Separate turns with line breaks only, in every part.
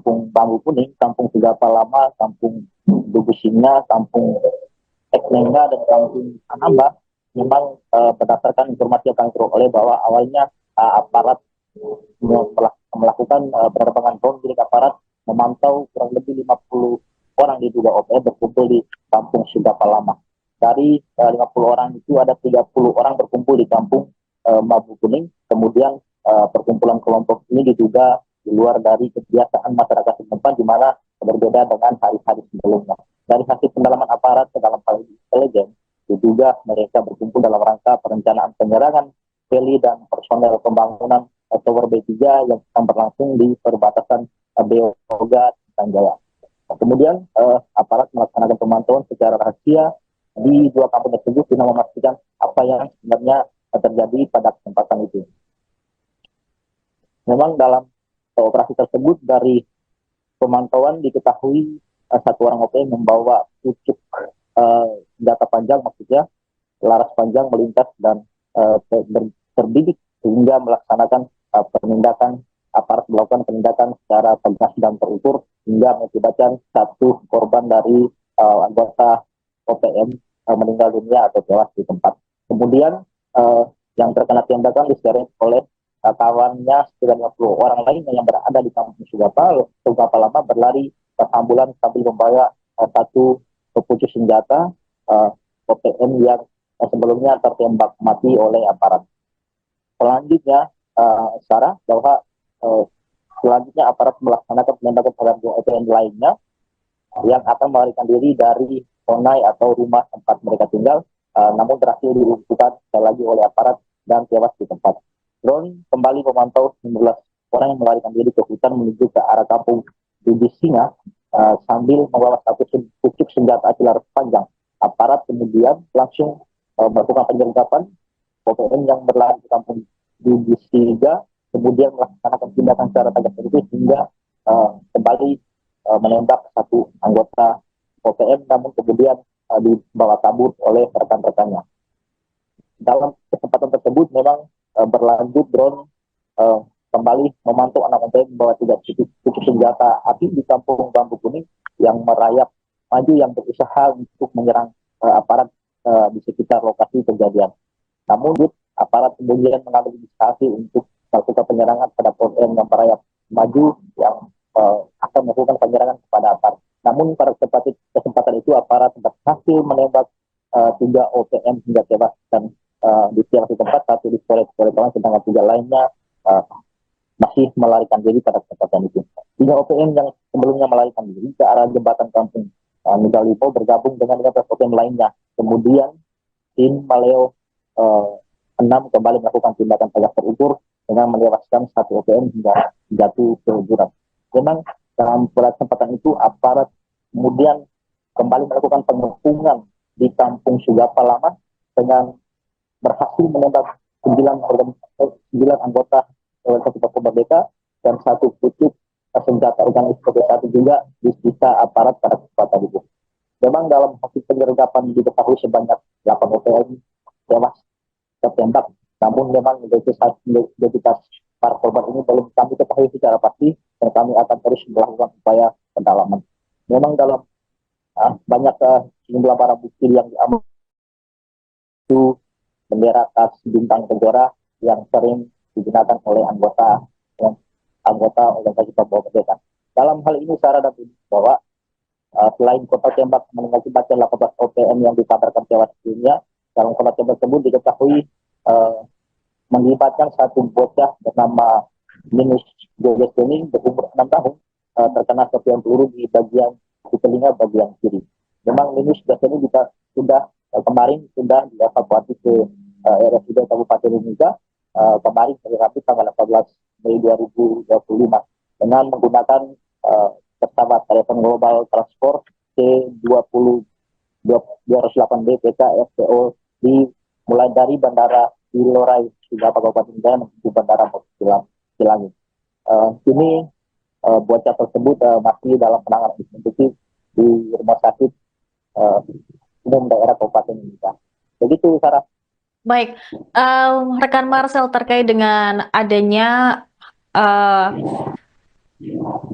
Kampung Bambu Kuning, Kampung Sigapa Lama, Kampung Dugusinga, Kampung Eklenga, dan Kampung Anamba, memang berdasarkan informasi yang kami peroleh bahwa awalnya aparat melakukan penerbangan drone milik aparat memantau kurang lebih 50 orang diduga OPM berkumpul di Kampung Sigapa Lama. Dari 50 orang itu ada 30 orang berkumpul di Kampung Bambu Kuning. Kemudian perkumpulan kelompok ini diduga di luar dari kebiasaan masyarakat setempat, di mana berbeda dengan hari-hari sebelumnya. Dari hasil pendalaman aparat ke dalam hal intelijen, diduga mereka berkumpul dalam rangka perencanaan penyerangan heli dan personel pembangunan Tower B3 yang sedang berlangsung di perbatasan Beoga Tanjaya. Kemudian aparat melaksanakan pemantauan secara rahasia di dua kampung tersebut guna memastikan apa yang sebenarnya terjadi pada kesempatan itu. Memang dalam operasi tersebut dari pemantauan diketahui satu orang OPM membawa pucuk senjata panjang, maksudnya laras panjang melintas dan terbidik sehingga melaksanakan penindakan, aparat melakukan penindakan secara tegas dan terukur hingga mengakibatkan satu korban dari anggota OPM meninggal dunia atau tewas di tempat. Kemudian yang terkena tembakan diseret oleh kawannya sekitar 50 orang lainnya yang berada di Kampung Sigapa Lama berlari ke ambulan sambil membawa satu pucuk senjata OPM yang sebelumnya tertembak mati oleh aparat. Selanjutnya, Sarah, bahwa selanjutnya aparat melaksanakan penindakan terhadap OPM lainnya yang akan melarikan diri dari sonai atau rumah tempat mereka tinggal, namun berhasil dilumpuhkan sekali lagi oleh aparat dan tewas di tempat. Drone kembali memantau 19 orang yang melarikan diri ke hutan menuju ke arah Kampung Dugusinga sambil membawa satu pucuk senjata api laras panjang. Aparat kemudian langsung melakukan penyergapan OPM yang berlari ke Kampung Dugusinga, kemudian melaksanakan tindakan secara tegas terukur hingga kembali menembak satu anggota OPM, namun kemudian dibawa kabur oleh rekan-rekannya. Dalam kesempatan tersebut memang berlanjut drone kembali memantau anak OPM membawa 3 pucuk senjata api di Kampung Bambu Kuning yang merayap maju yang berusaha untuk menyerang aparat di sekitar lokasi kejadian. Namun aparat kemudian mengambil inisiatif untuk melakukan penyerangan pada OPM yang merayap maju yang akan melakukan penyerangan kepada aparat. Namun pada kesempatan itu aparat berhasil menembak 3 OPM hingga tewas dan di lokasi tempat, satu di Polres, sedangkan 3 lainnya masih melarikan diri pada kesempatan itu. 3 OPM yang sebelumnya melarikan diri ke arah jembatan Kampung Nugalipo bergabung dengan 15 OPM lainnya. Kemudian tim Maleo 6 kembali melakukan tindakan tegas terukur dengan menewaskan 1 OPM hingga jatuh ke jurang. Memang dalam kesempatan itu aparat kemudian kembali melakukan pengepungan di Kampung Sigapa Lama dengan berhasil menembak 9 anggota Organisasi Papua Merdeka dan 1 pucuk senjata organisasi satu juga disita aparat pada kesempatan itu. Memang dalam hasil penyergapan diketahui sebanyak 8 OPM tewas tertembak, namun memang identitas para korban ini belum kami ketahui secara pasti dan kami akan terus melakukan upaya pendalaman. Memang dalam banyak sejumlah barang bukti yang diambil itu bendera khas bintang kejora yang sering digunakan oleh anggota organisasi Papua Merdeka. Dalam hal ini Sarah dan bahwa selain kota tembak mengakibatkan 18 OPM yang dikabarkan tewas dunia, dalam kota tembak tersebut diketahui mengibatkan satu bocah bernama Minus Joges ini berumur 6 tahun terkena serpihan peluru di telinga bagian kiri. Memang Minus Joges ini sudah kemarin sudah dievakuasi ke RSUD Kabupaten Mimika kemarin hari Rabu tanggal 18 Mei 2025 dengan menggunakan pesawat telepon global transport C-208B PK FPO mulai dari Bandara Ilorai Sigapa Kabupaten Jaya menuju Bandara Silangit. Kini bocah tersebut masih dalam penanganan intensif di rumah sakit umum daerah Kabupaten Mimika. Begitu, Sarah.
Baik, rekan Marcel, terkait dengan adanya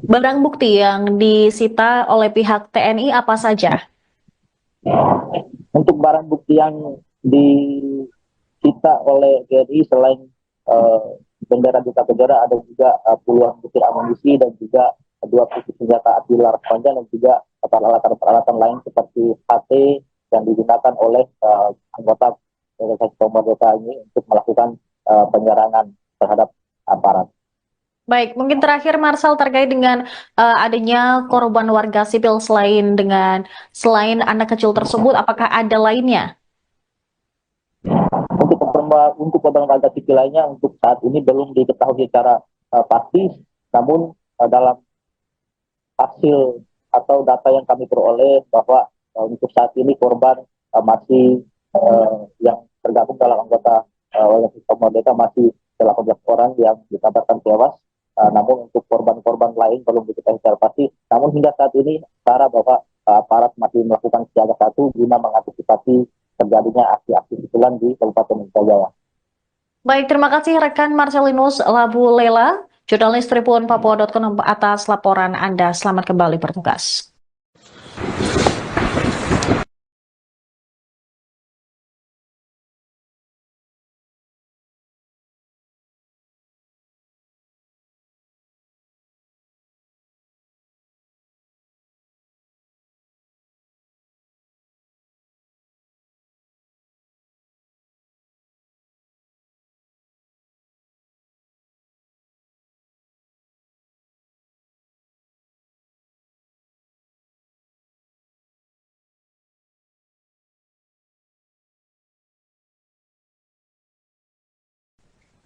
Barang bukti yang disita oleh pihak TNI apa saja?
Untuk barang bukti yang disita oleh TNI selain bendera Duta Bendera, ada juga puluhan butir amunisi dan juga dua pucuk senjata api laras panjang dan juga peralatan-peralatan lain seperti HT yang digunakan oleh anggota organisasi pemerintah ini untuk melakukan penyerangan terhadap aparat.
Baik, mungkin terakhir Marcel terkait dengan adanya korban warga sipil selain anak kecil tersebut, apakah ada lainnya?
Untuk korban warga sipil lainnya untuk saat ini belum diketahui secara pasti, namun dalam hasil atau data yang kami peroleh bahwa untuk saat ini korban masih yang tergabung dalam anggota organisasi Merdeka masih 18 orang yang dikabarkan tewas. Namun untuk korban-korban lain belum diketahui secara pasti. Namun hingga saat ini Sarah bahwa aparat masih melakukan siaga satu guna mengantisipasi terjadinya aksi-aksi susulan di Kabupaten Jaya.
Baik, terima kasih rekan Marcelinus Labu Lela, jurnalis Tribun Papua.com atas laporan Anda. Selamat kembali bertugas.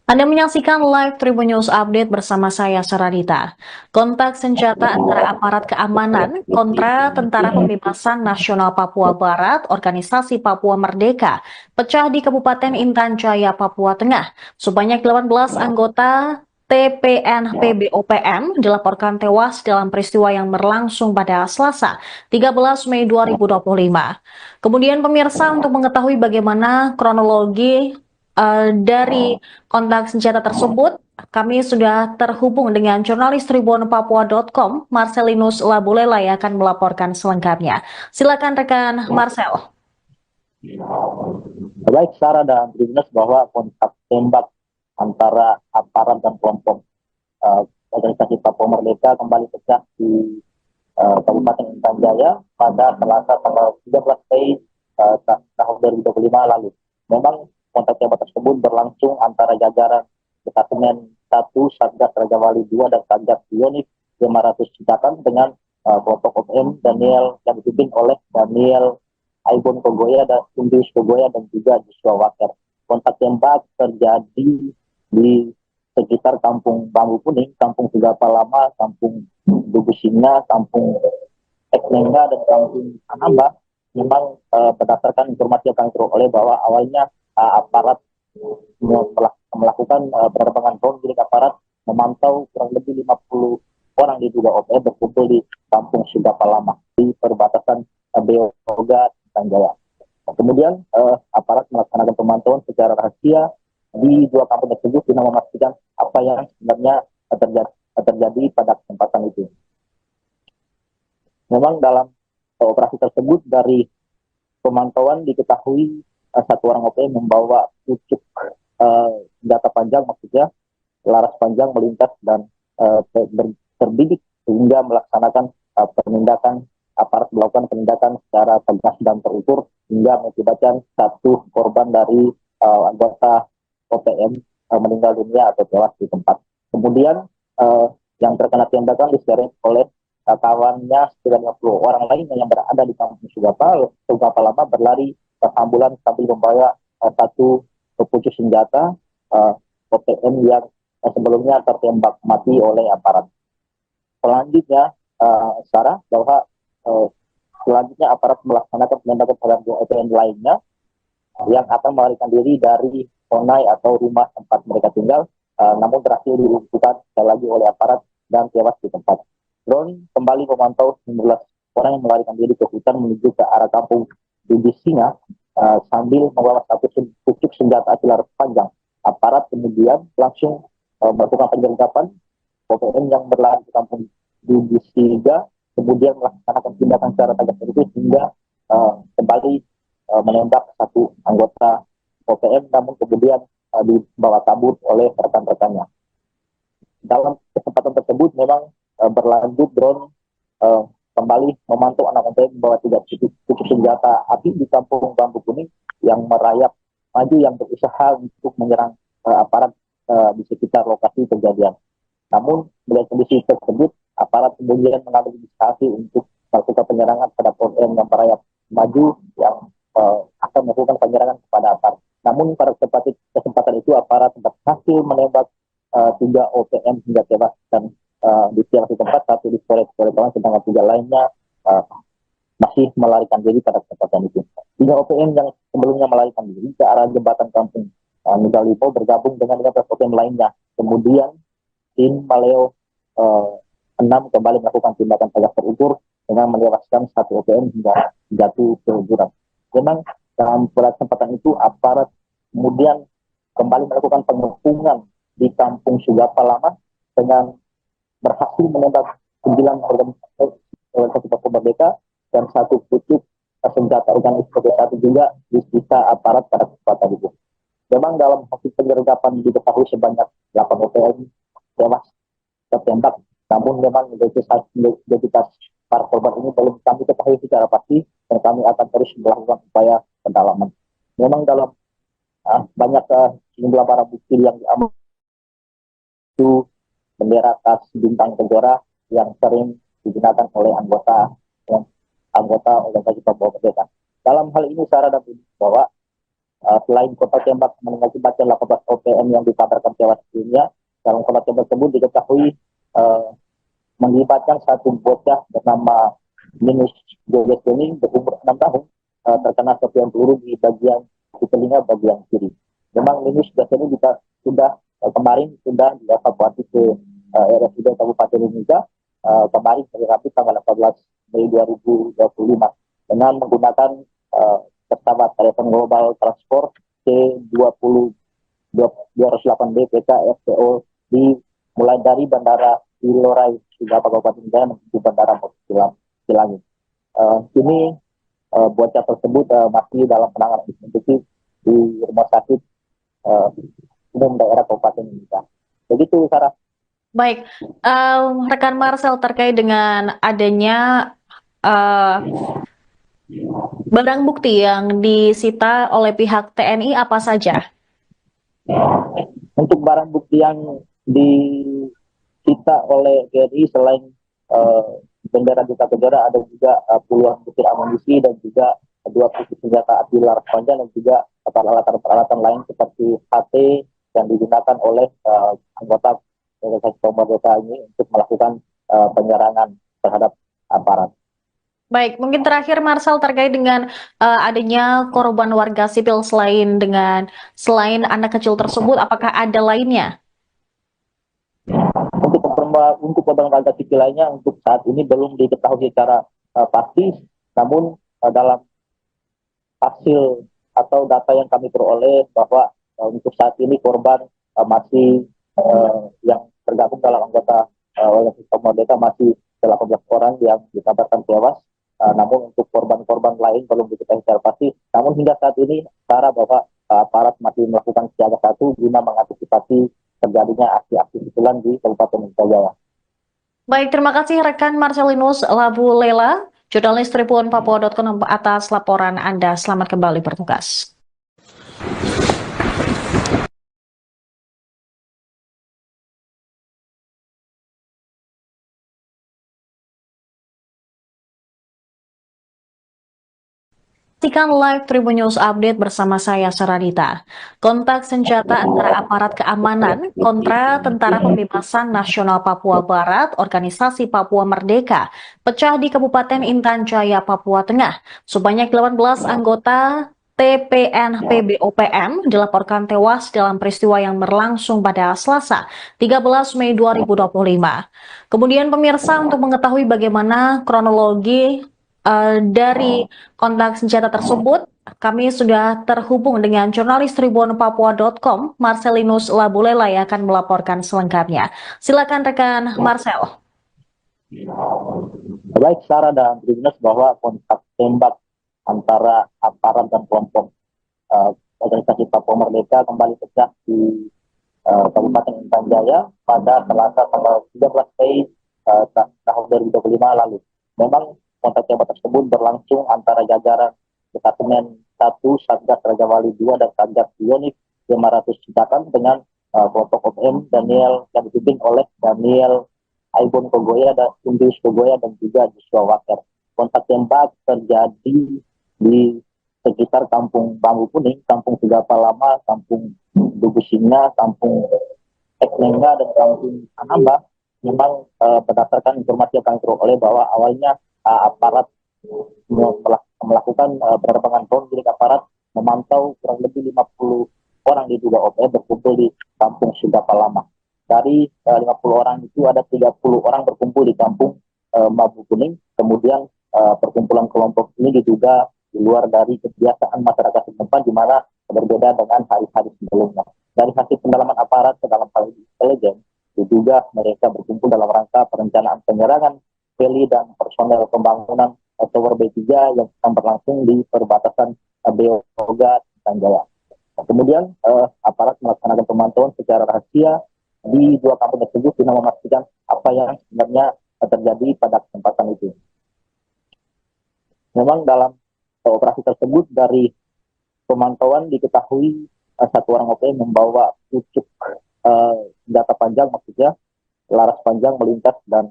Anda menyaksikan live Tribun News Update bersama saya, Saradita. Kontak senjata antara aparat keamanan kontra Tentara Pembebasan Nasional Papua Barat, Organisasi Papua Merdeka, pecah di Kabupaten Intan Jaya, Papua Tengah. Sebanyak 18 anggota TPN PBOPM dilaporkan tewas dalam peristiwa yang berlangsung pada Selasa, 13 Mei 2025. Kemudian pemirsa, untuk mengetahui bagaimana kronologi dari kontak senjata tersebut, kami sudah terhubung dengan jurnalis Tribun Papua.com, Marcelinus Labulela yang akan melaporkan selengkapnya. Silakan rekan Marcel.
Baik Sarah dan Tribunas bahwa kontak tembak antara aparat dan kelompok organisasi Papua Merdeka kembali pecah di Kabupaten Intan Jaya pada Selasa tanggal 13 Mei tahun 2025 lalu. Memang kontak tembak tersebut berlangsung antara jajaran Detasemen 1 Satgas Raja Wali 2 dan Satgas Unit 500 Citakan dengan kelompok OPM Daniel yang dipimpin oleh Daniel Aibon Kogoya dan Indus Kogoya dan juga Joshua Waker. Kontak tembak terjadi di sekitar Kampung Bambu Kuning, Kampung Sigapa Lama, Kampung Dugu Singa, Kampung Eknengga, dan Kampung Anamba. Memang berdasarkan informasi yang kami peroleh bahwa awalnya aparat melakukan penerbangan drone milik aparat memantau kurang lebih 50 orang diduga OPM berkumpul di Kampung Sigapa Lama di perbatasan Beoga Jaya. Kemudian aparat melaksanakan pemantauan secara rahasia di dua kampung tersebut guna memastikan apa yang sebenarnya terjadi pada kesempatan itu. Memang dalam operasi tersebut dari pemantauan diketahui satu orang OPM membawa pucuk senjata panjang, maksudnya laras panjang melintas dan terbidik sehingga melaksanakan penindakan aparat melakukan penindakan secara tegas dan terukur hingga mengakibatkan satu korban dari anggota OPM meninggal dunia atau tewas di tempat. Kemudian yang terkena tembakan diseret oleh kawannya sekitar 50 orang lainnya yang berada di kampung Sugapa Lama berlari ambulan sambil membawa satu pucuk senjata OPM yang sebelumnya tertembak mati oleh aparat. Selanjutnya, Sarah, bahwa selanjutnya aparat melaksanakan penembakan terhadap OPM lainnya yang akan melarikan diri dari Honai atau rumah tempat mereka tinggal, namun berhasil dilumpuhkan sekali lagi oleh aparat dan tewas di tempat. Drone kembali memantau 19 orang yang melarikan diri ke hutan menuju ke arah kampung Dugi Singa sambil membawa satu pucuk senjata api laras panjang. Aparat kemudian langsung melakukan penyergapan OPM yang berlari di kampung Dugisiga, kemudian melaksanakan tindakan secara tegas itu hingga kembali menembak satu anggota OPM, namun kemudian dibawa kabur oleh rekan-rekannya. Dalam kesempatan tersebut memang berlanjut drone kembali memantau anak OPM membawa 3 titik senjata api di kampung Bambu Kuning yang merayap maju yang berusaha untuk menyerang aparat di sekitar lokasi kejadian. Namun melihat kondisi tersebut, aparat kemudian mengambil inisiasi untuk melakukan penyerangan terhadap OPM yang merayap maju yang akan melakukan penyerangan kepada aparat. Namun pada kesempatan itu aparat berhasil menembak 3 OPM hingga tewas dan di lokasi tempat, satu di Polres sedangkan 3 lainnya masih melarikan diri pada kesempatan itu. 3 OPM yang sebelumnya melarikan diri ke arah jembatan kampung Nugalipo bergabung dengan 15 OPM lainnya. Kemudian tim Maleo 6 kembali melakukan tindakan tegas terukur dengan menewaskan 1 OPM hingga jatuh ke jurang. Memang dalam kesempatan itu aparat kemudian kembali melakukan pengepungan di kampung Sugapa Lama dengan berhasil menembak 9 organisasi Papua Merdeka dan 1 pucuk senjata organisasi satu juga disita aparat pada kesempatan itu. Memang dalam hasil penyergapan diketahui sebanyak 8 OPM tewas tertembak, namun memang identitas para korban ini belum kami ketahui secara pasti dan kami akan terus melakukan upaya pendalaman. Memang dalam banyak jumlah barang bukti yang diambil itu bendera khas bintang Kejora yang sering digunakan oleh anggota organisasi Papua Merdeka. Dalam hal ini Sarah dan bahwa selain kota tembak mengakibatkan 18 OPM yang dikabarkan tewas sebelumnya, dalam kota tembak tersebut diketahui mengibatkan 1 bocah bernama Minus Joget Kuning berumur 6 tahun terkena serpihan peluru di telinga bagian kiri. Memang Minus biasanya juga kemarin sudah dievakuasi ke RSUD Kabupaten Mimika kemarin hari Rabu tanggal 14 Mei 2025 dengan menggunakan pesawat telepon global transport C-208B PK FPO mulai dari Bandara Ilorai Sugapa Kabupaten Jaya menuju Bandara Silangit. Kini bocah tersebut masih dalam penanganan intensif di rumah sakit umum daerah Kabupaten Mimika. Begitu, Sarah.
Baik, rekan Marcel, terkait dengan adanya barang bukti yang disita oleh pihak TNI apa saja?
Untuk barang bukti yang disita oleh TNI selain bendera Duta Kejora, ada juga puluhan butir amunisi dan juga 2 pucuk senjata api laras panjang dan juga peralatan lain seperti HT yang digunakan oleh anggota organisasi Papua Merdeka ini untuk melakukan penyerangan terhadap aparat.
Baik, mungkin terakhir Marcel terkait dengan adanya korban warga sipil selain anak kecil tersebut, apakah ada lainnya?
Untuk korban warga sipil lainnya untuk saat ini belum diketahui secara pasti, namun dalam hasil atau data yang kami peroleh bahwa untuk saat ini korban masih yang tergabung dalam anggota organisasi Papua Merdeka masih 18 orang yang dikabarkan tewas. Namun untuk korban-korban lain belum diketahui secara pasti. Namun hingga saat ini, Sarah, bahwa aparat masih melakukan siaga 1 guna mengantisipasi terjadinya aksi-aksi susulan di Kabupaten Jaya.
Baik, terima kasih rekan Marcelinus Labu Lela, jurnalis Tribun Papua.com atas laporan Anda. Selamat kembali bertugas. Saksikan live Tribun News Update bersama saya Saradita. Kontak senjata antara aparat keamanan kontra Tentara Pembebasan Nasional Papua Barat, Organisasi Papua Merdeka, pecah di Kabupaten Intan Jaya, Papua Tengah. Sebanyak 18 anggota TPNP BOPM dilaporkan tewas dalam peristiwa yang berlangsung pada Selasa 13 Mei 2025. Kemudian pemirsa, untuk mengetahui bagaimana kronologi dari kontak senjata tersebut, kami sudah terhubung dengan jurnalis tribunpapua.com, Marcelinus Labulela yang akan melaporkan selengkapnya. Silakan rekan Marcel.
Baik Sarah dan Tribuners, bahwa kontak tembak antara aparat dan kelompok organisasi Papua Merdeka kembali pecah di Kabupaten Intan Jaya pada Selasa tanggal 13 Mei tahun 2025 lalu. Memang kontak tembak tersebut berlangsung antara jajaran Detasemen 1 Satgas Raja Wali 2 dan Satgas Yonif 500 Citakan dengan kelompok OPM Daniel yang dipimpin oleh Daniel Aibon Kogoya dan Indus Kogoya dan juga Joshua Waker. Kontak tembak terjadi di sekitar Kampung Bambu Kuning, Kampung Sigapa Lama, Kampung Dugu Singa, Kampung Eknengga, dan Kampung Anamba. Memang berdasarkan informasi yang kami peroleh bahwa awalnya aparat melakukan penerbangan drone milik aparat memantau kurang lebih 50 orang diduga OPM berkumpul di Kampung Sigapa Lama. Dari 50 orang itu ada 30 orang berkumpul di Kampung Bambu Kuning. Kemudian perkumpulan kelompok ini diduga di luar dari kebiasaan masyarakat setempat, di mana berbeda dengan hari-hari sebelumnya. Dari hasil pendalaman aparat ke dalam hal intelijen, diduga mereka berkumpul dalam rangka perencanaan penyerangan heli dan personel pembangunan Tower B3 yang sedang berlangsung di perbatasan Beoga dan Jaya. Kemudian aparat melaksanakan pemantauan secara rahasia di dua kampung tersebut guna memastikan apa yang sebenarnya terjadi pada kesempatan itu. Memang dalam operasi tersebut dari pemantauan diketahui satu orang OPM membawa pucuk senjata panjang, maksudnya laras panjang melintas dan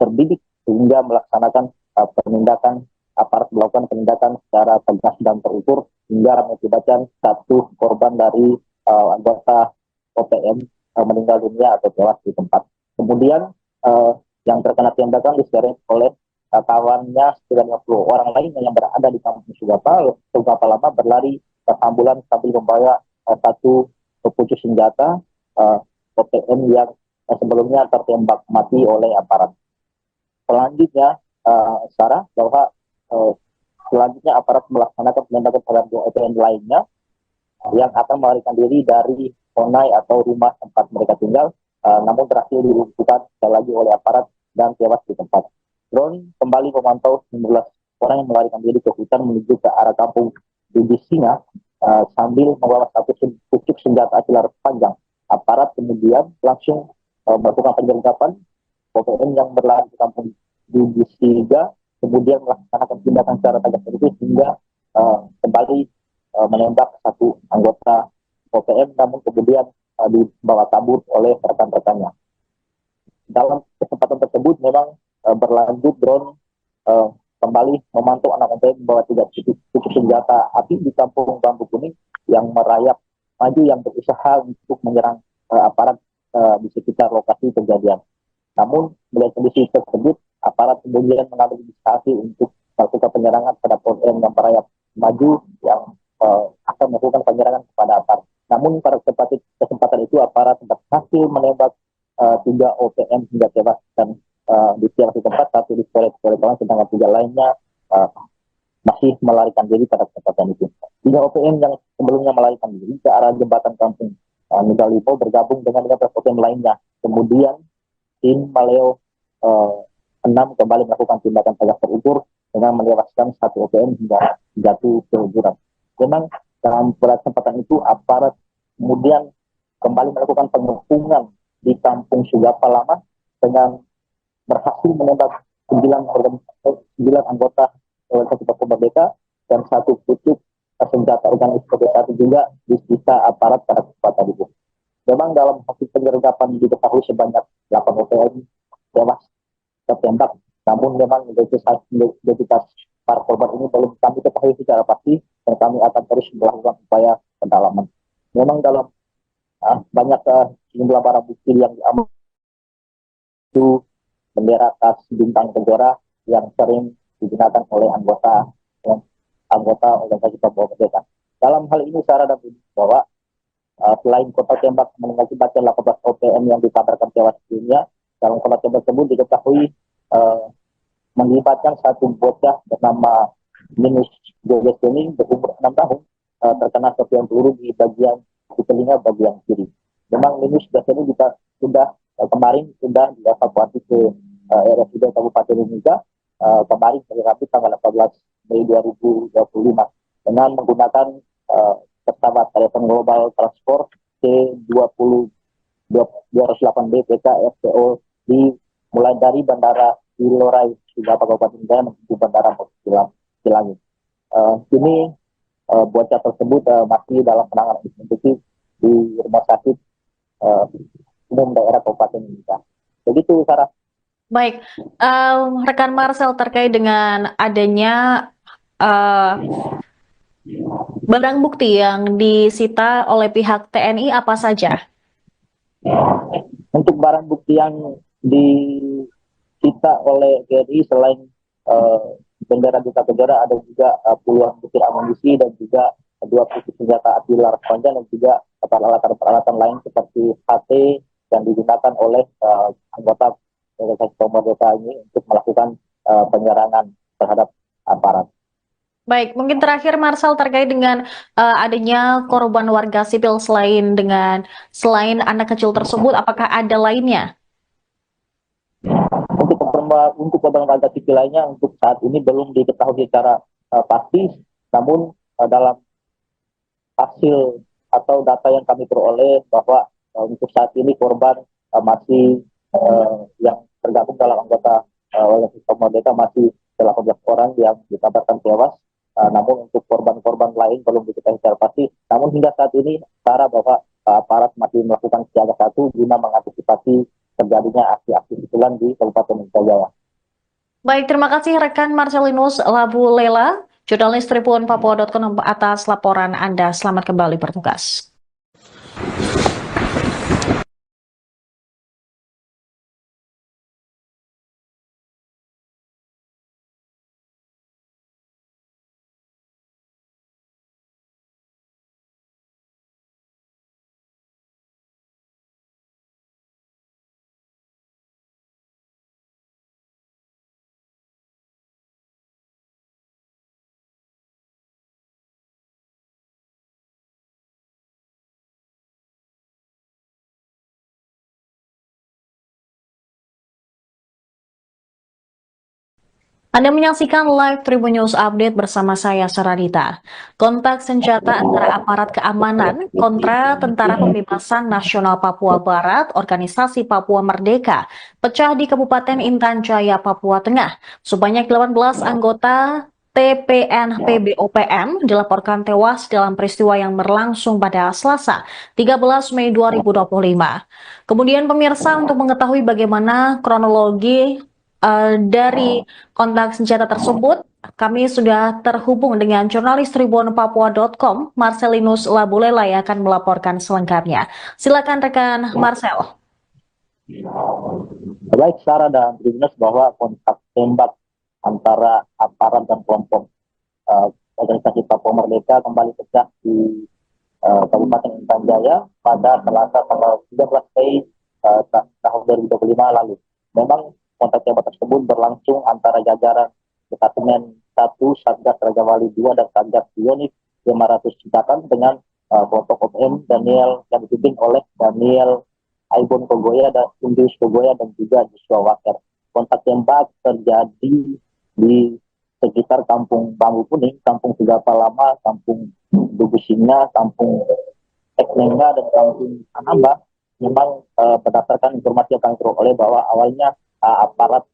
terbidik sehingga melaksanakan penindakan, aparat melakukan penindakan secara tegas dan terukur hingga mengakibatkan satu korban dari anggota OPM meninggal dunia atau tewas di tempat. Kemudian yang terkena tembakan diseret oleh kawannya sekitar 50 orang lainnya yang berada di Kampung Sigapa Lama berlari ke ambulan sambil membawa satu pucuk senjata OPM yang sebelumnya tertembak mati oleh aparat. Selanjutnya, Sarah, bahwa selanjutnya aparat melaksanakan penembakan terhadap dua OPM lainnya yang akan melarikan diri dari Honai atau rumah tempat mereka tinggal, namun berhasil dilumpuhkan sekali lagi oleh aparat dan tewas di tempat. Drone kembali memantau 19 orang yang melarikan diri ke hutan menuju ke arah Kampung Dugu Singa sambil membawa satu pucuk senjata laras panjang. Aparat kemudian langsung melakukan penyergapan OPM yang berlari ke Kampung Dugu Singa, kemudian melaksanakan tindakan secara tegas terukur hingga kembali menembak satu anggota OPM, namun kemudian dibawa kabur oleh rekan-rekannya. Dalam kesempatan tersebut memang berlanjut drone kembali memantau anak OPM membawa 3 pucuk senjata api di Kampung Bambu Kuning yang merayap maju yang berusaha untuk menyerang aparat di sekitar lokasi kejadian. Namun melihat kondisi tersebut, aparat kemudian mengambil inisiasi untuk melakukan penyerangan terhadap OPM yang merayap maju yang akan melakukan penyerangan kepada aparat. Namun pada kesempatan itu aparat berhasil menembak 3 OPM hingga tewas dan di di tempat, satu di Korea, sedangkan 3 lainnya masih melarikan diri pada kesempatan itu. 3 OPM yang sebelumnya melarikan diri ke arah jembatan Kampung Nugalipo bergabung dengan 15 OPM lainnya. Kemudian tim Maleo 6 kembali melakukan tindakan tegas terukur dengan menewaskan 1 OPM hingga jatuh ke jurang. Memang dalam kesempatan itu aparat kemudian kembali melakukan pengepungan di Kampung Sigapa Lama dengan berhasil menembak 9 anggota organisasi Papua Merdeka dan 1 pucuk senjata organisasi juga disita aparat pada kesempatan itu. Memang dalam hasil penyergapan diketahui sebanyak 8 OPM tewas tertembak, namun memang identitas para korban ini belum kami ketahui secara pasti dan kami akan terus melakukan upaya pendalaman. Memang dalam banyak jumlah barang bukti yang diamankan itu bendera khas bintang Kejora yang sering digunakan oleh anggota organisasi Papua Merdeka. Dalam hal ini Sarah dan bahwa selain kota tembak mengakibatkan 18 OPM yang dikabarkan tewas dunia, dalam kota tembak tersebut diketahui mengibatkan satu bocah bernama Minus Jojo ini berumur 6 tahun terkena serpihan peluru di telinga bagian kiri. Memang Linus ini kita kemarin sudah dievakuasi ke RSUD Kabupaten Mimika kemarin hari Rabu tanggal 18 Mei 2025 dengan menggunakan pesawat Telepon Global Transport C20 208B PK FPO mulai dari Bandara Ilorai hingga Kabupaten Jaya menuju Bandara Cilangi. Kini bocah tersebut masih dalam penanganan intensif di rumah sakit umum daerah Kabupaten Mimika. Begitu, Sarah.
Baik, rekan Marcel, terkait dengan adanya barang bukti yang disita oleh pihak TNI apa saja?
Untuk barang bukti yang disita oleh TNI selain bendera Duta Kejaran, ada juga puluhan butir amunisi dan juga 2 pucuk senjata api laras panjang dan juga peralatan lain seperti HT yang digunakan oleh anggota organisasi pemerintah ini untuk melakukan penyerangan terhadap aparat.
Baik, mungkin terakhir Marcel, terkait dengan adanya korban warga sipil selain anak kecil tersebut, apakah ada lainnya?
Untuk korban warga sipil lainnya untuk saat ini belum diketahui secara pasti, namun dalam hasil atau data yang kami peroleh bahwa untuk saat ini korban masih yang tergabung dalam anggota organisasi Merdeka masih 18 orang yang dikabarkan tewas. Namun untuk korban-korban lain belum diketahui secara pasti. Namun hingga saat ini, Sarah, bahwa aparat masih melakukan siaga 1 guna mengantisipasi terjadinya aksi-aksi susulan di Kabupaten Jaya.
Baik, terima kasih rekan Marcelinus Labu Lela, jurnalis Tribun Papua.com atas laporan Anda. Selamat kembali bertugas. Anda menyaksikan live Tribun News Update bersama saya, Saradita. Kontak senjata antara aparat keamanan kontra Tentara Pembebasan Nasional Papua Barat, Organisasi Papua Merdeka, pecah di Kabupaten Intan Jaya, Papua Tengah. Sebanyak 18 anggota TPNP BOPM dilaporkan tewas dalam peristiwa yang berlangsung pada Selasa, 13 Mei 2025. Kemudian pemirsa, untuk mengetahui bagaimana kronologi dari kontak senjata tersebut, kami sudah terhubung dengan jurnalis Tribun Papua.com, Marcelinus Labulela, yang akan melaporkan selengkapnya. Silakan rekan Marcel.
Baik, Sarah dan Tribuners, bahwa kontak tembak antara aparat dan kelompok organisasi Papua Merdeka kembali pecah di Kabupaten Intan Jaya pada Selasa tanggal 13 Mei tahun 2025 lalu. Memang kontak tembak tersebut berlangsung antara jajaran Detasemen 1 Satgas Raja Wali 2 dan Satgas Unit 500 Citakan dengan kelompok OPM Daniel yang dipimpin oleh Daniel Aibon Kogoya dan Indus Kogoya dan juga Joshua Waker. Kontak tembak terjadi di sekitar Kampung Bambu Kuning, Kampung Sigapa Lama, Kampung Dugu Singa, Kampung Eknengga dan Kampung Anamba. Memang berdasarkan informasi yang kami peroleh bahwa awalnya aparat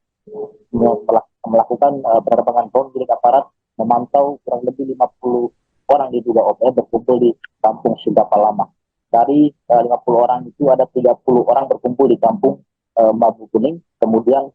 melakukan penerbangan drone milik aparat memantau kurang lebih 50 orang diduga OPM berkumpul di Kampung Sigapa Lama. Dari 50 orang itu ada 30 orang berkumpul di Kampung Bambu Kuning. Kemudian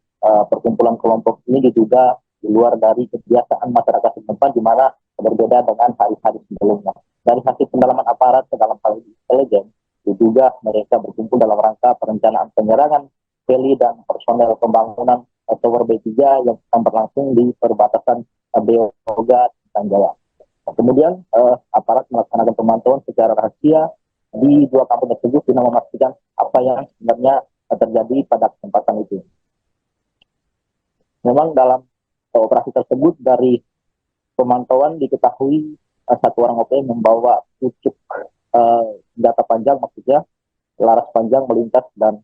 perkumpulan kelompok ini diduga di luar dari kebiasaan masyarakat setempat, di mana berbeda dengan hari-hari sebelumnya. Dari hasil pendalaman aparat ke dalam hal intelijen, diduga mereka berkumpul dalam rangka perencanaan penyerangan heli dan personel pembangunan Tower B3 yang akan berlangsung di perbatasan Beoga dan Jaya. Kemudian aparat melaksanakan pemantauan secara rahasia di 2 kampung tersebut guna memastikan apa yang sebenarnya terjadi pada kesempatan itu. Memang dalam operasi tersebut dari pemantauan diketahui satu orang OPM membawa pucuk senjata panjang, maksudnya laras panjang melintas dan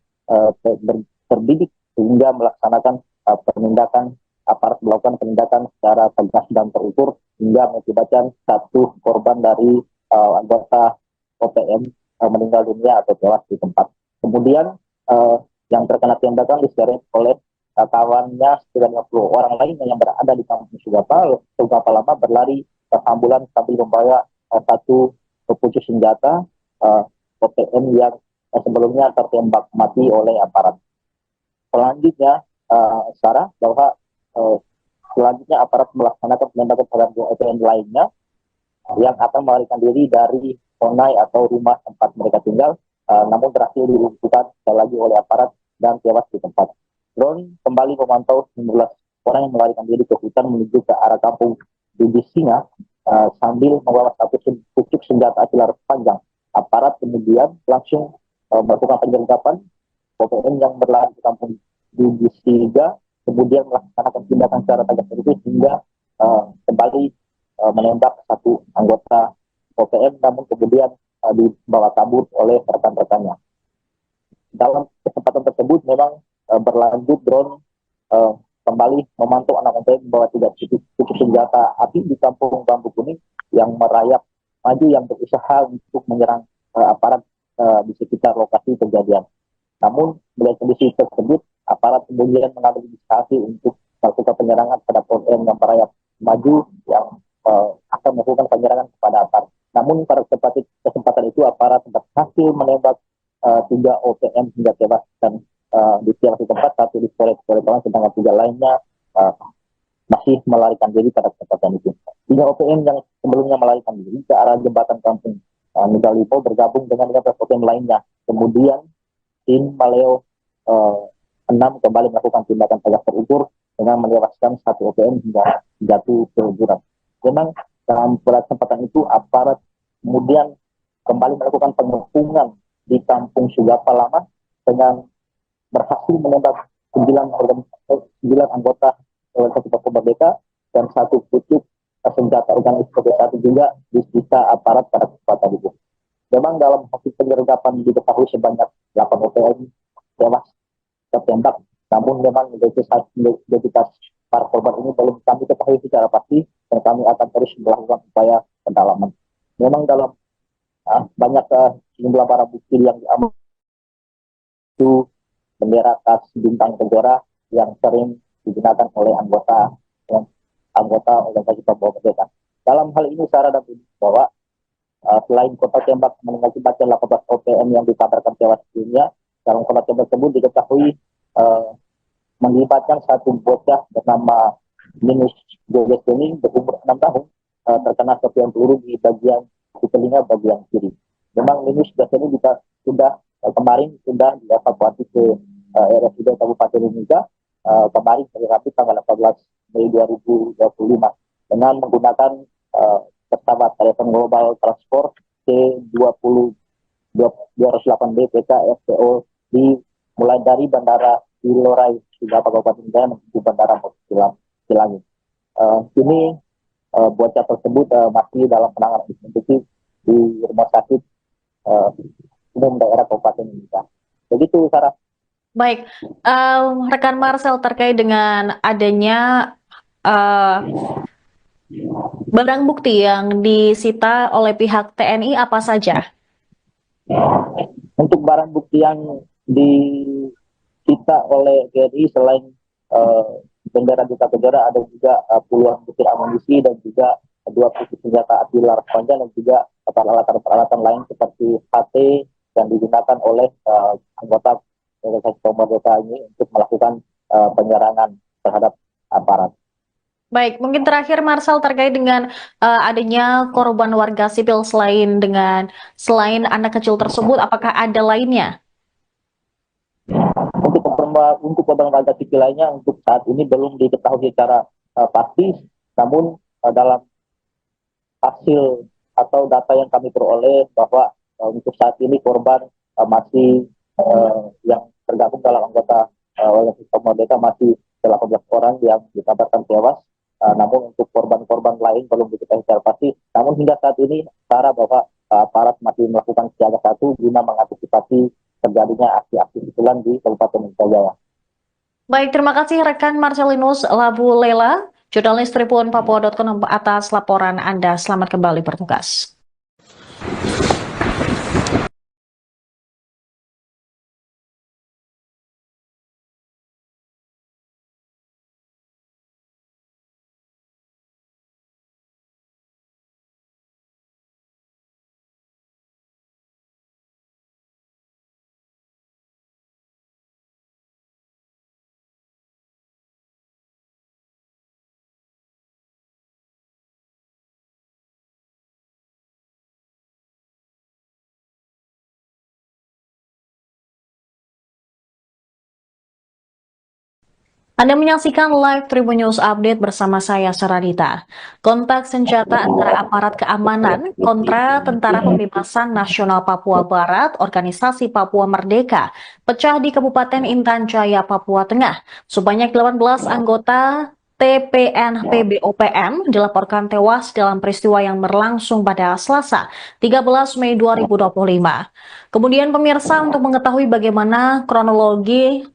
terbidik sehingga melaksanakan penindakan, aparat melakukan penindakan secara tegas dan terukur hingga mengakibatkan satu korban dari anggota OPM meninggal dunia atau tewas di tempat. Kemudian yang terkena tembakan diseret oleh kawannya sekitar 50 orang lainnya yang berada di kampung Sugapa Lama berlari ke ambulan sambil membawa satu pucuk senjata OPM yang sebelumnya tertembak mati oleh aparat. Selanjutnya, Sarah, bahwa selanjutnya aparat melaksanakan penembakan terhadap OPM lainnya yang akan melarikan diri dari Sonai atau rumah tempat mereka tinggal, namun berhasil dilumpuhkan sekali lagi oleh aparat dan tewas di tempat. Drone kembali memantau 19 orang yang melarikan diri ke hutan menuju ke arah kampung Bibis Singa sambil membawa satu pucuk senjata api laras panjang. Aparat kemudian langsung melakukan penyergapan OPM yang berlari ke kampung Bibis Singa, kemudian melaksanakan tindakan secara tegas terukur hingga kembali menembak satu anggota OPM, namun kemudian dibawa kabur oleh rekan-rekannya. Dalam kesempatan tersebut memang berlanjut drone kembali memantau anak OPM membawa 3 pucuk senjata api di kampung Bambu Kuning yang merayap maju yang berusaha untuk menyerang aparat di sekitar lokasi kejadian. Namun melihat kondisi tersebut, aparat kemudian mengambil inisiatif untuk melakukan penyerangan terhadap OPM yang merayap maju yang akan melakukan penyerangan kepada aparat. Namun pada kesempatan itu aparat berhasil menembak 3 OPM hingga tewas dan di satu tempat, satu di kawan, sedangkan 3 lainnya masih melarikan diri pada kesempatan itu. 3 OPM yang sebelumnya melarikan diri ke arah jembatan kampung Megalipo bergabung dengan 15 OPM lainnya. Kemudian tim Maleo 6 kembali melakukan tindakan tegas terukur dengan menewaskan 1 OPM hingga jatuh ke jurang. Memang dalam kesempatan itu aparat kemudian kembali melakukan pengepungan di kampung Sugapa Lama dengan berhasil menembak 9 anggota organisasi Papua Merdeka dan 1 pucuk senjata organik satu juga disita aparat pada kesempatan itu. Memang dalam hasil penyergapan diketahui sebanyak 8 OPM tewas tertembak, namun memang identitas para korban ini belum kami ketahui secara pasti dan kami akan terus melakukan upaya pendalaman. Memang dalam banyak sejumlah barang bukti yang diamankan itu bendera khas bintang Kejora yang sering digunakan oleh anggota organisasi Papua Merdeka. Dalam hal ini Sarah dan Budi bahwa selain kota tembak mengakibatkan 18 OPM yang dikabarkan tewas dunia, dalam kota tembak tersebut diketahui melibatkan satu bocah bernama Minus Joges Kuning berumur 6 tahun terkena serpihan peluru di telinga bagian kiri. Memang Minus biasanya sudah dievakuasi ke RSUD Kabupaten Mimika kemarin hari Rabu tanggal 18 Mei 2025 dengan menggunakan pesawat telepon global transport C-208B PT FPO mulai dari Bandara Ilorai Sugapa Kabupaten Jaya menuju Bandara Silangit. Kini bocah tersebut masih dalam penanganan intensif di rumah sakit umum daerah Kabupaten Mimika. Begitu, Sarah.
Baik, rekan Marcel, terkait dengan adanya barang bukti yang disita oleh pihak TNI apa saja?
Untuk barang bukti yang disita oleh TNI selain bendera Duta Kejora, ada juga puluhan butir amunisi dan juga 2 pucuk senjata api laras panjang dan juga peralatan lain seperti HT yang digunakan oleh anggota organisasi Papua Merdeka ini untuk melakukan penyerangan terhadap aparat.
Baik, mungkin terakhir Marcel terkait dengan adanya korban warga sipil selain anak kecil tersebut, apakah ada lainnya?
Untuk korban warga sipil lainnya untuk saat ini belum diketahui secara pasti, namun dalam hasil atau data yang kami peroleh bahwa untuk saat ini korban masih yang tergabung dalam anggota organisasi Papua Merdeka masih 18 orang yang dikabarkan tewas namun untuk korban-korban lain belum diketahui secara pasti. Namun hingga saat ini, Sarah, bahwa aparat masih melakukan siaga satu guna mengantisipasi terjadinya aksi-aksi susulan di Kabupaten Intan Jaya.
Baik, terima kasih rekan Marcelinus Labu Lela, jurnalis Tribun Papua.com atas laporan Anda. Selamat kembali bertugas. Anda menyaksikan live Tribun News Update bersama saya, Saradita. Kontak senjata antara aparat keamanan kontra Tentara Pembebasan Nasional Papua Barat, Organisasi Papua Merdeka, pecah di Kabupaten Intan Jaya, Papua Tengah. Sebanyak 18 anggota TPNP BOPM dilaporkan tewas dalam peristiwa yang berlangsung pada Selasa, 13 Mei 2025. Kemudian pemirsa, untuk mengetahui bagaimana kronologi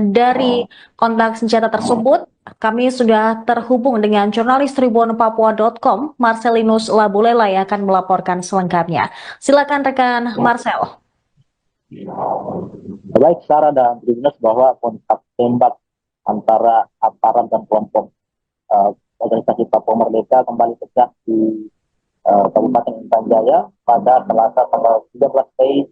dari kontak senjata tersebut, kami sudah terhubung dengan jurnalis Tribun Papua.com, Marcelinus Labulela, yang akan melaporkan selengkapnya. Silakan rekan Marcel.
Baik, Sarah dan Tribuners, bahwa kontak tembak antara aparat dan kelompok organisasi Papua Merdeka kembali pecah di Kabupaten Intan Jaya pada Selasa tanggal 13 Mei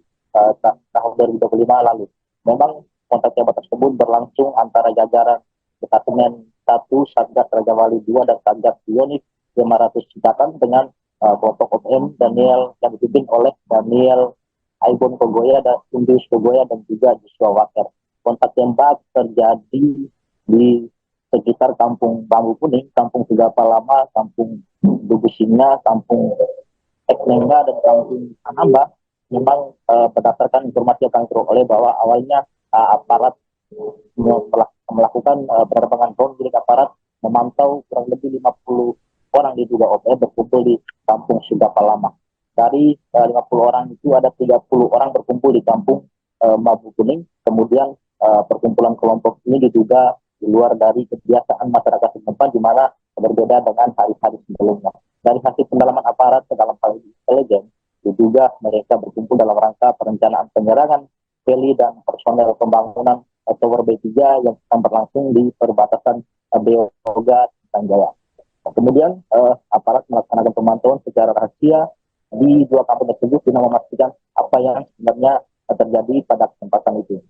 tahun 2025 lalu. Memang kontak tembak tersebut berlangsung antara jajaran Detesmen 1 Satgas Raja Wali 2 dan Satgas Pionik 500 Ciptaan dengan kelompok OPM Daniel yang dipimpin oleh Daniel Aibon Kogoya dan Indus Kogoya dan juga Joshua Waker. Kontak tembak terjadi di sekitar Kampung Bambu Kuning, Kampung Sigapa Lama, Kampung Dugu Singa, Kampung Eknengga, dan Kampung Anamba. Memang berdasarkan informasi yang kami peroleh bahwa awalnya aparat melakukan penerbangan drone milik aparat memantau kurang lebih 50 orang diduga OPM berkumpul di Kampung Sigapa Lama. Dari 50 orang itu ada 30 orang berkumpul di Kampung Bambu Kuning. Kemudian perkumpulan kelompok ini diduga di luar dari kebiasaan masyarakat setempat, di mana berbeda dengan hari-hari sebelumnya. Dari hasil pendalaman aparat ke dalam hal intelijen, diduga mereka berkumpul dalam rangka perencanaan penyerangan heli dan personel pembangunan Tower B3 yang akan berlangsung di perbatasan Beoga Intan Jaya. Kemudian aparat melaksanakan pemantauan secara rahasia di dua kampung tersebut guna memastikan apa yang sebenarnya terjadi pada kesempatan itu.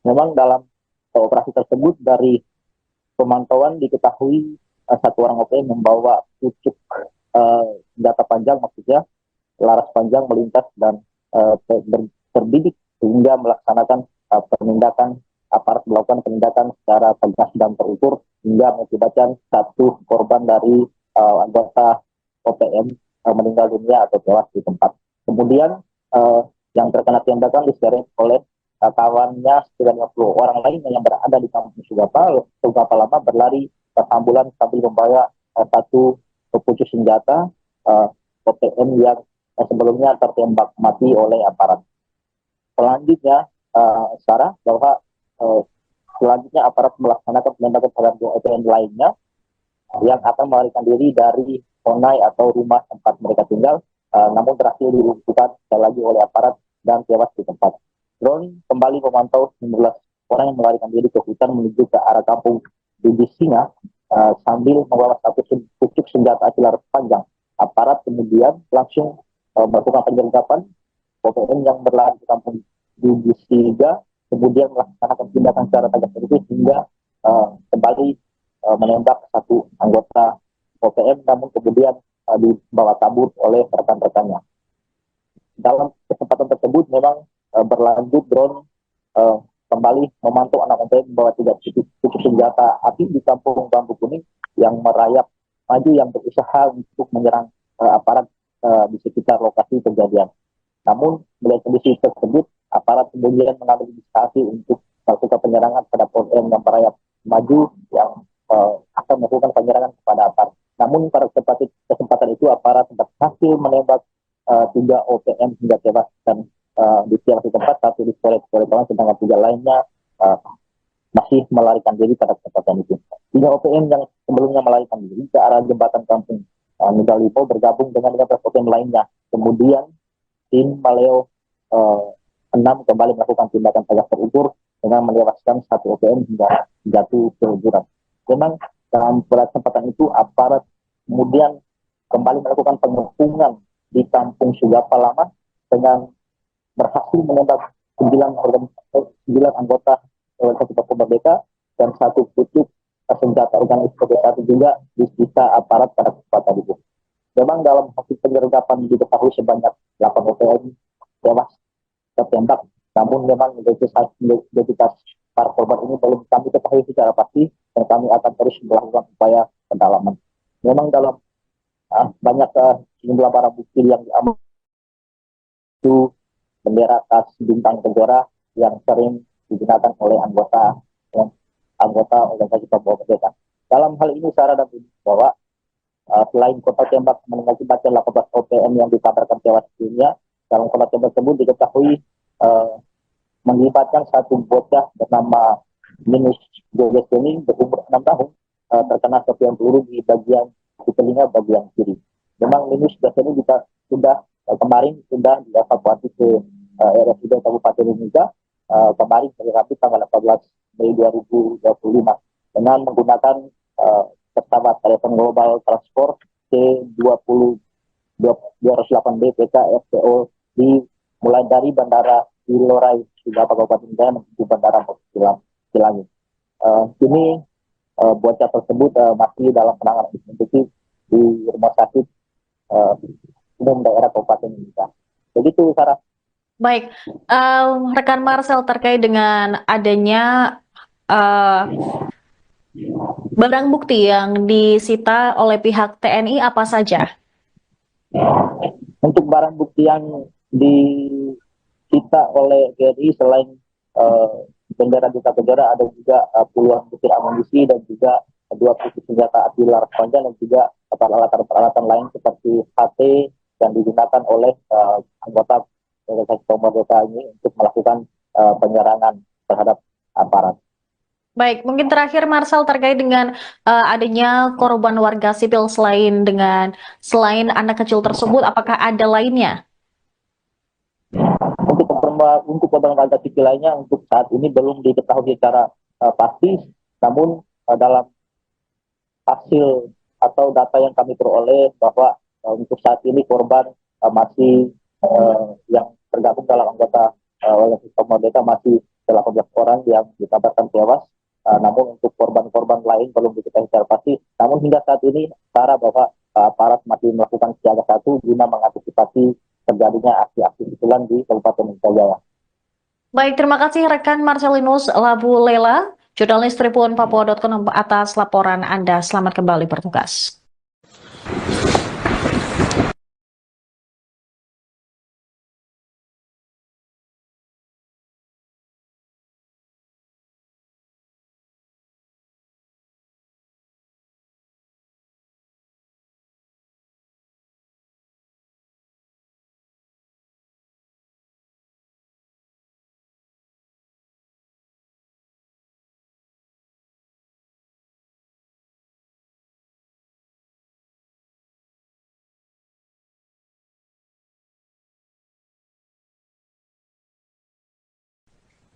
Memang dalam operasi tersebut, dari pemantauan diketahui satu orang OPM membawa pucuk senjata panjang, maksudnya laras panjang melintas dan terbidik sehingga melaksanakan penindakan, aparat melakukan penindakan secara tegas dan terukur hingga mengakibatkan satu korban dari anggota OPM meninggal dunia atau tewas di tempat. Kemudian yang terkena tembakan diseret oleh kawannya sekitar 50 orang lain yang berada di Kampung Sigapa Lama berlari ke ambulan sambil membawa satu pucuk senjata OPM yang sebelumnya tertembak mati oleh aparat. Selanjutnya, Sarah, bahwa selanjutnya aparat melaksanakan penembakan terhadap dua OPM lainnya yang akan melarikan diri dari Onai atau rumah tempat mereka tinggal, namun berhasil dilumpuhkan sekali lagi oleh aparat dan tewas di tempat. Drone kembali memantau 19 orang yang melarikan diri ke hutan menuju ke arah Kampung Dugu Singa sambil membawa satu pucuk senjata api laras panjang. Aparat kemudian langsung melakukan penyergapan OPM yang berlari ke Kampung Dugu Singa, kemudian melaksanakan tindakan secara tegas terukur hingga kembali menembak satu anggota OPM, namun kemudian dibawa kabur oleh rekan-rekannya. Dalam kesempatan tersebut memang berlanjut drone kembali memantau anak OPM membawa 3 pucuk senjata api di Kampung Bambu Kuning yang merayap maju yang berusaha untuk menyerang aparat di sekitar lokasi kejadian. Namun melihat kondisi tersebut, aparat kemudian mengambil inisiasi untuk melakukan penyerangan pada OPM yang merayap maju yang Namun pada kesempatan itu aparat berhasil menembak 3 OPM hingga tewas, dan di salah satu tempat, satu di Polres, sedangkan 3 lainnya masih melarikan diri pada kesempatan itu. 3 OPM yang sebelumnya melarikan diri ke arah jembatan kampung Nugalipo bergabung dengan 15 OPM lainnya. Kemudian tim Maleo 6 kembali melakukan tindakan tegak terukur dengan menewaskan 1 OPM hingga jatuh ke jurang. Memang dalam kesempatan itu aparat kemudian kembali melakukan pengepungan di kampung Sugapa Lama dengan berhasil menembak 9 anggota organisasi Papua Merdeka dan 1 pucuk senjata organisasi juga disita aparat pada kesempatan itu. Memang dalam hasil penyergapan diketahui sebanyak 8 OPM tewas tertembak, namun memang identitas para korban ini belum kami ketahui secara pasti, dan kami akan terus melakukan upaya pendalaman. Memang dalam banyak sejumlah barang bukti yang diamankan itu bendera khas bintang kejora yang sering digunakan oleh anggota organisasi Papua Merdeka. Dalam hal ini Sarah dan Budi bahwa selain kota tembak mengakibatkan 18 OPM yang dikabarkan tewas dunia, dalam kota tembak tersebut diketahui melibatkan 1 bocah bernama Minus Jogeseni berumur 6 tahun terkena serpihan peluru di telinga bagian kiri. Memang Minus Jogeseni sudah kemarin sudah dievakuasi ke RSUD Kabupaten Mimika kemarin hari Rabu tanggal 14 Mei 2025 dengan menggunakan pesawat telepon global transport C-20 208B PK FPO mulai dari Bandara Ilorai Sugapa Kabupaten Jaya menuju Bandara Cilangi. Kini bocah tersebut masih dalam penanganan intensif di rumah sakit umum daerah Kabupaten Mimika. Begitu, Sarah.
Baik, rekan Marcel, terkait dengan adanya barang bukti yang disita oleh pihak TNI apa saja?
Untuk barang bukti yang disita oleh TNI selain bendera Duta Kejora, ada juga puluhan butir amunisi dan juga 2 pucuk senjata api laras panjang dan juga peralatan lain seperti HT yang digunakan oleh anggota organisasi Papua Merdeka ini untuk melakukan penyerangan terhadap aparat.
Baik, mungkin terakhir Marcel, terkait dengan adanya korban warga sipil selain anak kecil tersebut, apakah ada lainnya?
Untuk korban warga sipil lainnya untuk saat ini belum diketahui secara pasti, namun dalam hasil atau data yang kami peroleh bahwa untuk saat ini korban masih yang tergabung dalam anggota organisasi Papua Merdeka masih 18 orang yang dikabarkan tewas. Namun untuk korban-korban lain belum diketahui secara pasti. Namun hingga saat ini Sarah bahwa aparat masih melakukan siaga 1 guna mengantisipasi terjadinya aksi-aksi susulan di Kabupaten Jaya.
Baik, terima kasih rekan Marcelinus Labu Lela, jurnalis Tribun Papua.com atas laporan Anda. Selamat kembali bertugas.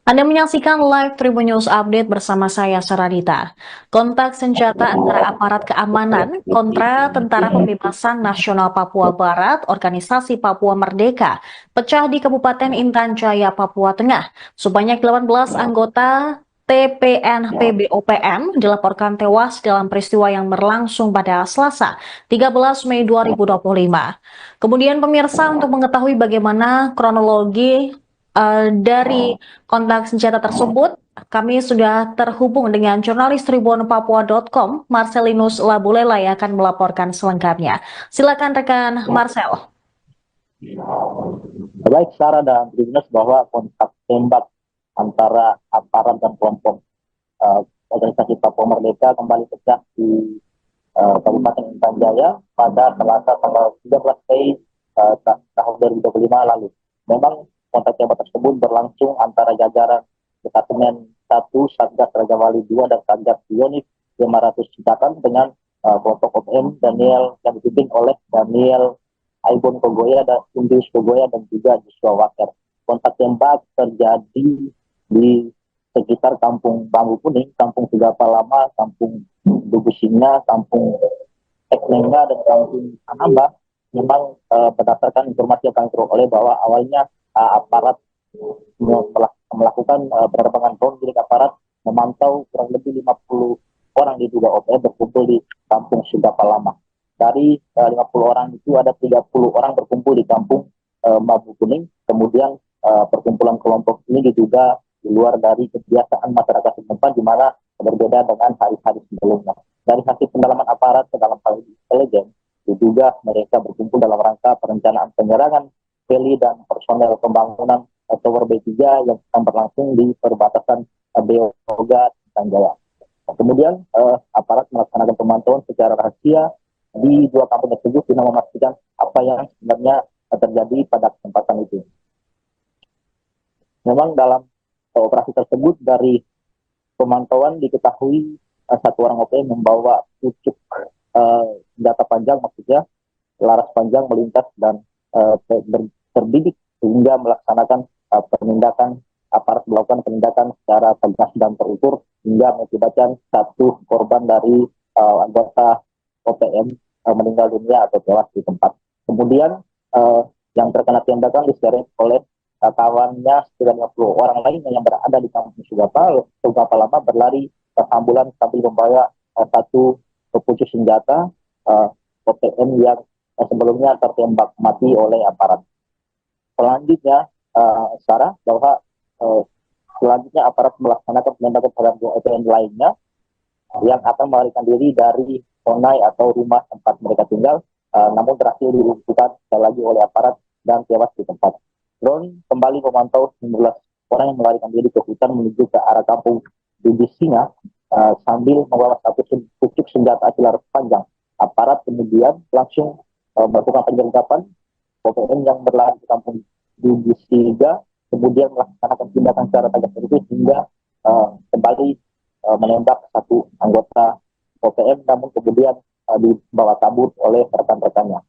Anda menyaksikan live Tribun News Update bersama saya, Saradita. Kontak senjata antara aparat keamanan kontra Tentara Pembebasan Nasional Papua Barat, Organisasi Papua Merdeka, pecah di Kabupaten Intan Jaya, Papua Tengah. Sebanyak 18 anggota TPNP BOPM dilaporkan tewas dalam peristiwa yang berlangsung pada Selasa, 13 Mei 2025. Kemudian pemirsa, untuk mengetahui bagaimana kronologi dari kontak senjata tersebut, kami sudah terhubung dengan jurnalis Tribun Papua.com, Marcelinus Labulela, yang akan melaporkan selengkapnya. Silakan rekan Marcel.
Baik, Sarah dan Tribuners, bahwa kontak tembak antara aparat dan kelompok organisasi Papua Merdeka kembali pecah di Kabupaten Intan Jaya pada Selasa tanggal 13 Mei tahun 2025 lalu. Memang kontak tembak tersebut berlangsung antara jajaran Departemen 1 Satgas Raja Wali 2 dan Satgas Unit 500 Citakan dengan kelompok OPM Daniel yang dipimpin oleh Daniel Aibon Kogoya dan Indus Kogoya dan juga Joshua Waker. Kontak tembak terjadi di sekitar Kampung Bambu Kuning, Kampung Sugapa Lama, Kampung Dugu Singa, Kampung Teknenga, dan Kampung Anamba. Memang berdasarkan informasi yang kami peroleh bahwa awalnya aparat melakukan penerbangan drone milik aparat memantau kurang lebih 50 orang diduga OPM berkumpul di Kampung Sugapa Lama. Dari 50 orang itu ada 30 orang berkumpul di Kampung Bambu Kuning. Kemudian perkumpulan kelompok ini diduga di luar dari kebiasaan masyarakat setempat, di mana berbeda dengan hari-hari sebelumnya. Dari hasil pendalaman aparat ke dalam hal intelijen, diduga mereka berkumpul dalam rangka perencanaan penyerangan heli dan personel pembangunan Tower B3 yang sedang berlangsung di perbatasan Beoga dan Jaya. Kemudian aparat melaksanakan pemantauan secara rahasia di dua kampung tersebut guna memastikan apa yang sebenarnya terjadi pada kesempatan itu. Memang dalam operasi tersebut dari pemantauan diketahui satu orang OPM membawa pucuk senjata panjang, maksudnya laras panjang melintas dan terbidik sehingga melaksanakan penindakan, aparat melakukan penindakan secara tegas dan terukur hingga mengakibatkan satu korban dari anggota OPM meninggal dunia atau tewas di tempat. Kemudian yang terkena tembakan diseret oleh kawannya sekitar 50 orang lainnya yang berada di Kampung Sugapa Lama berlari ke ambulan sambil membawa satu pucuk senjata OPM yang sebelumnya tertembak mati oleh aparat. Selanjutnya, Sarah, bahwa selanjutnya aparat melaksanakan penembakan terhadap OPM lainnya yang akan melarikan diri dari Sonai atau rumah tempat mereka tinggal, namun berhasil dilumpuhkan sekali lagi oleh aparat dan tewas di tempat. Drone kembali memantau 19 orang yang melarikan diri ke hutan menuju ke arah kampung Dugu Singa sambil membawa satu pucuk senjata laras panjang. Aparat kemudian langsung melakukan penyergapan OPM yang berlari di kampung Dugu Singa, kemudian melaksanakan tindakan secara tegas terukur hingga kembali menembak satu anggota OPM, namun kemudian dibawa kabur oleh rekan-rekannya.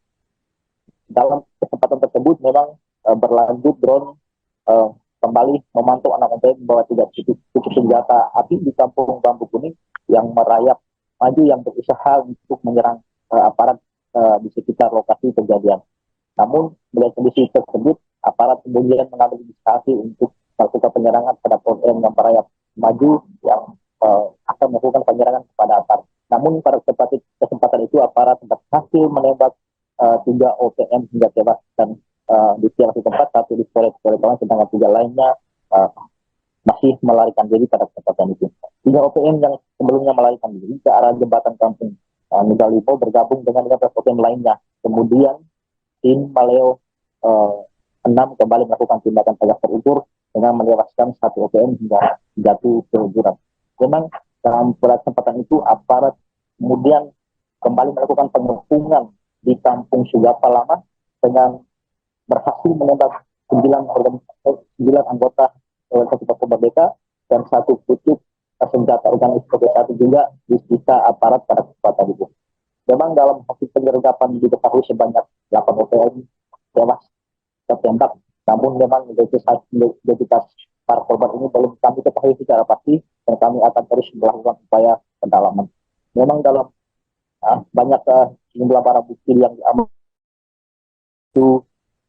Dalam kesempatan tersebut memang berlanjut drone kembali memantau anak OPM membawa 3 pucuk senjata api di Kampung Bambu Kuning yang merayap maju yang berusaha untuk menyerang aparat di sekitar lokasi kejadian. Namun melihat kondisi tersebut, aparat kemudian mengambil inisiasi untuk melakukan penyerangan terhadap OPM yang merayap maju yang akan melakukan penyerangan kepada aparat. Namun pada kesempatan itu aparat berhasil menembak 3 OPM hingga tewas dan di di tempat, satu di kawan, sedangkan 3 lainnya masih melarikan diri pada kesempatan itu. 3 OPM yang sebelumnya melarikan diri ke arah jembatan Kampung Nugalimo bergabung dengan 15 OPM lainnya. Kemudian tim Maleo 6 kembali melakukan tindakan tegas terukur dengan menewaskan 1 OPM hingga jatuh ke jurang. Memang dalam kesempatan itu aparat kemudian kembali melakukan pengepungan di Kampung Sugapa Lama dengan berhasil menembak 9 anggota organisasi Papua Merdeka dan 1 pucuk senjata organisasi satu juga disita aparat pada kesempatan itu. Memang dalam hasil penyergapan diketahui sebanyak 8 OPM tewas tertembak, namun memang identitas para korban ini belum kami ketahui secara pasti dan kami akan terus melakukan upaya pendalaman. Memang dalam banyak jumlah barang bukti yang diamankan itu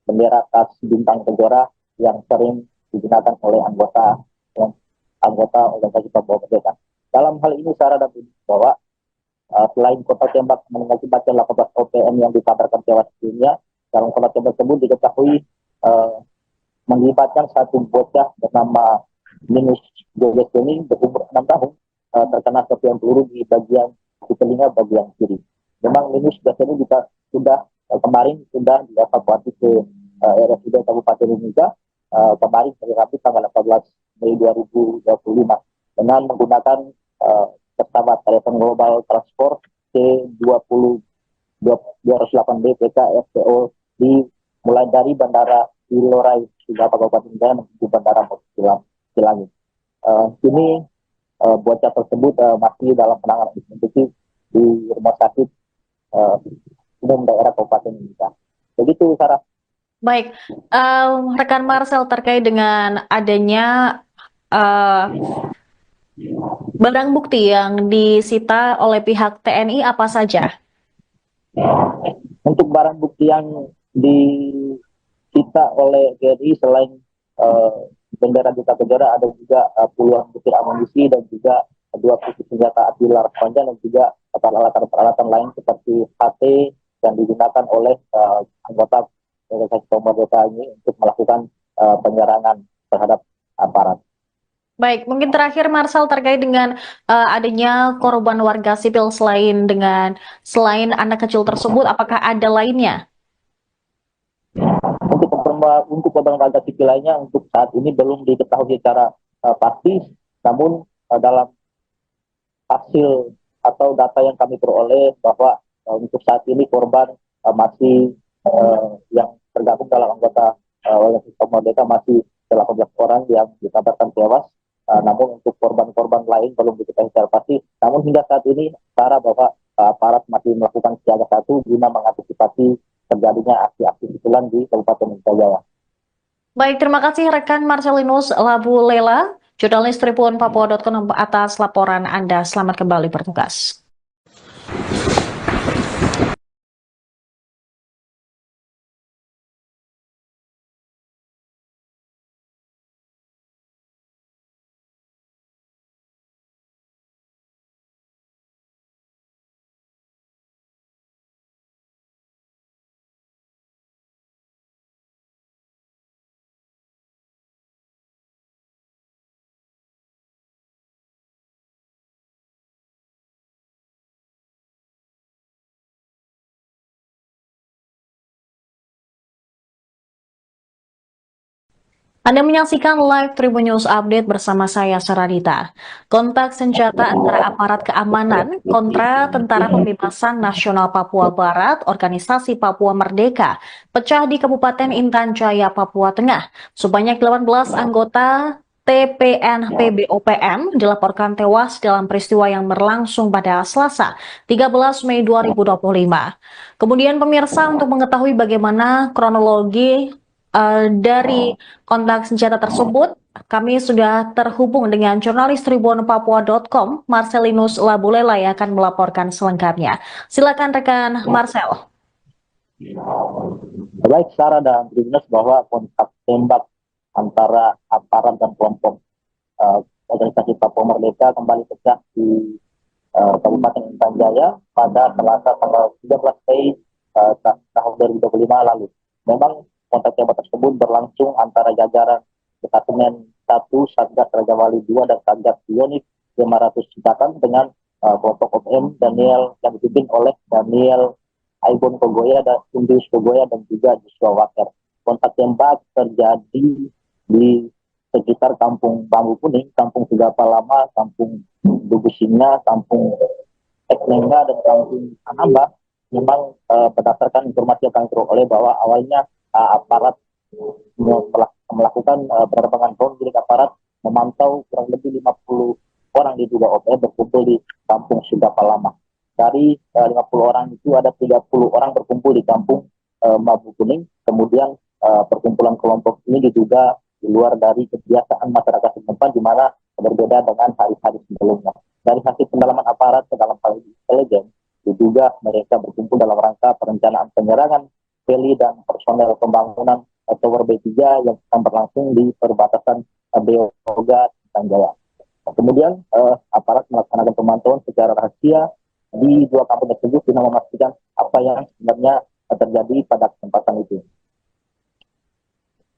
bendera khas bintang kejora yang sering digunakan oleh anggota organisasi Papua Merdeka. Dalam hal ini Sarah dan bahwa selain kota tembak mengakibatkan 18 OPM yang dikabarkan tewas dunia, dalam kota tembak tersebut diketahui mengibatkan satu bocah bernama Minus Joges ini berumur 6 tahun terkena serpihan peluru di telinga bagian kiri. Memang Minus Joges ini sudah kemarin sudah dievakuasi ke RSUD Kabupaten Mimika kemarin hari Rabu tanggal 18 Mei 2025 dengan menggunakan pesawat telepon global transport C20 208B PK FPO mulai dari Bandara Ilorai Sugapa Kabupaten Jaya menuju Bandara Silangit. Kini bocah tersebut masih dalam penanganan intensif di Rumah Sakit Umum Daerah Kabupaten Jaya. Begitu, Sarah.
Baik, rekan Marcel, terkait dengan adanya barang bukti yang disita oleh pihak TNI apa saja?
Untuk barang bukti yang disita oleh TNI selain bendera Duta Kejaran, ada juga puluhan butir amunisi dan juga 2 pucuk senjata api laras panjang dan juga peralatan lain seperti HT yang digunakan oleh anggota organisasi pemerintah ini untuk melakukan penyerangan terhadap aparat.
Baik, mungkin terakhir Marcel terkait dengan adanya korban warga sipil selain anak kecil tersebut, apakah ada lainnya?
Untuk korban warga sipil lainnya untuk saat ini belum diketahui secara pasti, namun dalam hasil atau data yang kami peroleh bahwa untuk saat ini korban masih yang tergabung dalam anggota organisasi Merdeka masih 18 orang yang dikabarkan tewas. Namun untuk korban-korban lain belum diketahui secara pasti. Namun hingga saat ini, Sarah, bahwa aparat masih melakukan siaga 1 guna mengantisipasi terjadinya aksi-aksi susulan di Kabupaten Jaya.
Baik, terima kasih rekan Marcelinus Labu Lela, jurnalis Tribun Papua.com atas laporan Anda. Selamat kembali bertugas. Anda menyaksikan live Tribun News Update bersama saya, Saradita. Kontak senjata antara aparat keamanan kontra Tentara Pembebasan Nasional Papua Barat, Organisasi Papua Merdeka, pecah di Kabupaten Intan Jaya, Papua Tengah. Sebanyak 18 anggota TPN PBOPM dilaporkan tewas dalam peristiwa yang berlangsung pada Selasa, 13 Mei 2025. Kemudian pemirsa, untuk mengetahui bagaimana kronologi dari kontak senjata tersebut, kami sudah terhubung dengan jurnalis Tribun Papua.com, Marcelinus Labulela, yang akan melaporkan selengkapnya. Silakan rekan Marcel.
Baik, Sarah dan Tribuners, bahwa kontak tembak antara aparat dan kelompok organisasi Papua Merdeka kembali pecah di Kabupaten Intan Jaya pada Selasa tanggal 13 Mei tahun 2025 lalu. Memang kontak tembak tersebut berlangsung antara jajaran Detasemen 1 Satgas Raja Wali 2 dan Satgas Pionik 500 Cipatan dengan kelompok OPM Daniel yang dipimpin oleh Daniel Aibon Kogoya dan Indus Kogoya dan juga Joshua Waker. Kontak tembak terjadi di sekitar Kampung Bambu Kuning, Kampung Sugapa Lama, Kampung Dugusinga, Kampung Eknengga dan Kampung Anamba. Memang berdasarkan informasi yang kami peroleh bahwa awalnya aparat melakukan penerbangan drone milik aparat memantau kurang lebih 50 orang diduga OPM berkumpul di Kampung Sugapa Lama. Dari 50 orang itu ada 30 orang berkumpul di Kampung Bambu Kuning. Kemudian perkumpulan kelompok ini diduga di luar dari kebiasaan masyarakat setempat, di mana berbeda dengan hari-hari sebelumnya. Dari hasil pendalaman aparat ke dalam hal intelijen, diduga mereka berkumpul dalam rangka perencanaan penyerangan heli dan personel pembangunan Tower B3 yang akan berlangsung di perbatasan Beoga dan Jaya. Kemudian aparat melaksanakan pemantauan secara rahasia di 2 kampung tersebut guna memastikan apa yang sebenarnya terjadi pada kesempatan itu.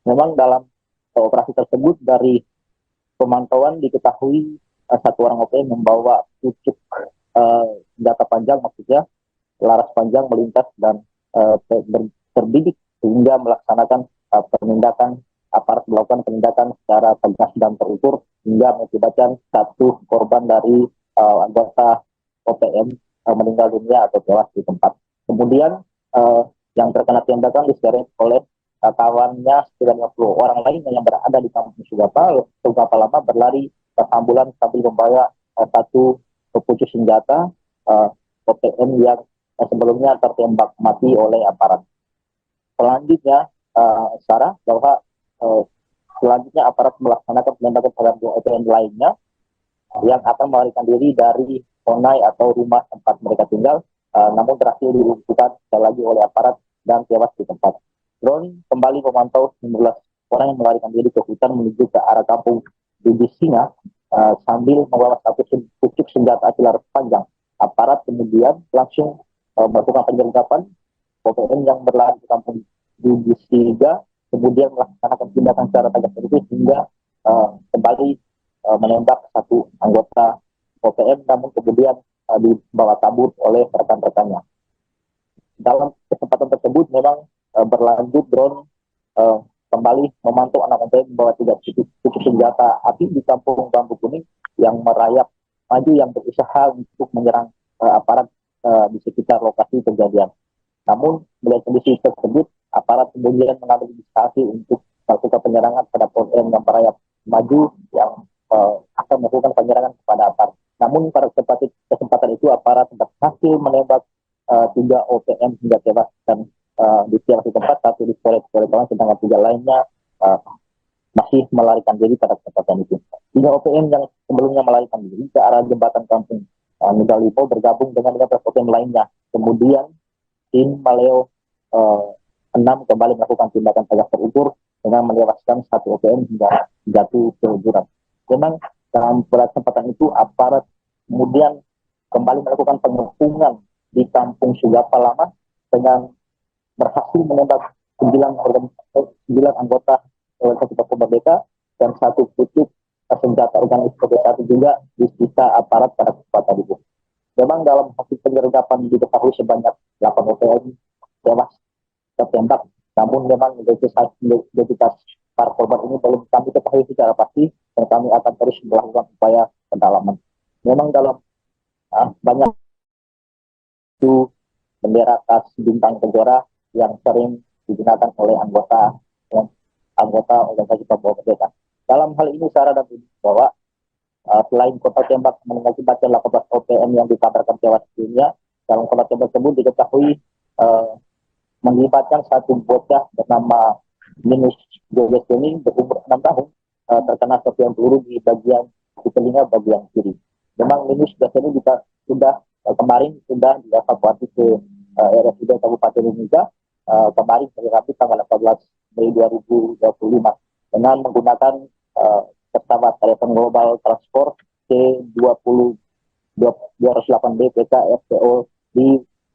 Memang dalam operasi tersebut dari pemantauan diketahui 1 orang OPM membawa pucuk senjata panjang, maksudnya laras panjang melintas dan terbidik sehingga melaksanakan penindakan, aparat melakukan penindakan secara tegas dan terukur hingga mengakibatkan 1 korban dari anggota OPM meninggal dunia atau tewas di tempat. Kemudian yang terkena tembakan diseret oleh kawannya sekitar 50 orang lainnya yang berada di kampung Sugapa Lama berlari ke ambulan sambil membawa satu pepucuk senjata OPM yang sebelumnya tertembak mati oleh aparat. Selanjutnya, Sarah, bahwa selanjutnya aparat melaksanakan penembakan terhadap dua OPM lainnya yang akan melarikan diri dari Honai atau rumah tempat mereka tinggal, namun berhasil dilumpuhkan sekali lagi oleh aparat dan tewas di tempat. Drone kembali memantau 19 orang yang melarikan diri ke hutan menuju ke arah kampung Singa sambil membawa satu pucuk senjata api laras panjang. Aparat kemudian langsung melakukan penyergapan OPM yang berlari ke kampung Singa, kemudian melaksanakan tindakan secara tegas itu hingga kembali menembak satu anggota OPM, namun kemudian dibawa kabur oleh rekan-rekannya. Dalam kesempatan tersebut memang berlanjut drone kembali memantau anak OPM membawa 3 pucuk senjata api di kampung Bambu Kuning yang merayap maju yang berusaha untuk menyerang aparat di sekitar lokasi kejadian. Namun melihat kondisi tersebut, aparat kemudian mengambil inisiatif untuk melakukan penyerangan terhadap OPM yang merayap maju yang akan melakukan penyerangan kepada aparat. Namun pada kesempatan itu aparat berhasil menembak 3 OPM hingga tewas dan di satu tempat, satu di Korea, sedangkan 3 lainnya masih melarikan diri pada kesempatan itu. 3 OPM yang sebelumnya melarikan diri ke arah jembatan kampung Nugalipo bergabung dengan 15 OPM lainnya. Kemudian tim Maleo 6 kembali melakukan tindakan tegas terukur dengan menewaskan 1 OPM hingga jatuh ke jurang. Memang dalam kesempatan itu aparat kemudian kembali melakukan pengepungan di kampung Sugapa Lama dengan berhasil menembak 9 anggota organisasi Papua Merdeka dan 1 pucuk senjata organik satu juga disita aparat pada kesempatan itu. Memang dalam hasil penyergapan diketahui sebanyak 8 OPM tewas tertembak, namun memang identitas para korban ini belum kami ketahui secara pasti dan kami akan terus melakukan upaya pendalaman. Memang dalam banyak itu bendera khas bintang kejora yang sering digunakan oleh anggota organisasi Papua Merdeka. Dalam hal ini Sarah dan Budi bahwa selain kota tembak mengakibatkan 18 OPM yang dikabarkan tewas dunia, dalam kota tembak tersebut diketahui melibatkan satu bocah bernama Minus Joges ini berumur 6 tahun terkena serpihan peluru di telinga bagian kiri. Memang Minus Joges ini sudah kemarin sudah dievakuasi ke RSUD Kabupaten Mimika kemarin hari Rabu tanggal 18 Mei 2025 dengan menggunakan pesawat Telepon Global Transport C-208B PKFTO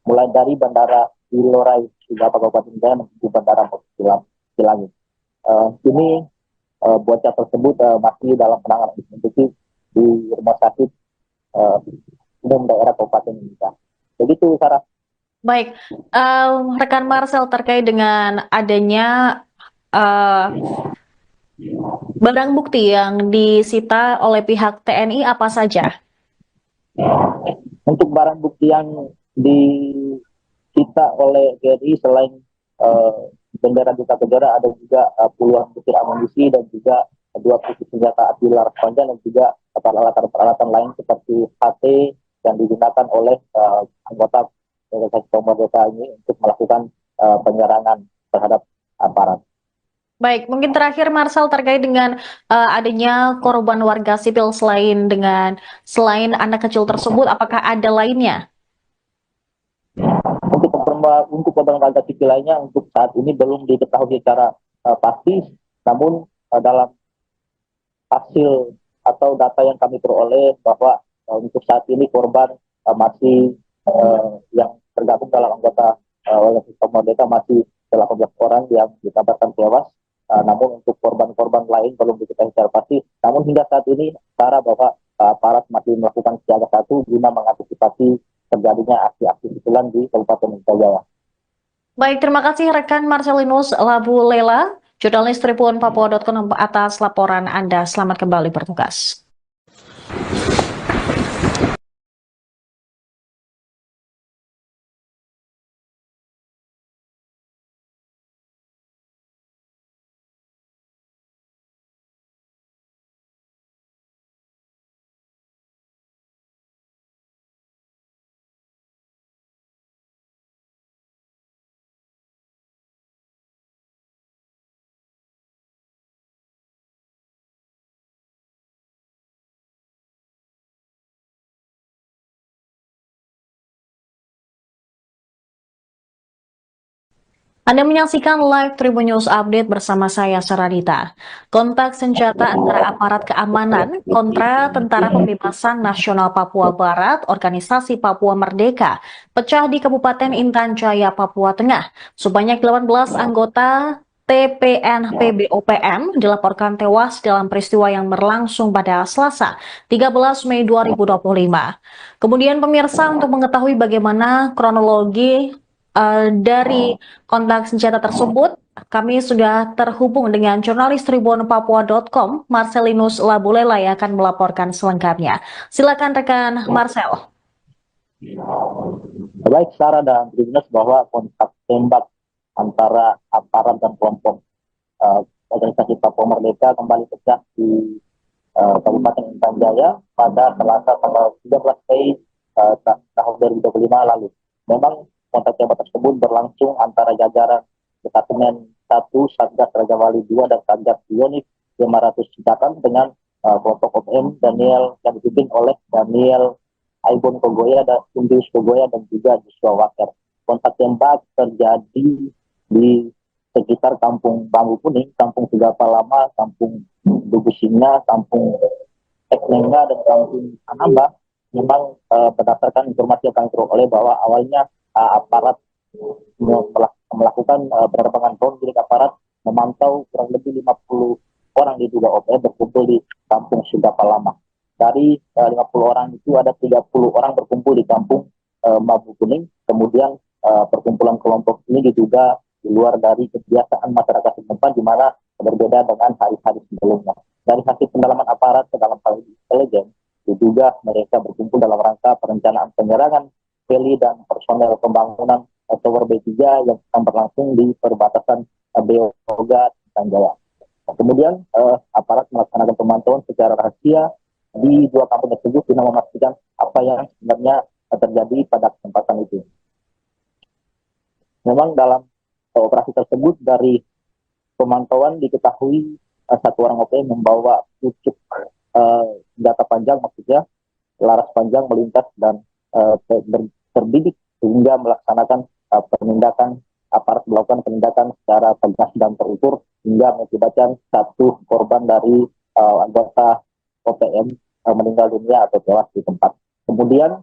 mulai dari Bandara Ilorai Sugapa Kabupaten Jaya menuju Bandara Cilangi. Kini bocah tersebut masih dalam penanganan intensif di rumah sakit umum daerah Kabupaten Mimika. Begitu, Sarah.
Baik, rekan Marcel, terkait dengan adanya barang bukti yang disita oleh pihak TNI apa saja?
Untuk barang bukti yang disita oleh TNI selain bendera Duta Kejora ada juga puluhan butir amunisi dan juga 2 pucuk senjata api laras panjang dan juga peralatan lain seperti HT yang digunakan oleh anggota organisasi Papua Merdeka ini untuk melakukan penyerangan terhadap aparat.
Baik, mungkin terakhir Marcel terkait dengan adanya korban warga sipil selain anak kecil tersebut, apakah ada lainnya?
Untuk korban warga sipil lainnya untuk saat ini belum diketahui secara pasti, namun dalam hasil atau data yang kami peroleh bahwa untuk saat ini korban masih yang tergabung dalam anggota organisasi Papua Merdeka masih 18 orang yang dikabarkan tewas. Namun untuk korban-korban lain belum diketahui secara pasti. Namun hingga saat ini Sarah bahwa aparat masih melakukan siaga 1 guna mengantisipasi terjadinya aksi-aksi susulan di Kabupaten Jaya.
Baik, terima kasih rekan Marcelinus Labu Lela, jurnalis Tribun Papua.com atas laporan Anda. Selamat kembali bertugas. Anda menyaksikan live Tribun News Update bersama saya Saradita. Kontak senjata antara aparat keamanan kontra Tentara Pembebasan Nasional Papua Barat, Organisasi Papua Merdeka, pecah di Kabupaten Intan Jaya, Papua Tengah. Sebanyak 18 anggota TPNP BOPM dilaporkan tewas dalam peristiwa yang berlangsung pada Selasa, 13 Mei 2025. Kemudian pemirsa, untuk mengetahui bagaimana kronologi dari kontak senjata tersebut, kami sudah terhubung dengan jurnalis tribunpapua.com, Marcelinus Labulela, yang akan melaporkan selengkapnya. Silakan rekan Marcel.
Baik Sarah dan Tribuners, bahwa kontak tembak antara aparat dan kelompok organisasi Papua Merdeka kembali pecah di Kabupaten Intan Jaya pada Selasa tanggal 13 Mei tahun 2025 lalu. Memang kontak tembak tersebut berlangsung antara jajaran Detasemen 1 Satgas Raja Wali 2 dan Satgas Yonif 500 Citakan dengan kelompok OPM Daniel yang dipimpin oleh Daniel Aibon Kogoya dan Indus Kogoya dan juga Joshua Waker. Kontak tembak terjadi di sekitar Kampung Bambu Kuning, Kampung Sigapa Lama, Kampung Dugusinga, Kampung Teknenga, dan Kampung Anamba. Memang berdasarkan informasi yang kami peroleh bahwa awalnya aparat melakukan penerbangan drone milik aparat memantau kurang lebih 50 orang diduga OPM berkumpul di Kampung Sigapa Lama. Dari 50 orang itu ada 30 orang berkumpul di Kampung Bambu Kuning. Kemudian perkumpulan kelompok ini diduga di luar dari kebiasaan masyarakat setempat, di mana berbeda dengan hari-hari sebelumnya. Dari hasil pendalaman aparat ke dalam hal intelijen, diduga mereka berkumpul dalam rangka perencanaan penyerangan heli dan personel pembangunan Tower B3 yang akan berlangsung di perbatasan Beoga dan Jaya. Kemudian aparat melaksanakan pemantauan secara rahasia di dua kampung tersebut guna memastikan apa yang sebenarnya terjadi pada kesempatan itu. Memang dalam operasi tersebut dari pemantauan diketahui satu orang OPM membawa pucuk senjata panjang, maksudnya laras panjang melintas dan terbidik sehingga melaksanakan penindakan, aparat melakukan penindakan secara tegas dan terukur hingga mengakibatkan satu korban dari anggota OPM meninggal dunia atau tewas di tempat. Kemudian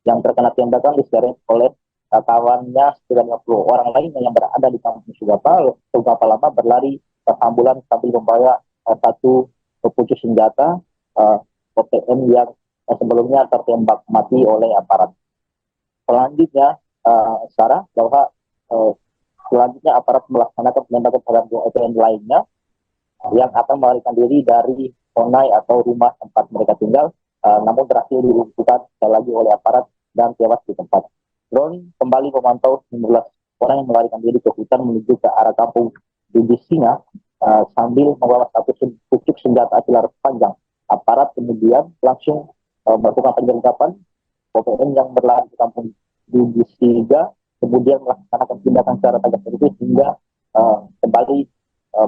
yang terkena tembakan diseret oleh kawannya sekitar 50 orang lainnya yang berada di Kampung Sigapa Lama berlari ambulan sambil membawa satu pucuk senjata OPM yang sebelumnya tertembak mati oleh aparat. Selanjutnya, Sarah, bahwa selanjutnya aparat melaksanakan penembakan terhadap OPM lainnya yang akan melarikan diri dari Honai atau rumah tempat mereka tinggal, namun berhasil dilumpuhkan sekali lagi oleh aparat dan tewas di tempat. Drone kembali memantau 19 orang yang melarikan diri ke hutan menuju ke arah kampung Dugusinga sambil membawa satu pucuk senjata api laras panjang. Aparat kemudian langsung melakukan penyergapan OPM yang berlari ke kampung Dugusinga, kemudian melaksanakan tindakan secara tegas terukur hingga kembali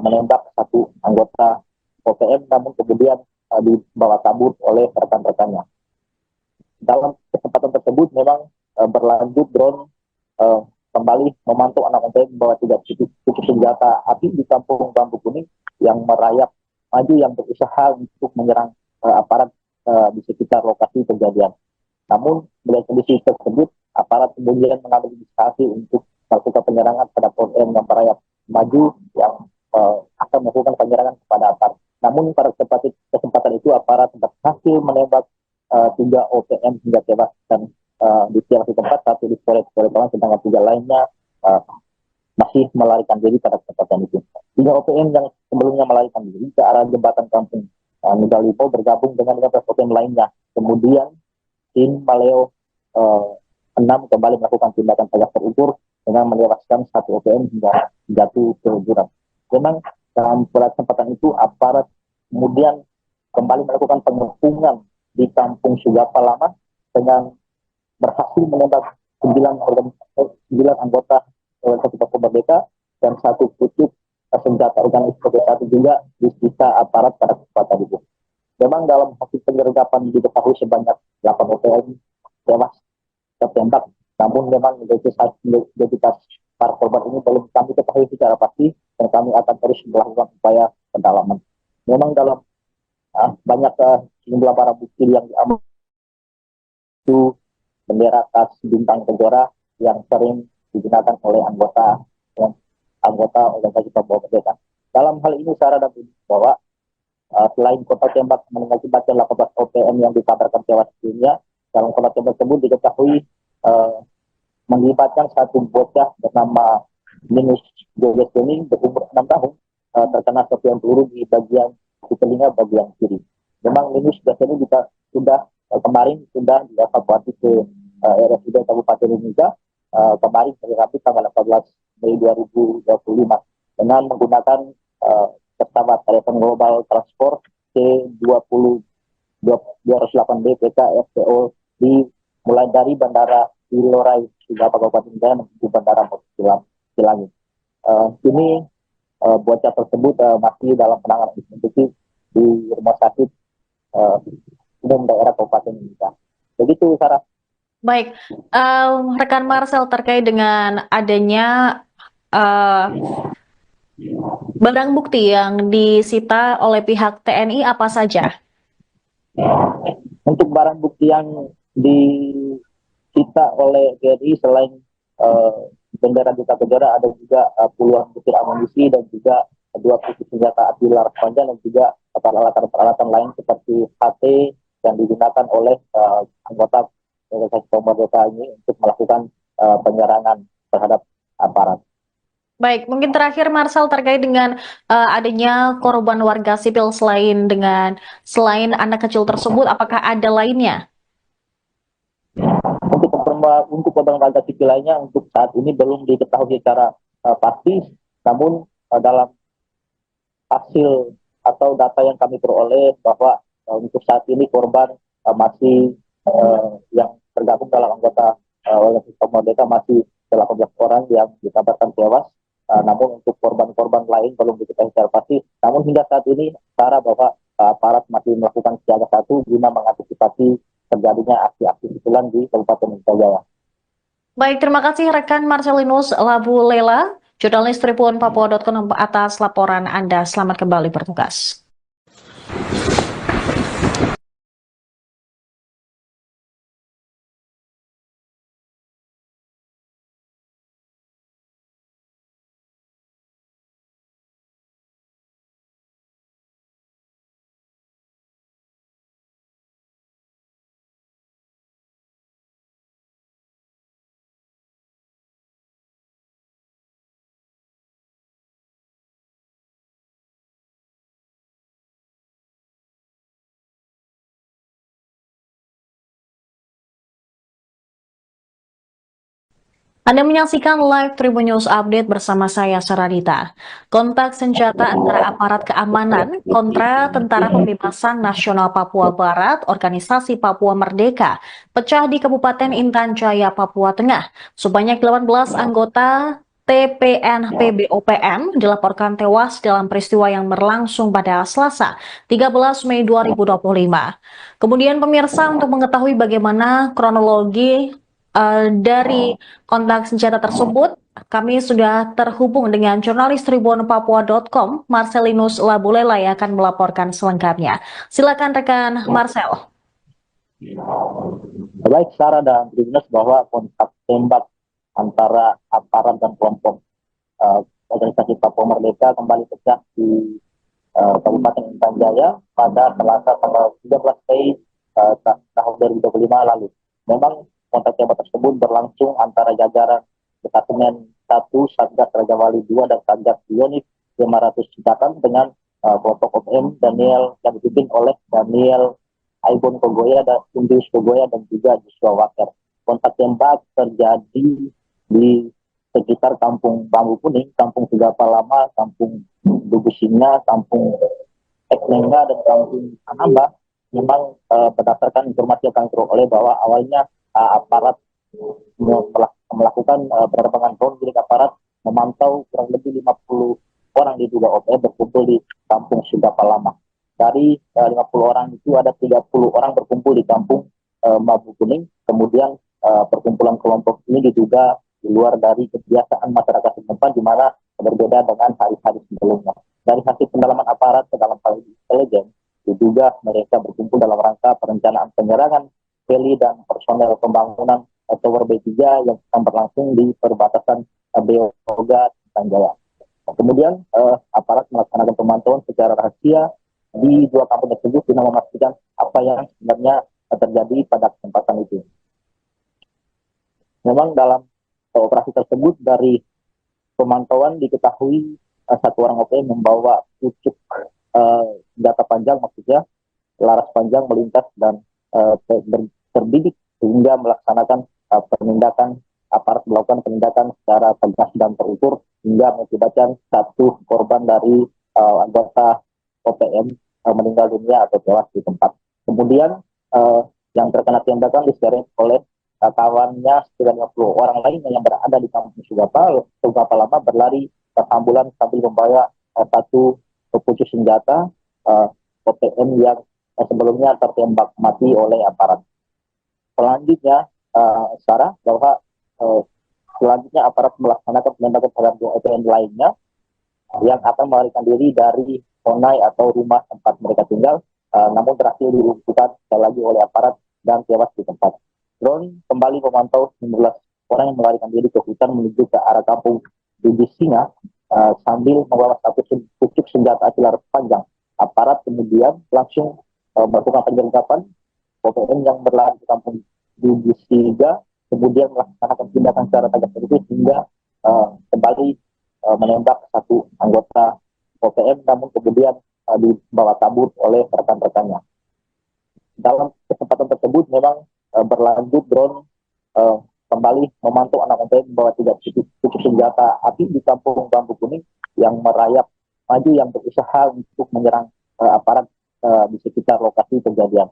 menembak satu anggota OPM, namun kemudian dibawa kabur oleh rekan-rekannya. Dalam kesempatan tersebut memang berlanjut drone kembali memantau anak OPM membawa 3 pucuk senjata api di Kampung Bambu Kuning yang merayap maju yang berusaha untuk menyerang aparat di sekitar lokasi kejadian. Namun melihat kondisi tersebut, aparat kemudian mengambil inisiatif untuk melakukan penyerangan terhadap OPM yang merayap maju yang akan melakukan penyerangan kepada aparat. Namun pada kesempatan itu aparat berhasil menembak 3 OPM hingga tewas dan di tempat, satu di Polres, sedangkan 3 lainnya masih melarikan diri pada kesempatan itu. 3 OPM yang sebelumnya melarikan diri ke arah jembatan Kampung Nugalipo bergabung dengan 15 OPM lainnya. Kemudian tim Maleo 6 kembali melakukan tindakan tegas terukur dengan menewaskan 1 OPM hingga jatuh ke jurang. Memang dalam kesempatan itu aparat kemudian kembali melakukan pengepungan di Kampung Sigapa Lama dengan berhasil menembak 9 anggota organisasi Papua Merdeka dan 1 pucuk senjata organisasi Papua juga disita aparat pada kesempatan itu. Memang dalam hasil penyergapan diketahui sebanyak 8 OPM tewas tertembak, namun memang identitas para korban ini belum kami ketahui secara pasti, dan kami akan terus melakukan upaya pendalaman. Memang dalam banyak sejumlah barang bukti yang diambil itu bendera khas bintang kejora yang sering digunakan oleh anggota organisasi Papua Merdeka. Dalam hal ini Sarah dan bahwa selain kontak tembak mengakibatkan 18 OPM yang dikabarkan tewas sebelumnya, dalam kontak tembak tersebut diketahui mengibatkan satu bocah bernama Minus Joges Bening berumur 6 tahun terkena serpihan peluru di telinga bagian kiri. Memang Minus biasanya juga kemarin sudah dievakuasi ke RSUD Kabupaten Mimika kemarin hari Rabu tanggal 18 Mei 2025 dengan menggunakan pesawat telepon global transport C20 208B PK FPO mulai dari Bandara Ilorai hingga Kabupaten Jaya menuju Bandara Cilangi. Kini bocah tersebut masih dalam penanganan intensif di rumah sakit umum daerah Kabupaten Mimika. Begitu, Sarah.
Baik, rekan Marcel, terkait dengan adanya barang bukti yang disita oleh pihak TNI apa saja?
Untuk barang bukti yang disita oleh TNI selain bendera Duta Kejora, ada juga puluhan butir amunisi dan juga 20 senjata api laras panjang dan juga peralatan lain seperti HT yang digunakan oleh anggota organisasi Papua Merdeka ini untuk melakukan penyerangan terhadap aparat.
Baik, mungkin terakhir Marcel terkait dengan adanya korban warga sipil selain anak kecil tersebut, apakah ada lainnya?
Untuk korban warga sipil lainnya untuk saat ini belum diketahui secara pasti, namun dalam hasil atau data yang kami peroleh bahwa untuk saat ini korban masih yang tergabung dalam anggota organisasi Papua Merdeka masih 18 orang yang dikabarkan tewas. Namun untuk korban-korban lain belum diketahui secara pasti. Namun hingga saat ini, Sarah, bahwa aparat masih melakukan siaga 1 guna mengantisipasi terjadinya aksi-aksi susulan di Kabupaten Jaya.
Baik, terima kasih rekan Marcelinus Labu Lela, jurnalis Tribun Papua.com atas laporan Anda. Selamat kembali bertugas. Anda menyaksikan live Tribun News Update bersama saya, Saradita. Kontak senjata antara aparat keamanan kontra Tentara Pembebasan Nasional Papua Barat, Organisasi Papua Merdeka, pecah di Kabupaten Intan Jaya, Papua Tengah. Sebanyak 18 anggota TPN PBOPM dilaporkan tewas dalam peristiwa yang berlangsung pada Selasa, 13 Mei 2025. Kemudian pemirsa, untuk mengetahui bagaimana kronologi dari kontak senjata tersebut, kami sudah terhubung dengan jurnalis Tribun Papua.com, Marcelinus Labulela, yang akan melaporkan selengkapnya. Silakan rekan Marcel.
Baik, Sarah dan Tribuners, bahwa kontak tembak antara aparat dan kelompok organisasi Papua Merdeka kembali pecah di Kabupaten Intan Jaya pada Selasa tanggal 13 Mei tahun 2025 lalu. Memang kontak tembak tersebut berlangsung antara jajaran Detasemen 1 Satgas Raja Wali 2 dan Satgas Bionik 500 Cipatan dengan kelompok OPM Daniel yang dipimpin oleh Daniel Aibon Kogoya dan Indus Kogoya dan juga Joshua Waker. Kontak tembak terjadi di sekitar Kampung Bambu Kuning, Kampung Sigapa Lama, Kampung Dugusinga, Kampung Eknengga dan Kampung Anamba. Memang berdasarkan informasi yang kami peroleh bahwa awalnya aparat melakukan penerbangan drone milik aparat memantau kurang lebih 50 orang diduga OPM berkumpul di Kampung Sigapa Lama. Dari 50 orang itu ada 30 orang berkumpul di Kampung Bambu Kuning. Kemudian perkumpulan kelompok ini diduga di luar dari kebiasaan masyarakat setempat, di mana berbeda dengan hari-hari sebelumnya. Dari hasil pendalaman aparat ke dalam hal intelijen, diduga mereka berkumpul dalam rangka perencanaan penyerangan heli dan personel pembangunan Tower B3 yang sedang berlangsung di perbatasan Beoga Tanjaya. Kemudian aparat melaksanakan pemantauan secara rahasia di dua kampung tersebut guna memastikan apa yang sebenarnya terjadi pada kesempatan itu. Memang dalam operasi tersebut dari pemantauan diketahui satu orang OPM membawa pucuk senjata panjang, maksudnya laras panjang melintas dan terbidik sehingga melaksanakan penindakan, aparat melakukan penindakan secara tegas dan terukur hingga mengakibatkan satu korban dari anggota OPM meninggal dunia atau tewas di tempat. Kemudian yang terkena tembakan diseret oleh kawannya sekitar 50 orang lainnya yang berada di kampung Sugapa Lama berlari ke ambulan sambil membawa satu pucuk senjata OPM yang sebelumnya tertembak mati oleh aparat. Selanjutnya, Sarah, bahwa selanjutnya aparat melaksanakan penindakan terhadap dua OPM lainnya yang akan melarikan diri dari Honai atau rumah tempat mereka tinggal, namun berhasil dilumpuhkan sekali lagi oleh aparat dan tewas di tempat. Drone kembali memantau 19 orang yang melarikan diri ke hutan menuju ke arah kampung Bibis Singa sambil membawa satu pucuk senjata api laras panjang. Aparat kemudian langsung melakukan penyergapan OPM yang berlari ke kampung Bibis Singa, kemudian melaksanakan tindakan secara tegas terukur hingga kembali menembak satu anggota OPM, namun kemudian dibawa kabur oleh rekan-rekannya. Dalam kesempatan tersebut memang berlanjut drone kembali memantau anak OPM membawa 3 pucuk senjata api di kampung Bambu Kuning yang merayap maju yang berusaha untuk menyerang aparat di sekitar lokasi kejadian.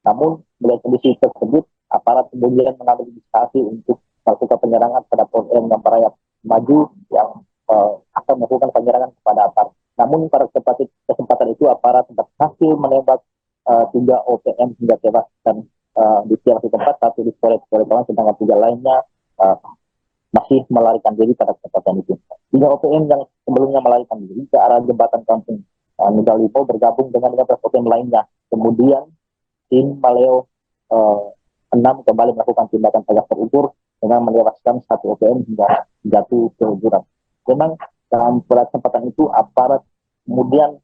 Namun melihat kondisi tersebut, aparat kemudian mengambil inisiatif untuk melakukan penyerangan terhadap OPM yang merayap maju yang akan melakukan penyerangan kepada aparat. Namun pada kesempatan itu aparat berhasil menembak 3 OPM hingga tewas dan di satu tempat, satu di Korek-Korek, sedangkan 3 lainnya masih melarikan diri pada kesempatan itu. 3 OPM yang sebelumnya melarikan diri ke arah jembatan kampung Nugalipo bergabung dengan 15 OPM lainnya. Kemudian tim Maleo 6 kembali melakukan tindakan tegas terukur dengan menewaskan 1 OPM hingga jatuh ke jurang. Memang dalam kesempatan itu aparat kemudian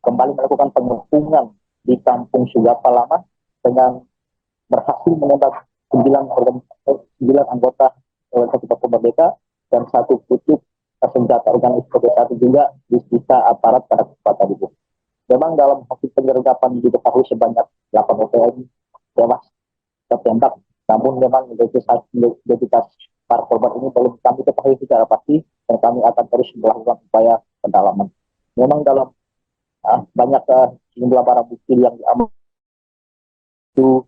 kembali melakukan pengepungan di kampung Sugapa Lama dengan berhasil menembak 9 anggota organisasi Papua Merdeka dan 1 pucuk senjata organisasi satu juga disita aparat pada kesempatan itu. Memang dalam hasil penyergapan diketahui sebanyak 8 OPM tewas tertembak, namun memang identitas para korban ini belum kami ketahui secara pasti dan kami akan terus melakukan upaya pendalaman. Memang dalam banyak jumlah barang bukti yang diamankan itu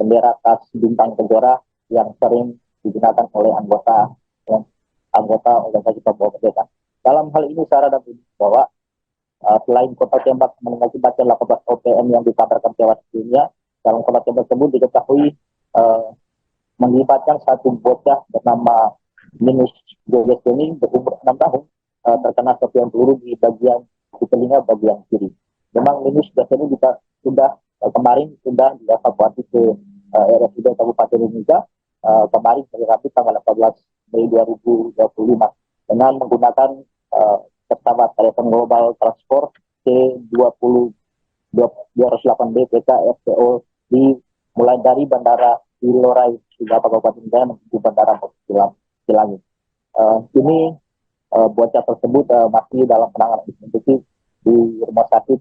bendera khas bintang Kejora yang sering digunakan oleh anggota organisasi Papua Merdeka. Dalam hal ini Sarah dan Budi bahwa selain kota tembak mengakibatkan 18 OPM yang dikabarkan tewas dunia, dalam kota tembak tersebut diketahui melibatkan satu bocah bernama Minus Jogeseni berumur 6 tahun terkena serpihan peluru di telinga bagian kiri. Memang Minus Jogeseni juga kemarin sudah dievakuasi ke RSUD Kabupaten Mimika kemarin hari tanggal 14 Mei 2025 dengan menggunakan pesawat telepon global transport C-208B PKFCO mulai dari Bandara Ilorai Sugapa Kabupaten Jaya menuju Bandara Cilangi. Ini bocah tersebut masih dalam penanganan intensif di rumah sakit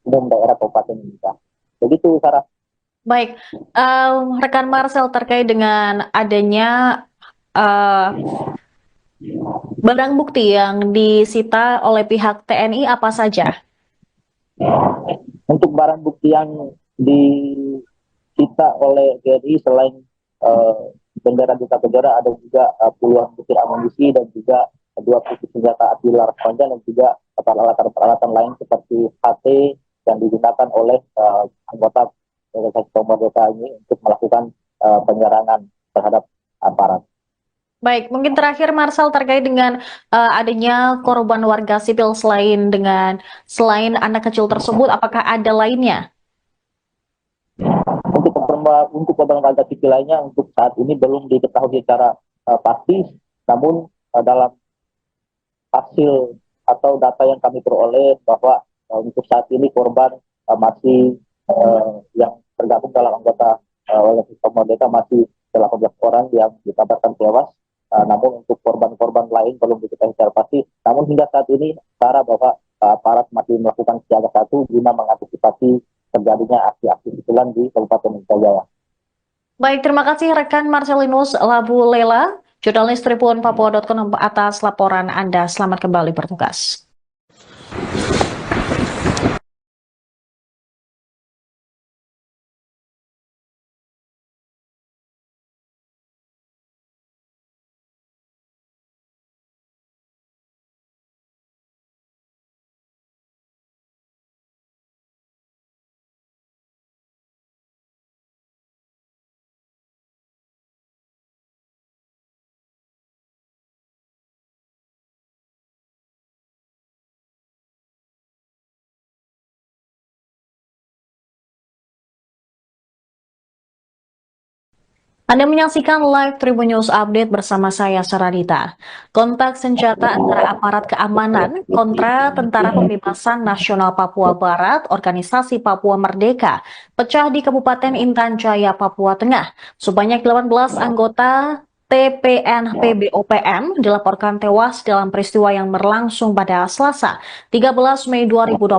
umum daerah Kabupaten Mimika. Begitu, Sarah.
Baik, rekan Marcel, terkait dengan adanya barang bukti yang disita oleh pihak TNI apa saja?
Untuk barang bukti yang disita oleh TNI selain bendera Duta Kejora, ada juga puluhan butir amunisi dan juga 2 pucuk senjata api laras panjang dan juga peralatan lain seperti HT yang digunakan oleh anggota organisasi Papua Merdeka ini untuk melakukan penyerangan terhadap aparat.
Baik, mungkin terakhir Marcel terkait dengan adanya korban warga sipil selain anak kecil tersebut, apakah ada lainnya?
Untuk korban warga sipil lainnya untuk saat ini belum diketahui secara pasti, namun dalam hasil atau data yang kami peroleh bahwa untuk saat ini korban masih yang tergabung dalam anggota oleh sistem Merdeka masih 18 orang yang dikabarkan tewas. Namun untuk korban-korban lain belum diketahui secara pasti. Namun hingga saat ini Sarah bahwa aparat masih melakukan siaga satu guna mengantisipasi terjadinya aksi-aksi susulan di Kabupaten Intan Jaya.
Baik, terima kasih rekan Marcelinus Labu Lela, jurnalis Tribun Papua.com atas laporan Anda. Selamat kembali bertugas. Anda menyaksikan live Tribun News Update bersama saya, Saradita. Kontak senjata antara aparat keamanan kontra Tentara Pembebasan Nasional Papua Barat, Organisasi Papua Merdeka, pecah di Kabupaten Intan Jaya, Papua Tengah. Sebanyak 18 anggota TPNP BOPM dilaporkan tewas dalam peristiwa yang berlangsung pada Selasa, 13 Mei 2025.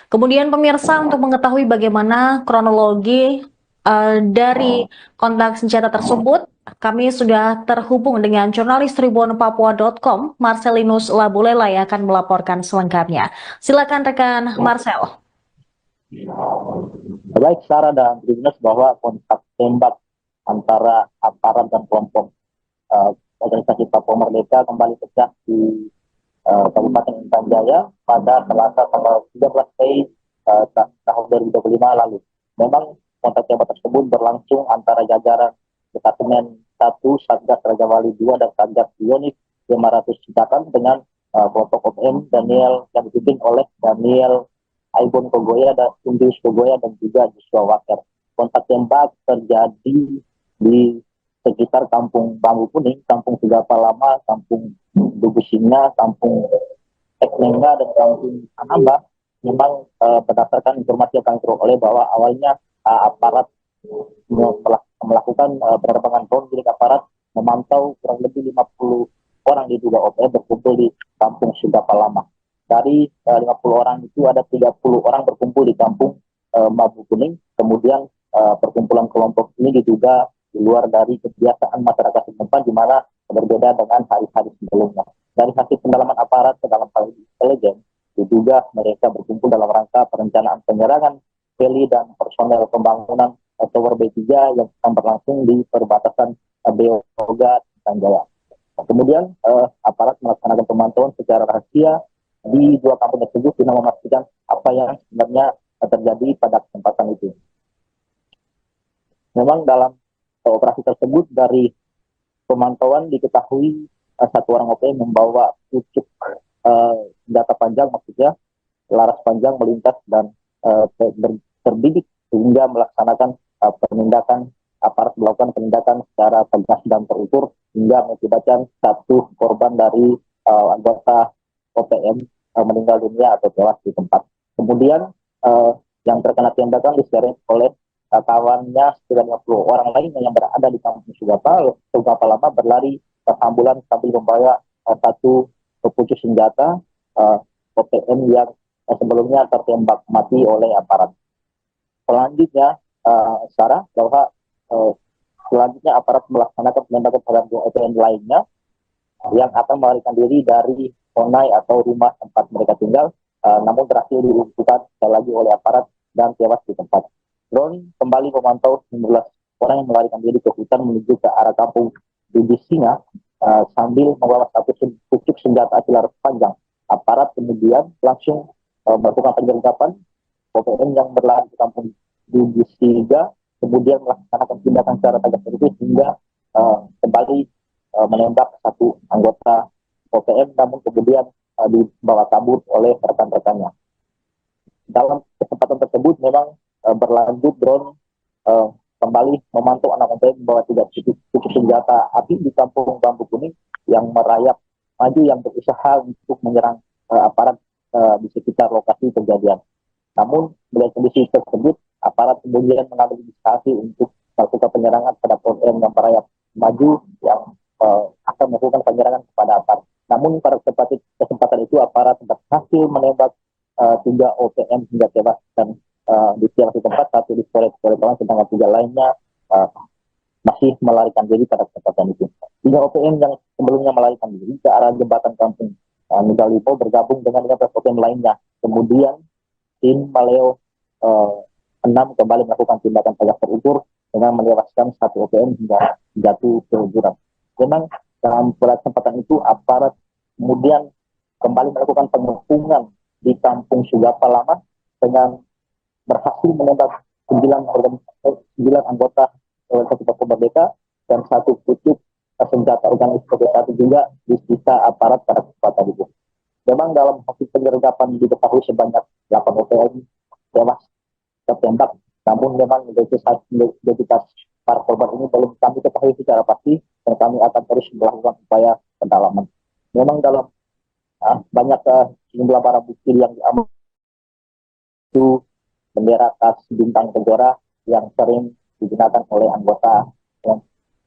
Kemudian pemirsa, untuk mengetahui bagaimana kronologi dari kontak senjata tersebut, kami sudah terhubung dengan jurnalis Tribun Papua.com, Marcelinus Labulela yang akan melaporkan selengkapnya. Silakan rekan Marcel.
Baik Sarah dan Tribunas bahwa kontak tembak antara aparat dan kelompok organisasi Papua Merdeka kembali pecah di Kabupaten Intan Jaya pada Selasa tanggal 13 Mei tahun 2025 lalu. Memang kontak tembak tersebut berlangsung antara jajaran Detasemen 1 Satgas Raja Wali 2 dan Satgas Bionik 500 Citakan dengan kelompok OPM Daniel yang dipimpin oleh Daniel Aibon Kogoya dan Indus Kogoya dan juga Joshua Waker. Kontak tembak terjadi di sekitar Kampung Bambu Kuning, Kampung Sigapa Lama, Kampung Dugu Singa, Kampung Eknengga, dan Kampung Anamba. Memang berdasarkan informasi yang kami peroleh bahwa awalnya aparat melakukan penerbangan drone milik aparat memantau kurang lebih 50 orang diduga OPM berkumpul di Kampung Sigapa Lama. Dari 50 orang itu ada 30 orang berkumpul di Kampung Bambu Kuning. Kemudian perkumpulan kelompok ini diduga di luar dari kebiasaan masyarakat setempat, di mana berbeda dengan hari-hari sebelumnya. Dari hasil pendalaman aparat ke dalam hal intelijen, diduga mereka berkumpul dalam rangka perencanaan penyerangan heli dan personel pembangunan Tower B3 yang akan berlangsung di perbatasan Beoga dan Jaya. Kemudian aparat melaksanakan pemantauan secara rahasia di dua kampung tersebut guna memastikan apa yang sebenarnya terjadi pada kesempatan itu. Memang dalam operasi tersebut dari pemantauan diketahui satu orang OPM membawa pucuk senjata panjang, maksudnya laras panjang melintas dan terbidik sehingga melaksanakan penindakan, aparat melakukan penindakan secara tegas dan terukur hingga mengakibatkan satu korban dari anggota OPM meninggal dunia atau tewas di tempat. Kemudian yang terkena tembakan diseret oleh kawannya sekitar 50 orang lain yang berada di Kampung Sigapa Lama berlari ke ambulan sambil membawa satu pucuk senjata OPM yang sebelumnya tertembak mati oleh aparat. Selanjutnya, Sarah, bahwa selanjutnya aparat melaksanakan penembakan terhadap OPM lainnya yang akan melarikan diri dari Honai atau rumah tempat mereka tinggal, namun berhasil dilumpuhkan sekali lagi oleh aparat dan tewas di tempat. Drone kembali memantau 19 orang yang melarikan diri ke hutan menuju ke arah kampung Dugu Singa sambil membawa satu pucuk senjata api laras panjang. Aparat kemudian langsung melakukan penyergapan OPM yang berlari ke kampung Dugu Singa, kemudian melaksanakan tindakan secara tegas terukur hingga kembali menembak satu anggota OPM, namun kemudian dibawa kabur oleh rekan-rekannya. Dalam kesempatan tersebut memang berlanjut drone kembali memantau anak OPM membawa 3 cucuk senjata api di kampung Bambu Kuning yang merayap maju yang berusaha untuk menyerang aparat di sekitar lokasi kejadian. Namun melihat kondisi tersebut, aparat kemudian mengambil inisiasi untuk melakukan penyerangan terhadap OPM yang merayap maju yang akan melakukan penyerangan kepada aparat. Namun pada kesempatan itu aparat berhasil menembak 3 OPM hingga tewas dan di satu tempat, satu di Polres sedangkan 3 lainnya masih melarikan diri pada kesempatan itu. 3 OPM yang sebelumnya melarikan diri ke arah jembatan kampung Nugalipo bergabung dengan 15 OPM lainnya. Kemudian tim Maleo 6 kembali melakukan tindakan tegak terukur dengan menewaskan 1 OPM hingga jatuh ke jurang. Memang dalam kesempatan itu aparat kemudian kembali melakukan pengepungan di kampung Sugapa Lama dengan berhasil menembak 9 anggota organisasi Papua Merdeka dan 1 pucuk senjata organisasi satu juga disita aparat pada kesempatan itu. Memang dalam hasil penyergapan diketahui sebanyak 8 OPM tewas tertembak, namun memang identitas para korban ini belum kami ketahui secara pasti dan kami akan terus melakukan upaya pendalaman. Memang dalam banyak sejumlah barang bukti yang diamankan itu bendera khas bintang Kejora yang sering digunakan oleh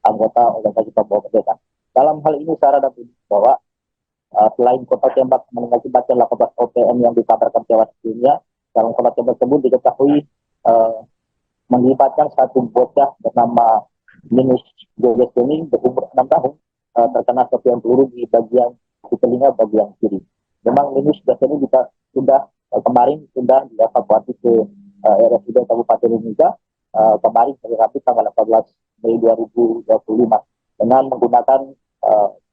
anggota organisasi Papua Merdeka. Dalam hal ini Sarah dan bahwa selain kota tembak mengakibatkan 18 OPM yang dikabarkan tewas dunia, dalam kota tembak tersebut diketahui melibatkan 1 bocah bernama Minus Joges ini berumur 6 tahun terkena serpihan peluru di bagian telinga bagian kiri. Memang Minus ini sudah kemarin sudah dievakuasi ke RSUD Kabupaten Mimika kemarin hari Rabu tanggal 18 Mei 2025 dengan menggunakan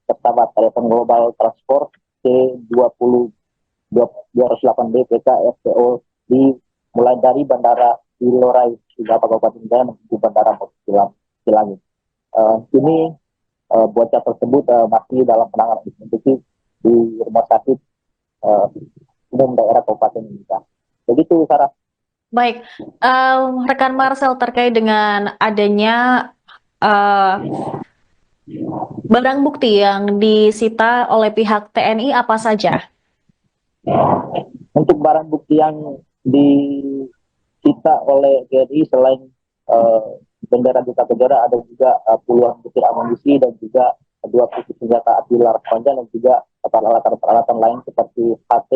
pesawat telepon global transport C20 208B PK FPO mulai dari Bandara Ilorai hingga Kabupaten Jaya menuju Bandara Cilangi. Ini bocah tersebut masih dalam penanganan intensif di rumah sakit umum daerah Kabupaten Mimika. Begitu, Sarah.
Baik, rekan Marcel, terkait dengan adanya barang bukti yang disita oleh pihak TNI apa saja?
Untuk barang bukti yang disita oleh TNI selain bendera Duta Kejora ada juga puluhan butir amunisi dan juga 2 pucuk senjata api laras panjang dan juga peralatan lain seperti HT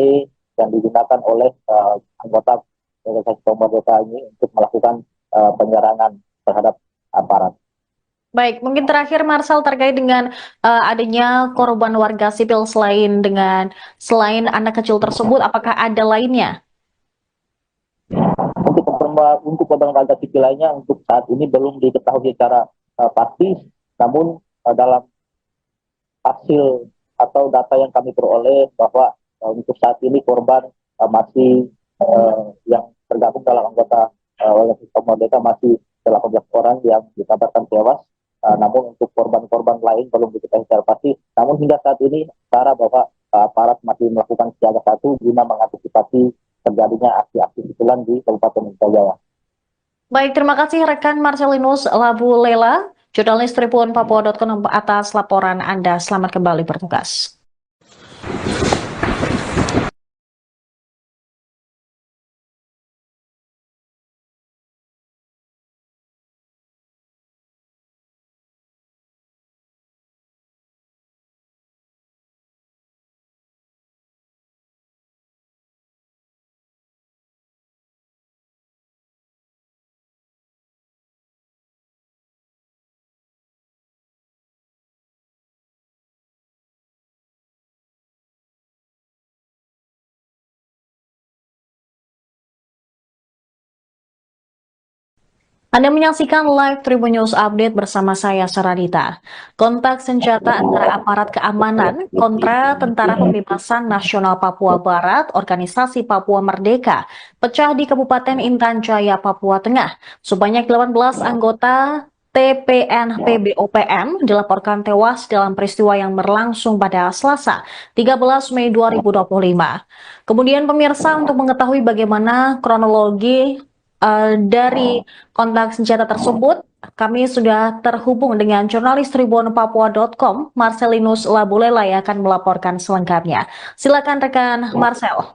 yang digunakan oleh anggota organisasi Papua Merdeka ini untuk melakukan penyerangan terhadap aparat.
Baik, mungkin terakhir Marcel terkait dengan adanya korban warga sipil selain anak kecil tersebut, apakah ada lainnya?
Untuk korban warga sipil lainnya untuk saat ini belum diketahui secara pasti, namun dalam hasil atau data yang kami peroleh bahwa untuk saat ini korban masih yang tergabung dalam anggota organisasi Papua Merdeka masih 18 orang yang dikabarkan tewas. Namun untuk korban-korban lain belum diketahui secara pasti. Namun hingga saat ini Sarah bahwa aparat masih melakukan siaga 1 guna mengantisipasi terjadinya aksi-aksi susulan di Kabupaten Jaya.
Baik, terima kasih rekan Marcelinus Labu Lela, jurnalis Tribun Papua.com atas laporan Anda. Selamat kembali bertugas. Anda menyaksikan live Tribun News Update bersama saya, Saradita. Kontak senjata antara aparat keamanan kontra Tentara Pembebasan Nasional Papua Barat, Organisasi Papua Merdeka, pecah di Kabupaten Intan Jaya, Papua Tengah. Sebanyak 18 anggota TPNP BOPM dilaporkan tewas dalam peristiwa yang berlangsung pada Selasa 13 Mei 2025. Kemudian pemirsa, untuk mengetahui bagaimana kronologi dari kontak senjata tersebut, kami sudah terhubung dengan jurnalis tribunpapua.com Marcelinus Labulela yang akan melaporkan selengkapnya. Silakan rekan Marcel.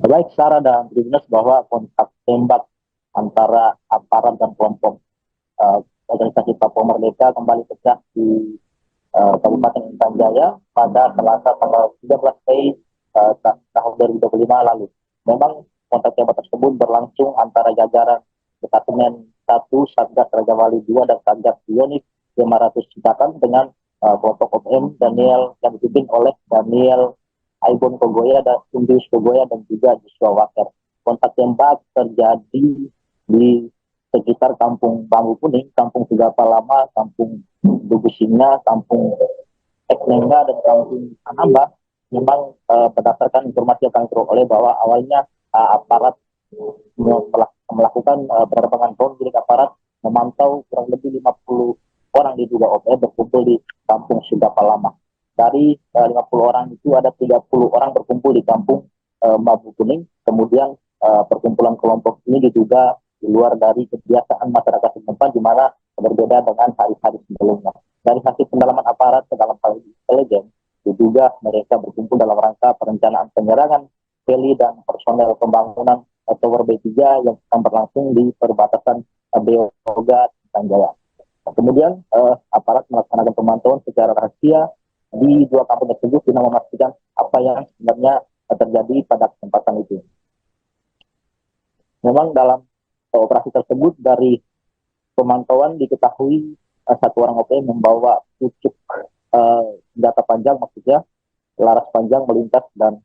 Baik, Sarah dan Tribunas, bahwa kontak tembak antara aparat dan kelompok organisasi Papua Merdeka kembali pecah di Kabupaten Intan Jaya pada Selasa tanggal 13 Mei tahun 2025 lalu. Memang kontak tembak tersebut berlangsung antara jajaran Detasemen 1 Satgas Raja Wali 2 dan Satgas Bionik 500 Citakan dengan kelompok OPM Daniel yang dipimpin oleh Daniel Aibon Kogoya dan Indus Kogoya dan juga Joshua Waker. Kontak tembak terjadi di sekitar Kampung Bambu Kuning, Kampung Sigapa Lama, Kampung Dugu Singa, Kampung Eknengga, dan Kampung Anamba. Memang berdasarkan informasi yang kami peroleh bahwa awalnya aparat melakukan penerbangan drone milik aparat memantau kurang lebih 50 orang diduga OPM berkumpul di Kampung Sigapa Lama. Dari 50 orang itu ada 30 orang berkumpul di Kampung Bambu Kuning. Kemudian perkumpulan kelompok ini diduga di luar dari kebiasaan masyarakat setempat, di mana berbeda dengan hari-hari sebelumnya. Dari hasil pendalaman aparat ke dalam hal intelijen, diduga mereka berkumpul dalam rangka perencanaan penyerangan heli dan personel pembangunan Tower B3 yang akan berlangsung di perbatasan Beoga Tanjaya. Kemudian aparat melaksanakan pemantauan secara rahasia di dua kampung tersebut guna memastikan apa yang sebenarnya terjadi pada kesempatan itu. Memang dalam operasi tersebut dari pemantauan diketahui satu orang OPM membawa pucuk senjata panjang, maksudnya laras panjang melintas dan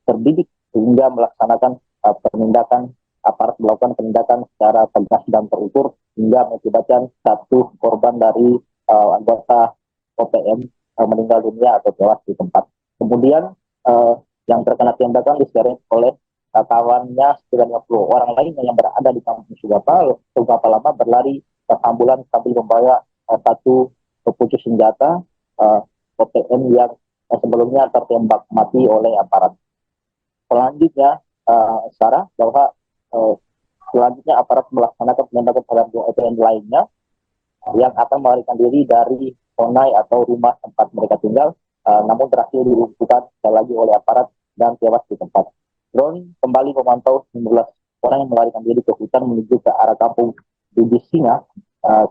terbidik hingga melaksanakan penindakan. Aparat melakukan penindakan secara tegas dan terukur hingga mengakibatkan satu korban dari anggota OPM meninggal dunia atau tewas di tempat. Kemudian yang terkena tembakan diseret oleh kawannya sekitar 50 orang lainnya yang berada di Kampung Sigapa Lama berlari ke ambulan sambil membawa satu pucuk senjata OPM yang sebelumnya tertembak mati oleh aparat. Selanjutnya, Sarah, bahwa selanjutnya aparat melaksanakan penembakan terhadap dua OPM lainnya yang akan melarikan diri dari Sonai atau rumah tempat mereka tinggal, namun berhasil dilumpuhkan sekali lagi oleh aparat dan tewas di tempat. Drone kembali memantau 19 orang yang melarikan diri ke hutan menuju ke arah Kampung Dugu Singa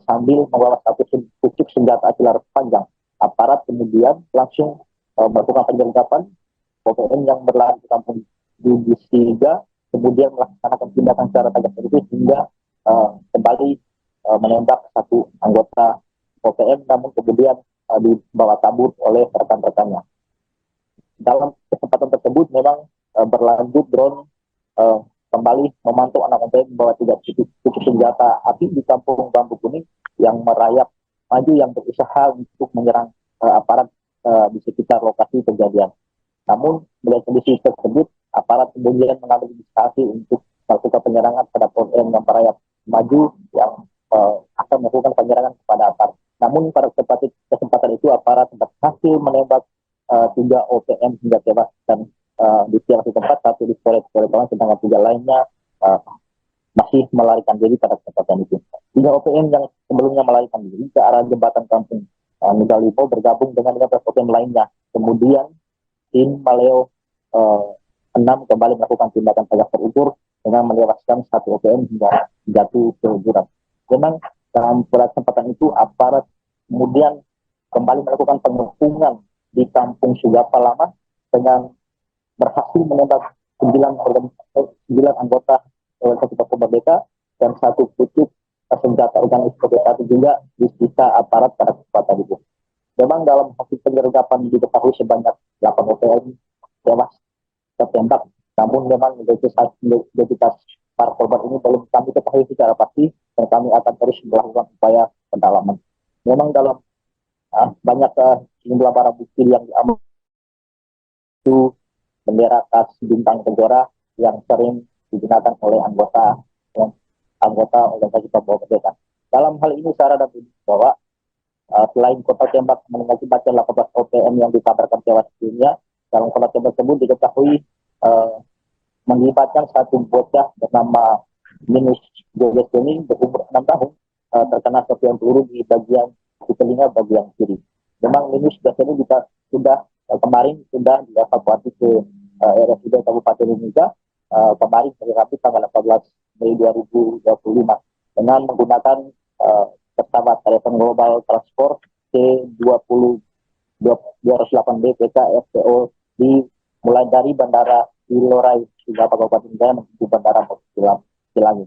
sambil membawa satu pucuk senjata api laras panjang. Aparat kemudian langsung melakukan penyergapan OPM yang berlari ke Kampung Dugu Singa, kemudian melaksanakan tindakan secara tegas itu hingga kembali menembak satu anggota OPM, namun kemudian dibawa kabur oleh rekan-rekannya. Dalam kesempatan tersebut memang berlanjut drone kembali memantau anak OPM membawa 3 pucuk senjata api di Kampung Bambu Kuning yang merayap maju yang berusaha untuk menyerang aparat di sekitar lokasi kejadian. Namun melihat kondisi tersebut, aparat kemudian mengambil inisiasi untuk melakukan penyerangan pada OPM yang merayap maju yang akan melakukan penyerangan kepada aparat. Namun pada kesempatan itu aparat berhasil menembak 3 OPM hingga tewas dan di tiang tempat, satu di Korea, sedangkan 3 lainnya masih melarikan diri pada kesempatan itu. 3 OPM yang sebelumnya melarikan diri ke arah jembatan Kampung Nugalipo bergabung dengan 15 OPM lainnya. Kemudian tim Maleo 6 kembali melakukan tindakan tegas terukur dengan menewaskan 1 OPM hingga jatuh ke jurang. Memang dalam kesempatan itu aparat kemudian kembali melakukan pengepungan di Kampung Sigapa Lama dengan berhasil menembak 9 anggota organisasi Papua Merdeka dan 1 pucuk senjata organisasi satu juga disita aparat pada kesempatan itu. Memang dalam hasil penyergapan diketahui sebanyak 8 OPM tewas tertembak, namun memang identitas para korban ini belum kami ketahui secara pasti dan kami akan terus melakukan upaya pendalaman. Memang dalam banyak jumlah barang bukti yang diamankan itu bendera khas bintang kejora yang sering digunakan oleh anggota anggota organisasi Papua Merdeka. Dalam hal ini Sarah dan Budi bahwa selain kontak tembak mengakibatkan 18 OPM yang dikabarkan tewas sebelumnya, dalam kontak tembak tersebut diketahui melibatkan satu bocah bernama Minus Joges ini berumur 6 tahun terkena serpihan peluru di bagian di telinga bagian kiri. Memang Minus Joges ini sudah kemarin sudah dievakuasi ke RSUD Kabupaten Mimika kemarin hari Rabu tanggal 18 Mei 2025 dengan menggunakan pesawat Telepon Global Transport C20 208B PK FPO mulai dari Bandara Ilorai hingga Kabupaten Jaya menuju Bandara Cilangi.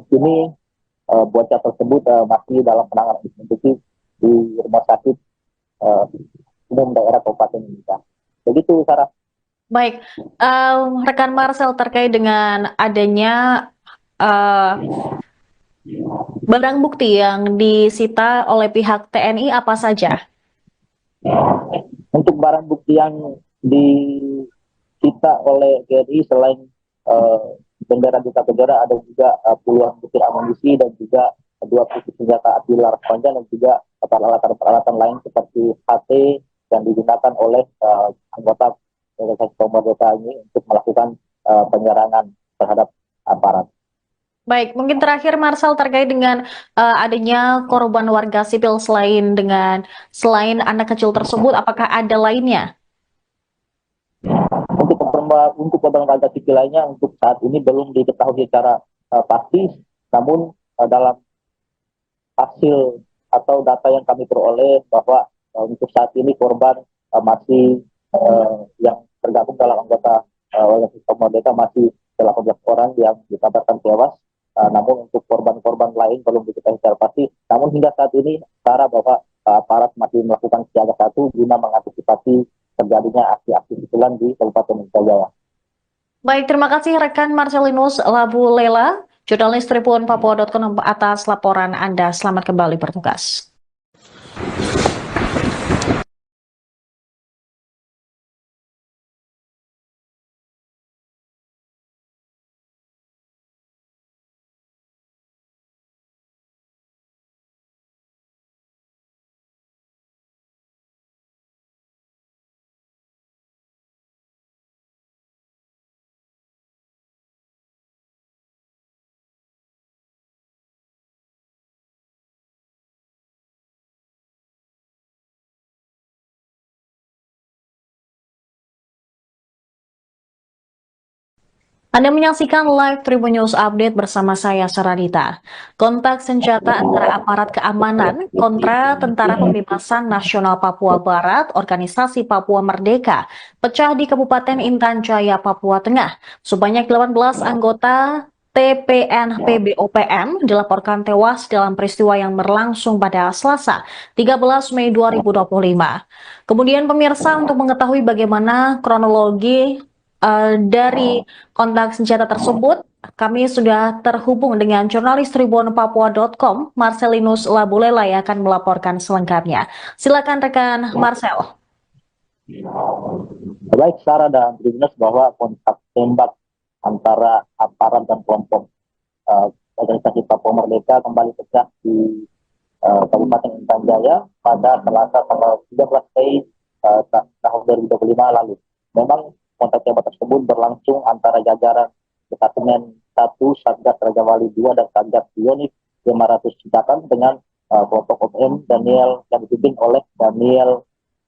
Kini bocah tersebut masih dalam penanganan intensif di Rumah Sakit Umum Daerah Kabupaten Mimika. Begitu, Sarah.
Baik, rekan Marcel, terkait dengan adanya barang bukti yang disita oleh pihak TNI apa saja?
Untuk barang bukti yang disita oleh TNI selain bendera Duta Bendera, ada juga puluhan butir amunisi dan juga 2 pucuk senjata api laras panjang dan juga peralatan-peralatan lain seperti HT yang digunakan oleh anggota organisasi Papua Merdeka ini untuk melakukan penyerangan terhadap aparat.
Baik, mungkin terakhir Marcel, terkait dengan adanya korban warga sipil selain anak kecil tersebut, apakah ada lainnya?
Untuk korban warga sipil lainnya untuk saat ini belum diketahui secara pasti, namun dalam hasil atau data yang kami peroleh bahwa untuk saat ini korban masih yang tergabung dalam anggota organisasi Papua Merdeka masih 18 orang yang dikabarkan tewas. Namun untuk korban-korban lain belum diketahui secara pasti. Namun hingga saat ini, Sarah, bahwa aparat masih melakukan siaga 1 guna mengantisipasi terjadinya aksi-aksi susulan di Kabupaten Jaya.
Baik, terima kasih rekan Marcelinus Labu Lela, jurnalis Tribun Papua.com atas laporan Anda. Selamat kembali bertugas. Anda menyaksikan live Tribun News Update bersama saya, Saradita. Kontak senjata antara aparat keamanan kontra Tentara Pembebasan Nasional Papua Barat, Organisasi Papua Merdeka, pecah di Kabupaten Intan Jaya, Papua Tengah. Sebanyak 18 anggota TPNP BOPM dilaporkan tewas dalam peristiwa yang berlangsung pada Selasa, 13 Mei 2025. Kemudian pemirsa, untuk mengetahui bagaimana kronologi dari kontak senjata tersebut, kami sudah terhubung dengan jurnalis Tribun Papua.com, Marcelinus Labulela, yang akan melaporkan selengkapnya. Silakan rekan Marcel.
Baik, Sarah dan Tribuners, bahwa kontak tembak antara aparat dan kelompok organisasi Papua Merdeka kembali pecah di Kabupaten Intan Jaya pada Selasa tanggal 13 Mei tahun 2025 lalu. Memang kontak tembak tersebut berlangsung antara jajaran Detasemen 1 Satgas Raja Wali 2 dan Satgas Pionik 500 Citakan dengan kelompok OPM Daniel yang dipimpin oleh Daniel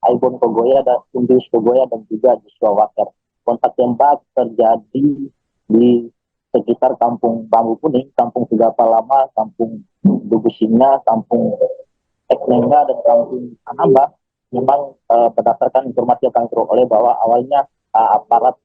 Aibon Kogoya dan Indus Kogoya dan juga Joshua Waker. Kontak tembak terjadi di sekitar Kampung Bambu Kuning, Kampung Sigapa Lama, Kampung Dugu Singa, Kampung Eknengga dan Kampung Anamba. Memang berdasarkan informasi yang kami peroleh bahwa awalnya aparat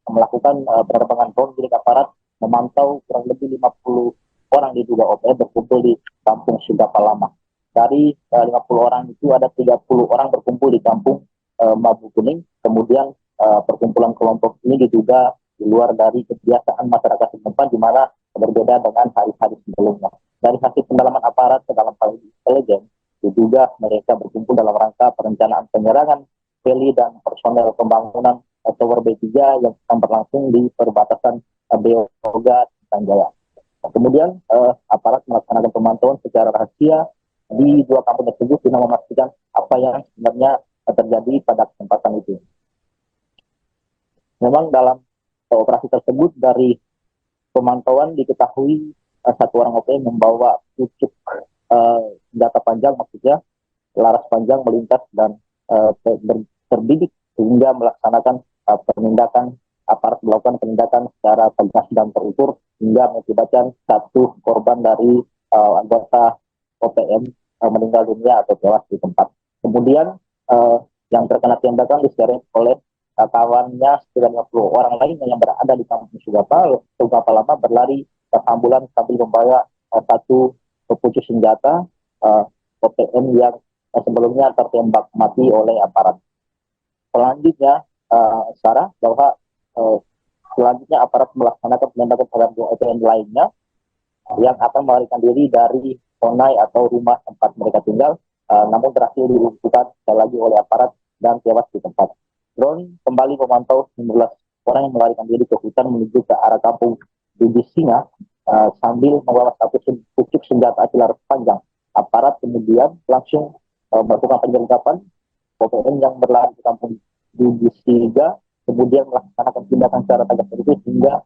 melakukan penerbangan drone milik aparat memantau kurang lebih 50 orang diduga OPM berkumpul di Kampung Sigapa Lama. Dari 50 orang itu ada 30 orang berkumpul di Kampung Bambu Kuning. Kemudian perkumpulan kelompok ini diduga di luar dari kebiasaan masyarakat setempat, di mana berbeda dengan hari-hari sebelumnya. Dari hasil pendalaman aparat ke dalam hal intelijen, diduga mereka berkumpul dalam rangka perencanaan penyerangan heli dan personel pembangunan Tower B3 yang akan berlangsung di perbatasan Beoga dan Jaya. Kemudian aparat melaksanakan pemantauan secara rahasia di dua kampung tersebut guna memastikan apa yang sebenarnya terjadi pada kesempatan itu. Memang dalam operasi tersebut dari pemantauan diketahui satu orang OPM membawa pucuk senjata panjang, maksudnya laras panjang melintas dan terbidik sehingga melaksanakan penindakan, aparat melakukan penindakan secara tegas dan terukur hingga mengakibatkan satu korban dari anggota OPM meninggal dunia atau tewas di tempat. Kemudian yang terkena tembakan diseret oleh kawannya sekitar 50 orang lainnya yang berada di kampung Sugapa Lama berlari ke ambulan sambil membawa satu pucuk senjata OPM yang sebelumnya tertembak mati oleh aparat. Selanjutnya, Sarah, bahwa selanjutnya aparat melaksanakan penembakan terhadap dua OPM lainnya yang akan melarikan diri dari Sonai atau rumah tempat mereka tinggal, namun berhasil dilumpuhkan sekali lagi oleh aparat dan tewas di tempat. Drone kembali memantau 19 orang yang melarikan diri ke hutan menuju ke arah kampung Bugis Singa sambil membawa satu pucuk senjata api laras panjang. Aparat kemudian langsung melakukan penyergapan OPM yang berlari ke kampung Bugis Singa, kemudian melaksanakan tindakan secara tegas itu hingga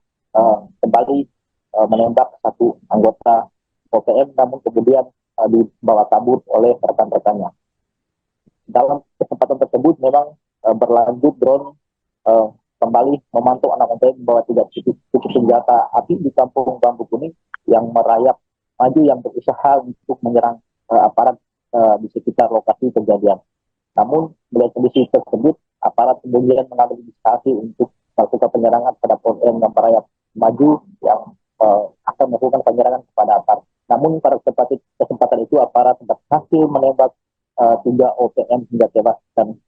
kembali menembak satu anggota OPM, namun kemudian dibawa kabur oleh rekan-rekannya. Dalam kesempatan tersebut memang berlanjut drone kembali memantau anak OPM membawa 3 pucuk senjata api di kampung Bambu Kuning yang merayap maju yang berusaha untuk menyerang aparat di sekitar lokasi kejadian. Namun melihat kondisi tersebut, aparat kemudian mengambil inisiatif untuk melakukan penyerangan terhadap OPM yang merayap maju yang akan melakukan penyerangan kepada aparat. Namun pada kesempatan itu aparat berhasil menembak 3 OPM hingga tewas dan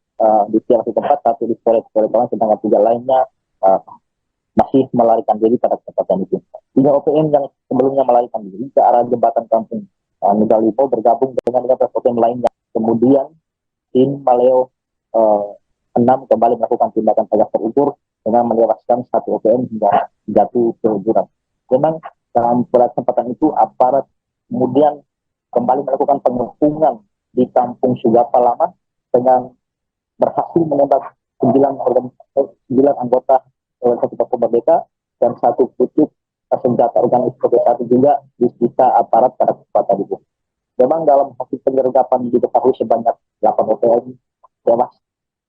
di di tempat, satu di kawan, sedangkan 3 lainnya masih melarikan diri pada kesempatan itu. 3 OPM yang sebelumnya melarikan diri ke arah jembatan kampung Negalipo bergabung dengan 15 OPM lainnya. Kemudian tim Maleo 6 kembali melakukan tindakan tegas terukur dengan menewaskan 1 OPM hingga jatuh ke jurang. Memang dalam kesempatan itu aparat kemudian kembali melakukan pengepungan di kampung Sugapa Lama dengan berhasil menembak 9 anggota organisasi Papua Merdeka dan 1 pucuk senjata organisasi Papua juga disita aparat pada kesempatan itu. Memang dalam hasil penyergapan diketahui sebanyak 8 OPM tewas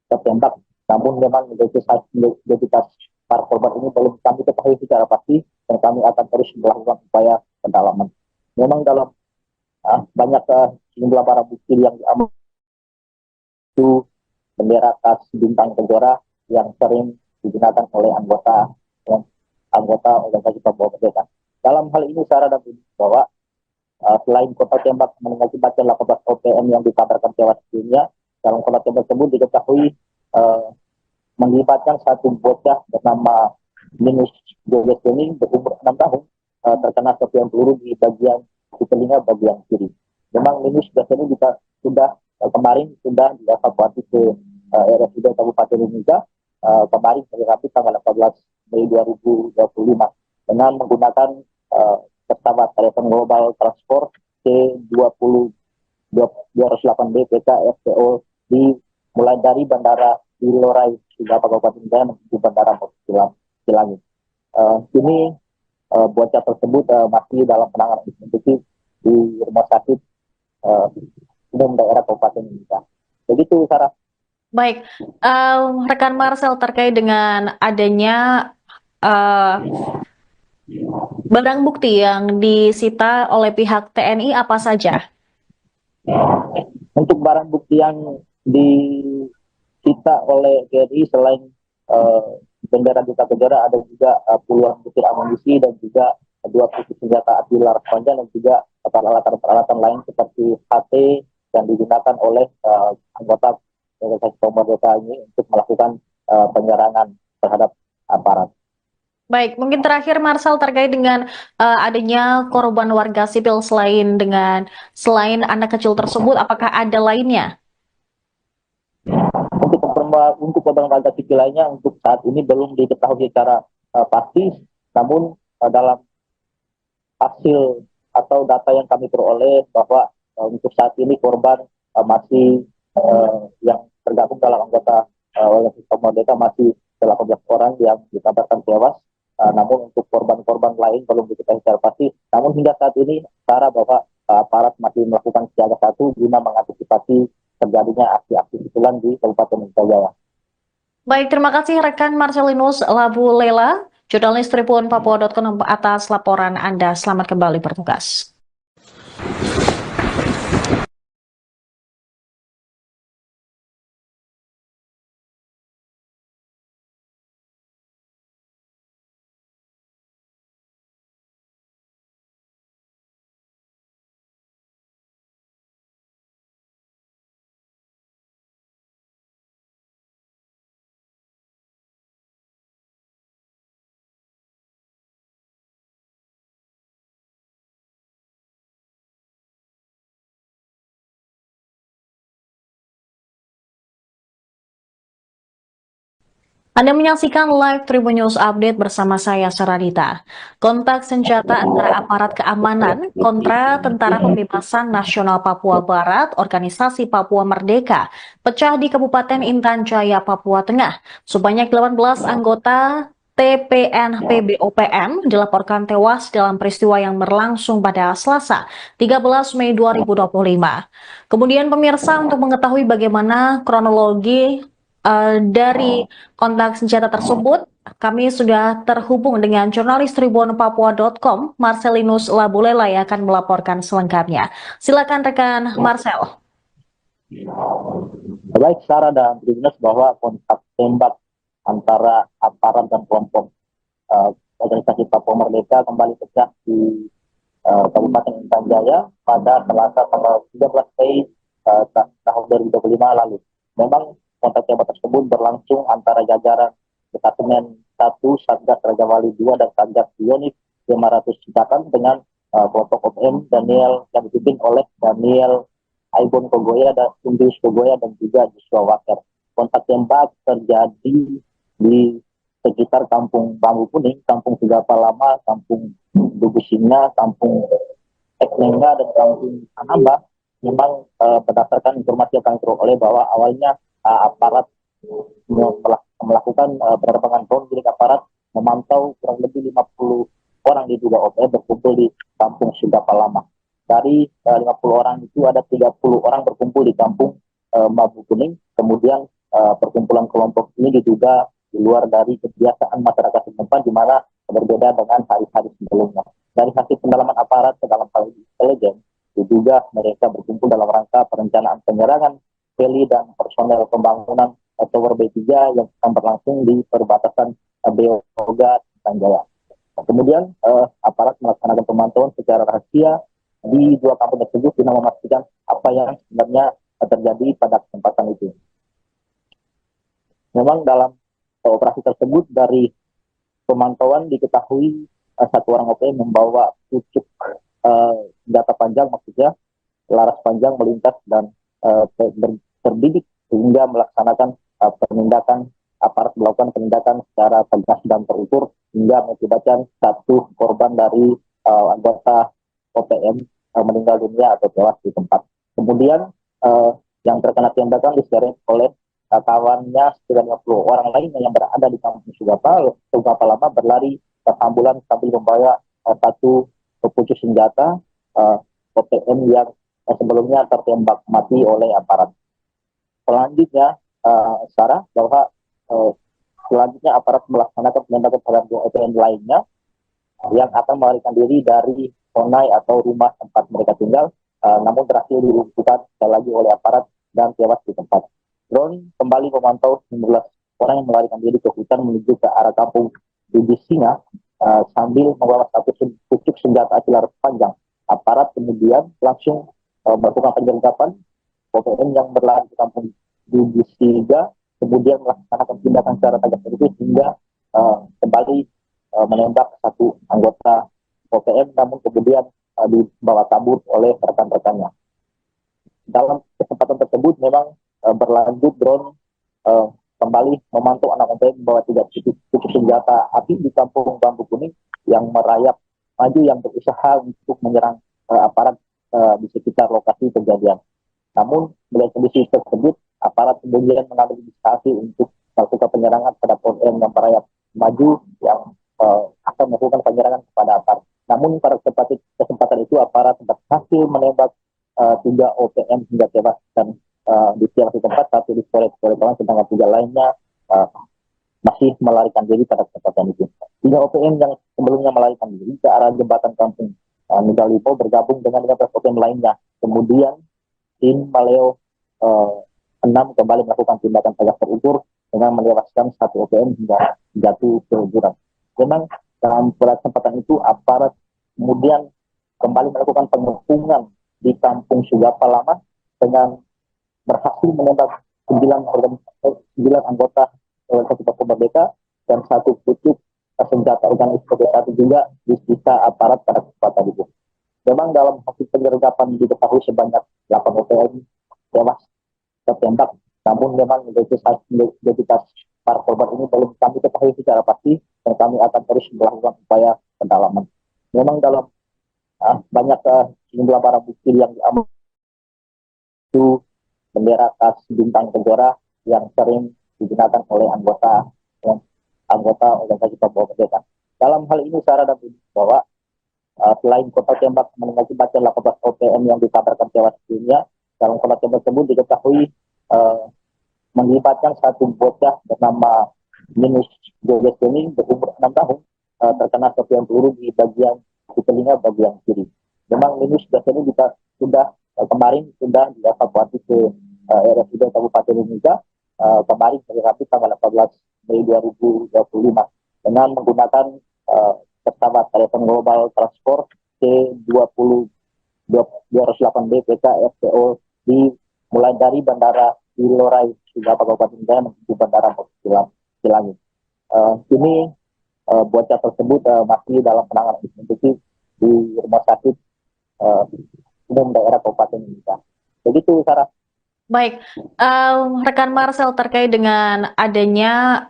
tertembak, namun memang identitas para korban ini belum kami ketahui secara pasti dan kami akan terus melakukan upaya pendalaman. Memang dalam banyak jumlah barang bukti yang diambil itu bendera khas bintang Kejora yang sering digunakan oleh anggota organisasi Papua Merdeka. Dalam hal ini Sarah dan Budi bahwa selain kota tembak mengakibatkan 18 OPM yang dikabarkan tewas dunia, dalam kota tembak tersebut diketahui mengibatkan satu bocah bernama Minus Joget Kuning berumur 6 tahun terkena serpihan peluru di telinga bagian kiri. Memang Minus biasanya juga sudah kemarin sudah dievakuasi ke RSUD Kabupaten Mimika kemarin hari Rabu tanggal 14 Mei 2025 dengan menggunakan pesawat telepon global transport C20 208B PK FPO mulai dari bandara di Lorai Sugapa Kabupaten Jaya menuju bandara Silangit. Kini bocah tersebut masih dalam penanganan intensif di rumah sakit umum daerah Kabupaten Mimika. Begitu, Sarah.
Baik, rekan Marcel, terkait dengan adanya barang bukti yang disita oleh pihak TNI apa saja?
Untuk barang bukti yang disita oleh TNI selain bendera Duta Kejora, ada juga puluhan butir amunisi dan juga 2 pucuk senjata api laras panjang dan juga peralatan lain seperti HT yang digunakan oleh anggota organisasi Papua Merdeka ini untuk melakukan penyerangan terhadap aparat.
Baik, mungkin terakhir Marcel terkait dengan adanya korban warga sipil selain anak kecil tersebut, apakah ada lainnya?
Untuk korban warga sipil lainnya untuk saat ini belum diketahui secara pasti, namun dalam hasil atau data yang kami peroleh bahwa untuk saat ini korban masih yang tergabung dalam anggota organisasi Merdeka masih 18 orang yang dikabarkan tewas. Namun untuk korban-korban lain belum diketahui secara pasti. Namun hingga saat ini, Sarah, bahwa aparat masih melakukan siaga satu guna mengantisipasi terjadinya aksi-aksi susulan di Kabupaten Intan Jaya.
Baik, terima kasih rekan Marcelinus Labu Lela, jurnalis Tribun Papua.com atas laporan Anda. Selamat kembali bertugas. Anda menyaksikan live Tribun News Update bersama saya, Saradita. Kontak senjata antara aparat keamanan kontra Tentara Pembebasan Nasional Papua Barat, Organisasi Papua Merdeka, pecah di Kabupaten Intan Jaya, Papua Tengah. Sebanyak 18 anggota TPNP BOPM dilaporkan tewas dalam peristiwa yang berlangsung pada Selasa, 13 Mei 2025. Kemudian pemirsa, untuk mengetahui bagaimana kronologi dari kontak senjata tersebut, kami sudah terhubung dengan jurnalis Tribun Papua.com, Marcelinus Labulela, yang akan melaporkan selengkapnya. Silakan rekan Marcel.
Baik, Sarah dan Tribuners, bahwa kontak tembak antara aparat dan kelompok organisasi Papua Merdeka kembali pecah di Kabupaten Intan Jaya pada Selasa tanggal 13 Mei tahun 2025 lalu. Memang kontak tembak tersebut berlangsung antara jajaran Detasemen 1 Satgas Raja Wali 2 dan Satgas Pionik 500 Citakan dengan kelompok OPM Daniel yang dipimpin oleh Daniel Aibon Kogoya dan Indus Kogoya dan juga Joshua Waker. Kontak tembak terjadi di sekitar Kampung Bambu Kuning, Kampung Sigapa Lama, Kampung Dugusinga, Kampung Eknengga, dan Kampung Anamba. Memang berdasarkan informasi yang kami peroleh bahwa awalnya aparat melakukan penerbangan drone milik aparat memantau kurang lebih 50 orang diduga OPM berkumpul di Kampung Sigapa Lama. Dari 50 orang itu ada 30 orang berkumpul di Kampung Bambu Kuning. Kemudian perkumpulan kelompok ini diduga di luar dari kebiasaan masyarakat setempat, di mana berbeda dengan hari-hari sebelumnya. Dari hasil pendalaman aparat ke dalam hal intelijen, diduga mereka berkumpul dalam rangka perencanaan penyerangan heli dan personel pembangunan Tower B3 yang akan berlangsung di perbatasan Beoga dan Jaya. Kemudian aparat melaksanakan pemantauan secara rahasia di dua kampung tersebut guna memastikan apa yang sebenarnya terjadi pada kesempatan itu. Memang dalam operasi tersebut dari pemantauan diketahui satu orang OPM membawa pucuk senjata panjang, maksudnya laras panjang melintas dan terdidik sehingga melaksanakan penindakan, aparat melakukan penindakan secara tegas dan terukur hingga mengakibatkan satu korban dari anggota OPM meninggal dunia atau tewas di tempat. Kemudian yang terkena tembakan diseret oleh kawannya sekitar 50 orang lainnya yang berada di Kampung Sigapa Lama berlari ke ambulan sambil membawa satu pucuk senjata OPM yang sebelumnya tertembak mati oleh aparat. Selanjutnya, Sarah, bahwa selanjutnya aparat melaksanakan penindakan terhadap dua OPM lainnya yang akan melarikan diri dari Honai atau rumah tempat mereka tinggal, namun berhasil dilumpuhkan sekali lagi oleh aparat dan tewas di tempat. Drone kembali memantau 19 orang yang melarikan diri ke hutan menuju ke arah Kampung Dugusinga sambil membawa satu pucuk senjata laras panjang. Aparat kemudian langsung melakukan penyergapan OPM yang berlari ke Kampung Dugusinga, kemudian melaksanakan tindakan secara tegas terukur hingga kembali menembak satu anggota OPM, namun kemudian dibawa kabur oleh rekan-rekannya. Dalam kesempatan tersebut memang berlanjut drone kembali memantau anak OPM membawa 3 pucuk senjata api di Kampung Bambu Kuning yang merayap maju yang berusaha untuk menyerang aparat di sekitar lokasi kejadian. Namun melihat kondisi tersebut, aparat kemudian mengambil inisiasi untuk melakukan penyerangan terhadap OPM yang merayap maju yang akan melakukan penyerangan kepada aparat. Namun pada kesempatan itu aparat berhasil menembak 3 OPM hingga tewas dan di satu tempat, satu di Korea, sedangkan 3 lainnya masih melarikan diri pada kesempatan itu. 3 OPM yang sebelumnya melarikan diri ke arah jembatan kampung Nugalipo bergabung dengan 15 OPM lainnya. Kemudian tim Maleo 6 kembali melakukan tindakan tegas terukur dengan menewaskan 1 OPM hingga jatuh ke jurang. Memang dalam kesempatan itu aparat kemudian kembali melakukan pengepungan di kampung Sugapa Lama dengan berhasil menembak 9 anggota organisasi Papua Merdeka dan 1 pucuk senjata organisasi satu juga disita aparat pada kesempatan itu. Memang dalam hasil penyergapan diketahui sebanyak 8 OPM tewas tertembak, namun memang identitas para korban ini belum kami ketahui secara pasti dan kami akan terus melakukan upaya pendalaman. Memang dalam banyak sejumlah barang bukti yang diamankan itu bendera khas bintang kejora yang sering digunakan oleh anggota organisasi Papua Merdeka. Dalam hal ini Sarah dan Budi bahwa selain kota tembak mengakibatkan 18 OPM yang dikabarkan tewas dunia, dalam kota tembak tersebut diketahui melibatkan 1 bocah bernama Minus Joges Kuning berumur 6 tahun terkena serpihan peluru di telinga bagian kiri. Memang Minus biasanya sudah kemarin sudah dievakuasi ke RSUD Kabupaten Mimika kemarin hari Rabu tanggal 18 Mei 2025 dengan menggunakan pesawat telepon global transport C20 208B PK FPO mulai dari Bandara Ilorai Sugapa Kabupaten Jaya menuju Bandara Cilangi. Ini bocah tersebut masih dalam penanganan intensif di rumah sakit umum daerah Kabupaten Mimika. Begitu, Sarah.
Baik, rekan Marcel, terkait dengan adanya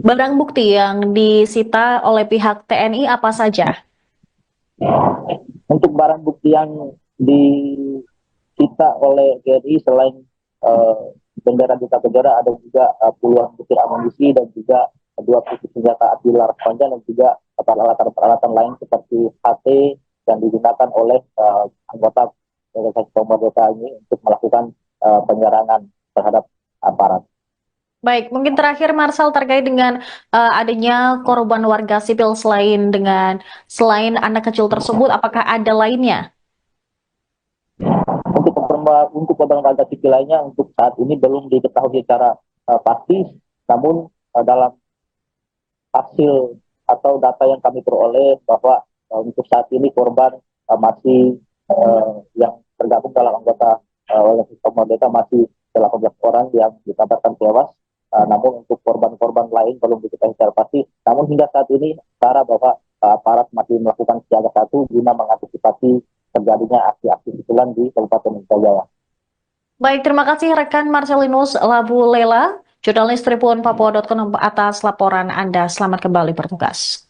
barang bukti yang disita oleh pihak TNI apa saja?
Untuk barang bukti yang disita oleh TNI selain bendera Duta Kejora, ada juga puluhan butir amunisi dan juga 2 pucuk senjata api laras panjang dan juga peralatan lain seperti HT yang digunakan oleh anggota organisasi Papua Merdeka ini untuk melakukan penyerangan terhadap aparat.
Baik, mungkin terakhir Marcel terkait dengan adanya korban warga sipil selain anak kecil tersebut, apakah ada lainnya?
Untuk korban warga sipil lainnya untuk saat ini belum diketahui secara pasti, namun dalam hasil atau data yang kami peroleh bahwa untuk saat ini korban masih yang tergabung dalam anggota organisasi Papua Merdeka masih 18 orang yang dikabarkan tewas. Namun untuk korban-korban lain belum diketahui secara pasti. Namun hingga saat ini cara bahwa aparat masih melakukan siaga 1 guna mengantisipasi terjadinya aksi-aksi susulan di Kabupaten Jaya.
Baik, terima kasih rekan Marcelinus Labu Lela, jurnalis Tribun Papua.com atas laporan Anda. Selamat kembali bertugas.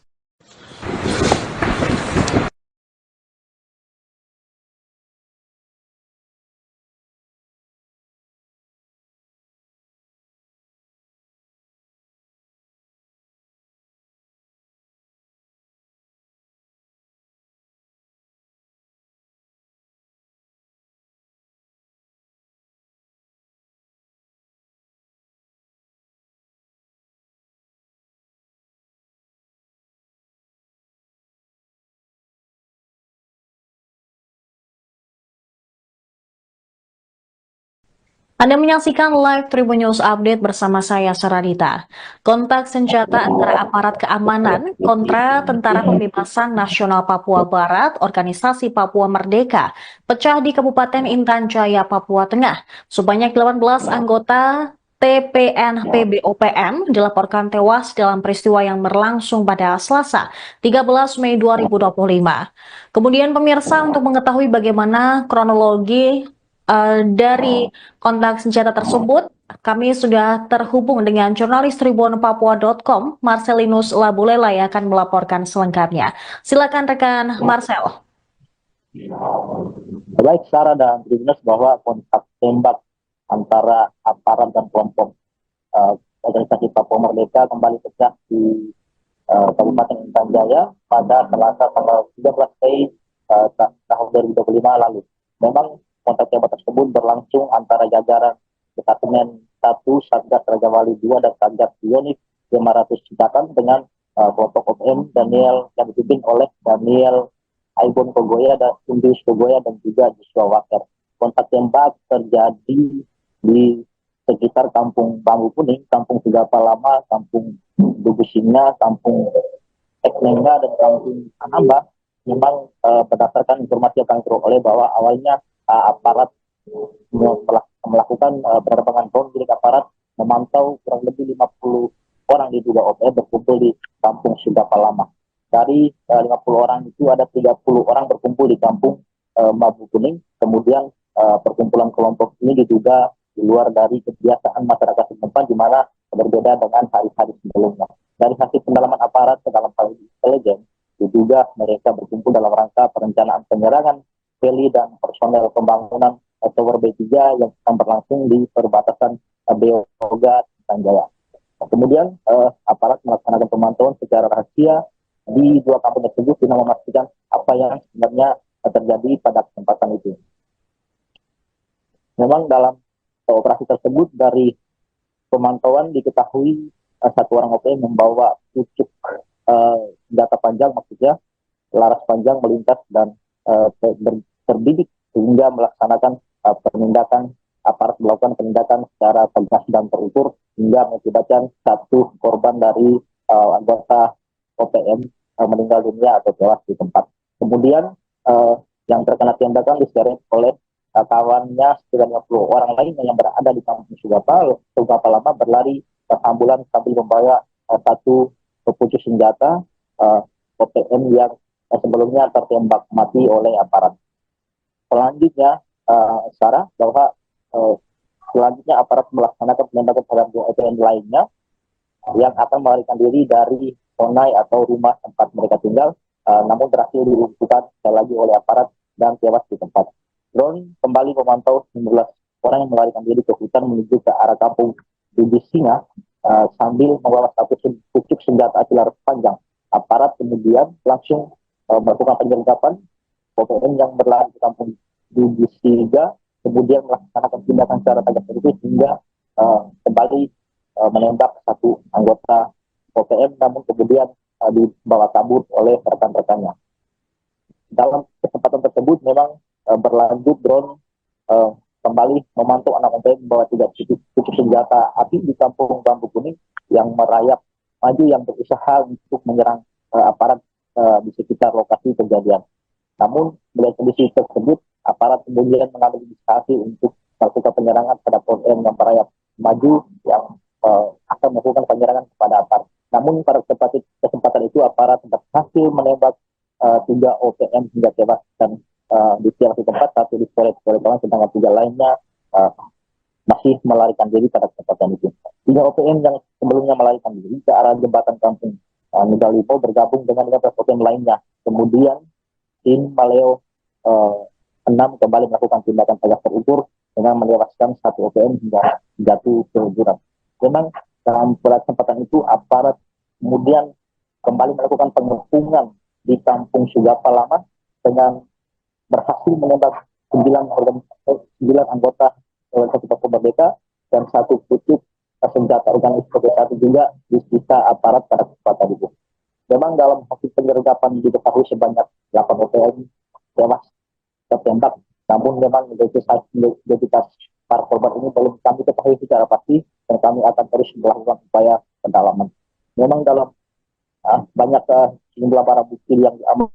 Anda menyaksikan live Tribun News Update bersama saya, Saradita. Kontak senjata antara aparat keamanan kontra Tentara Pembebasan Nasional Papua Barat, Organisasi Papua Merdeka, pecah di Kabupaten Intan Jaya, Papua Tengah. Sebanyak 18 anggota TPNP BOPM dilaporkan tewas dalam peristiwa yang berlangsung pada Selasa, 13 Mei 2025. Kemudian pemirsa, untuk mengetahui bagaimana kronologi dari kontak senjata tersebut, kami sudah terhubung dengan jurnalis tribunpapua.com, Marcelinus Labulela yang akan melaporkan selengkapnya. Silakan rekan Marcel.
Baik Sarah dan Tribuners, bahwa kontak tembak antara aparat dan kelompok organisasi Papua Merdeka kembali pecah di Kabupaten Intan Jaya pada Selasa tanggal 13 Mei tahun 2025 lalu. Memang kontak tembak tersebut berlangsung antara jajaran Detasemen 1 Satgas Raja Wali 2 dan Satgas Bionik 500 Citakan dengan kelompok OPM Daniel yang dipimpin oleh Daniel Aibon Kogoya dan Indus Kogoya dan juga Joshua Waker. Kontak tembak terjadi di sekitar Kampung Bambu Kuning, Kampung Sigapa Lama, Kampung Dugusinga, Kampung Eklenga, dan Kampung Anamba. Memang berdasarkan informasi yang kami peroleh bahwa awalnya aparat melakukan penerbangan drone milik aparat memantau kurang lebih 50 orang diduga OPM berkumpul di Kampung Sigapa Lama. Dari 50 orang itu ada 30 orang berkumpul di Kampung Bambu Kuning. Kemudian perkumpulan kelompok ini diduga di luar dari kebiasaan masyarakat setempat, di mana berbeda dengan hari-hari sebelumnya. Dari hasil pendalaman aparat ke dalam hal intelijen, diduga mereka berkumpul dalam rangka perencanaan penyerangan heli dan personel pembangunan Tower B3 yang akan berlangsung di perbatasan Beoga Tanjaya. Kemudian aparat melaksanakan pemantauan secara rahasia di dua kampung tersebut guna memastikan apa yang sebenarnya terjadi pada kesempatan itu. Memang dalam operasi tersebut dari pemantauan diketahui satu orang OPM membawa pucuk senjata panjang, maksudnya laras panjang melintas dan terbidik sehingga melaksanakan penindakan, aparat melakukan penindakan secara tegas dan terukur hingga mengakibatkan satu korban dari anggota OPM meninggal dunia atau tewas di tempat. Kemudian yang terkena tembakan diseret oleh kawannya sekitar 50 orang lainnya yang berada di Kampung Sigapa Lama berlari ke ambulan sambil membawa satu pucuk senjata OPM yang sebelumnya tertembak mati oleh aparat. Selanjutnya, Sarah, bahwa selanjutnya aparat melaksanakan penembakan terhadap OPM lainnya yang akan melarikan diri dari Sonai atau rumah tempat mereka tinggal, namun berhasil dilumpuhkan sekali lagi oleh aparat dan tewas di tempat. Drone kembali memantau 19 orang yang melarikan diri ke hutan menuju ke arah Kampung Dugusinga sambil membawa satu pucuk senjata api laras panjang. Aparat kemudian langsung melakukan penyergapan OPM yang berlari ke Kampung Dugusinga, kemudian melaksanakan tindakan secara tegas terukur hingga kembali menembak satu anggota OPM, namun kemudian dibawa kabur oleh rekan-rekannya. Dalam kesempatan tersebut memang berlanjut drone kembali memantau anak OPM membawa 3 pucuk senjata api di Kampung Bambu Kuning yang merayap maju yang berusaha untuk menyerang aparat di sekitar lokasi kejadian. Namun melihat kondisi tersebut, aparat kemudian mengambil inisiasi untuk melakukan penyerangan terhadap OPM yang merayap maju yang akan melakukan penyerangan kepada aparat. Namun pada kesempatan itu aparat berhasil menembak 3 OPM hingga tewas dan di tiap tempat, satu di Korea, sedangkan 3 lainnya masih melarikan diri pada kesempatan itu. 3 OPM yang sebelumnya melarikan diri ke arah jembatan Kampung Nugalipo bergabung dengan 15 OPM lainnya. Kemudian tim Maleo 6 kembali melakukan tindakan tegas terukur dengan menewaskan 1 OPM hingga jatuh ke jurang. Memang dalam kesempatan itu aparat kemudian kembali melakukan pengepungan di Kampung Sigapa Lama dengan berhasil menembak 9 anggota organisasi Papua Merdeka dan 1 pucuk senjata organisasi satu juga disita aparat pada kesempatan itu. Memang dalam hasil penyergapan diketahui sebanyak 8 OPM tewas tertembak, namun memang identitas para korban ini belum kami ketahui secara pasti dan kami akan terus melakukan upaya pendalaman. Memang dalam banyak jumlah barang bukti yang diamankan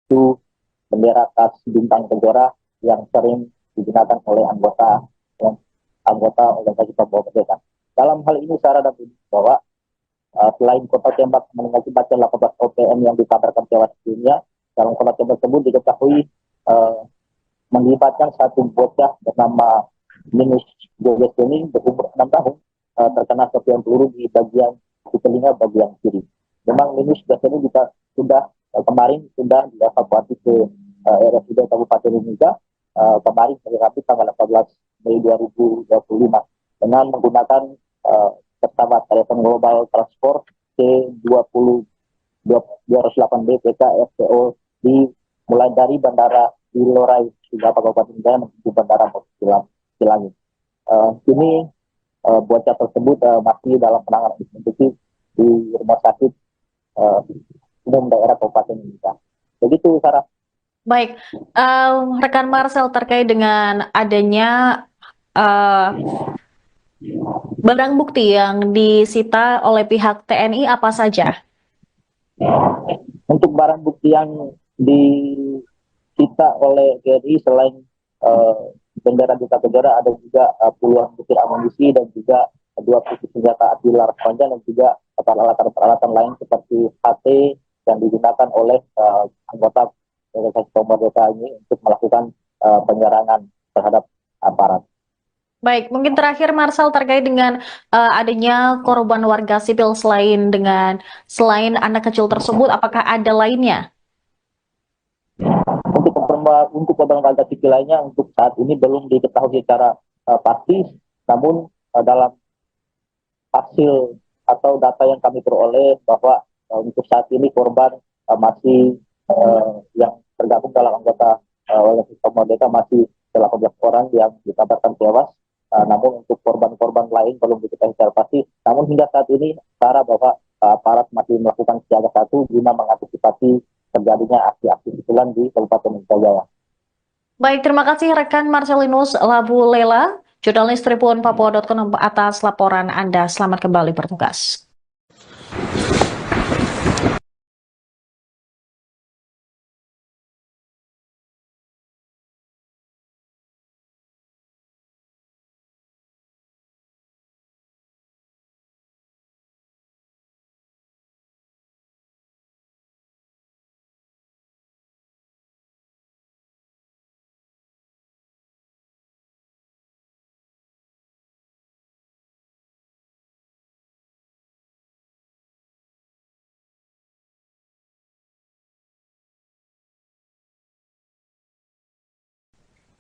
itu bendera khas bintang Kejora yang sering digunakan oleh anggota organisasi Papua Merdeka. Dalam hal ini Sarah dan bahwa selain kota tembak mengakibatkan 18 OPM yang dikabarkan tewas dunia, dalam kota tembak tersebut diketahui melibatkan satu bocah bernama Linus Jojo ini berumur 6 tahun terkena serpihan peluru di bagian di telinga bagian kiri. Memang Linus ini kita sudah kemarin sudah dievakuasi ke RSUD Kabupaten Mimika kemarin hari Rabu tanggal 14 Mei 2025 dengan menggunakan pesawat telepon global transport C20 208B PK FPO mulai dari Bandara Ilorai hingga Kabupaten Jaya menuju Bandara Cilangi. Kini bocah tersebut masih dalam penanganan intensif di rumah sakit umum daerah Kabupaten Mimika. Begitu, Sarah.
Baik, rekan Marcel, terkait dengan adanya barang bukti yang disita oleh pihak TNI apa saja?
Untuk barang bukti yang disita oleh TNI selain bendera Duta Bendera, ada juga puluhan butir amunisi dan juga 2 pucuk senjata api laras panjang dan juga peralatan-peralatan lain seperti HT yang digunakan oleh anggota organisasi pemerintah ini untuk melakukan penyerangan terhadap aparat.
Baik, mungkin terakhir Marcel, terkait dengan adanya korban warga sipil selain anak kecil tersebut, apakah ada lainnya?
Untuk korban warga sipil lainnya untuk saat ini belum diketahui secara pasti, namun dalam hasil atau data yang kami peroleh bahwa untuk saat ini korban masih yang tergabung dalam anggota organisasi Merdeka masih 18 orang yang dikabarkan tewas. Namun untuk korban-korban lain belum diketahui secara pasti. Namun hingga saat ini, Sarah, bahwa aparat masih melakukan siaga 1 guna mengantisipasi terjadinya aksi-aksi susulan di Kabupaten Jaya.
Baik, terima kasih rekan Marcelinus Labu Lela, jurnalis Tribun Papua.com atas laporan Anda. Selamat kembali bertugas.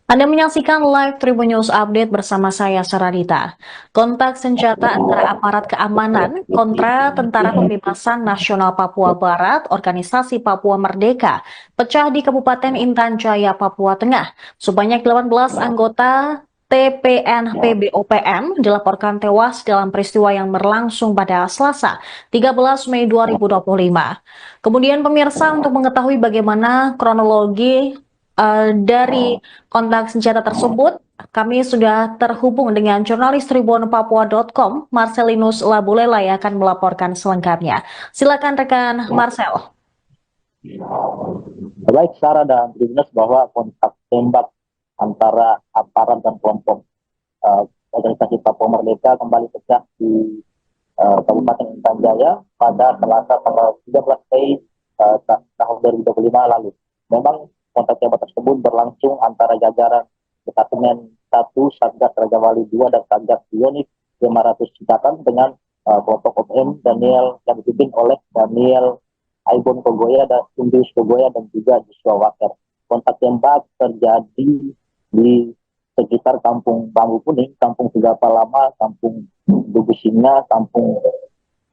Anda menyaksikan live Tribun News Update bersama saya, Saradita. Kontak senjata antara aparat keamanan kontra Tentara Pembebasan Nasional Papua Barat, Organisasi Papua Merdeka, pecah di Kabupaten Intan Jaya, Papua Tengah. Sebanyak 18 anggota TPNP BOPM dilaporkan tewas dalam peristiwa yang berlangsung pada Selasa, 13 Mei 2025. Kemudian pemirsa, untuk mengetahui bagaimana kronologi dari kontak senjata tersebut, kami sudah terhubung dengan jurnalis Tribun Papua.com, Marcelinus Labulela, yang akan melaporkan selengkapnya. Silakan rekan Marcel.
Baik, Sarah dan Tribuners, bahwa kontak tembak antara aparat dan kelompok organisasi Papua Merdeka kembali pecah di Kabupaten Intan Jaya pada Selasa tanggal 13 Mei tahun 2025 lalu. Memang kontak tembak tersebut berlangsung antara jajaran Detasemen 1 Satgas Raja Wali 2 dan Satgas Unit 500 Cipatan dengan kelompok OPM Daniel yang dipimpin oleh Daniel Aibon Kogoya dan Indus Kogoya dan juga Joshua Waker. Kontak tembak terjadi di sekitar Kampung Bambu Kuning, Kampung Sigapa Lama, Kampung Dugu Singa, Kampung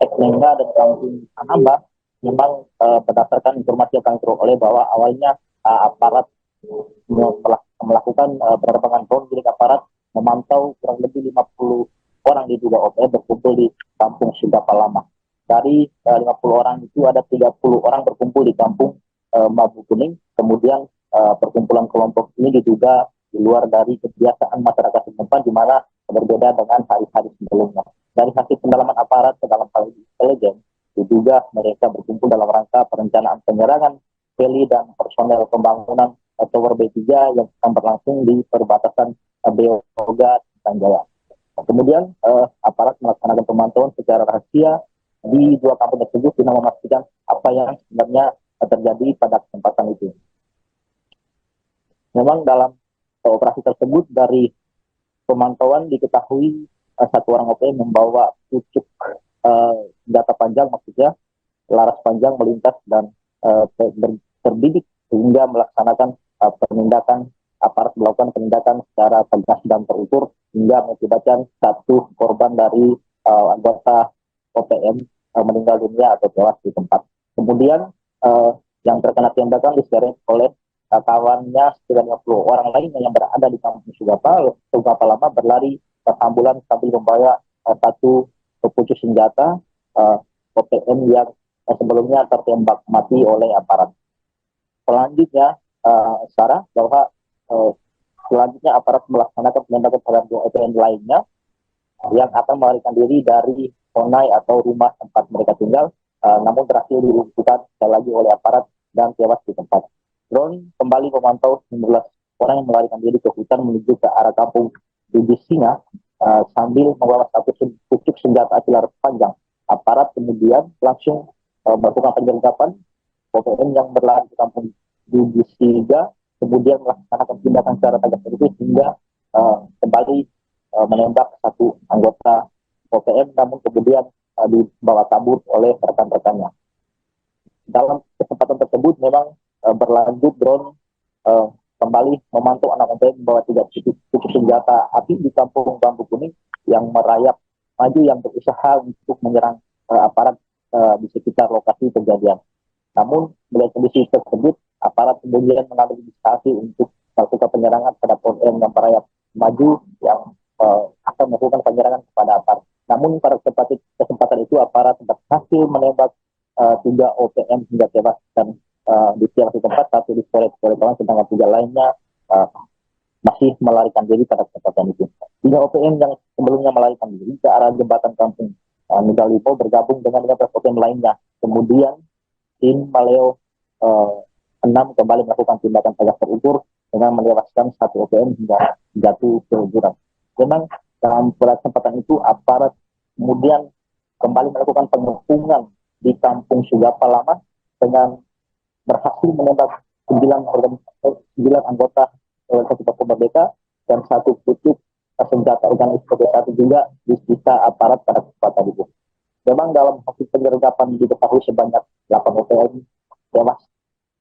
Ekmenga, dan Kampung Anamba. Memang berdasarkan informasi yang kami peroleh bahwa awalnya aparat melakukan penerbangan drone milik aparat memantau kurang lebih 50 orang diduga OPM berkumpul di Kampung Sigapa Lama. Dari 50 orang itu ada 30 orang berkumpul di Kampung Bambu Kuning. Kemudian perkumpulan kelompok ini diduga di luar dari kebiasaan masyarakat setempat, di mana berbeda dengan hari-hari sebelumnya. Dari hasil pendalaman aparat ke dalam hal intelijen, diduga mereka berkumpul dalam rangka perencanaan penyerangan heli dan personel pembangunan Tower B3 yang akan berlangsung di perbatasan Beoga dan Jaya. Kemudian aparat melaksanakan pemantauan secara rahasia di 2 kampung tersebut guna memastikan apa yang sebenarnya terjadi pada kesempatan itu. Memang dalam operasi tersebut dari pemantauan diketahui satu orang OPM membawa pucuk senjata panjang, maksudnya laras panjang melintas dan terbidik sehingga melaksanakan penindakan, aparat melakukan penindakan secara tegas dan terukur hingga mengakibatkan satu korban dari anggota OPM meninggal dunia atau tewas di tempat. Kemudian yang terkena tembakan diseret oleh kawannya 90 orang lainnya yang berada di kampung Sugapa Lama berlari ke ambulan sambil membawa satu pucuk senjata OPM yang sebelumnya tertembak mati oleh aparat. Selanjutnya, Sarah, bahwa selanjutnya aparat melaksanakan penembakan terhadap dua OPM lainnya yang akan melarikan diri dari Honai atau rumah tempat mereka tinggal, namun berhasil dilumpuhkan sekali lagi oleh aparat dan tewas di tempat. Drone kembali memantau 19 orang yang melarikan diri ke hutan menuju ke arah kampung Bibis Singa sambil membawa satu pucuk senjata api laras panjang. Aparat kemudian langsung melakukan penyergapan OPM yang berlari ke kampung Bibis Singa, kemudian melaksanakan tindakan secara tegas itu hingga kembali menembak satu anggota OPM, namun kemudian dibawa kabur oleh rekan-rekannya. Dalam kesempatan tersebut memang berlanjut drone kembali memantau anak OPM membawa 3 pucuk senjata api di kampung Bambu Kuning yang merayap maju yang berusaha untuk menyerang aparat di sekitar lokasi kejadian. Namun melihat kondisi tersebut, aparat kemudian mengambil inisiatif untuk melakukan penyerangan terhadap OPM yang merayap maju yang akan melakukan penyerangan kepada aparat. Namun pada kesempatan itu aparat berhasil menembak 3 OPM hingga tewas dan di di tempat, satu di kawan, sedangkan 3 lainnya masih melarikan diri pada kesempatan itu. 3 OPM yang sebelumnya melarikan diri ke arah jembatan kampung Nugalimo bergabung dengan 15 OPM lainnya. Kemudian tim Maleo 6 kembali melakukan tindakan tegas terukur dengan menewaskan 1 OPM hingga jatuh ke jurang. Memang dalam kesempatan itu aparat kemudian kembali melakukan pengepungan di kampung Sugapa Lama dengan berhasil menembak 9 anggota organisasi Papua Merdeka dan 1 pucuk senjata organisasi satu juga disita aparat pada kesempatan itu. Memang dalam hasil penyergapan diketahui sebanyak 8 OPM tewas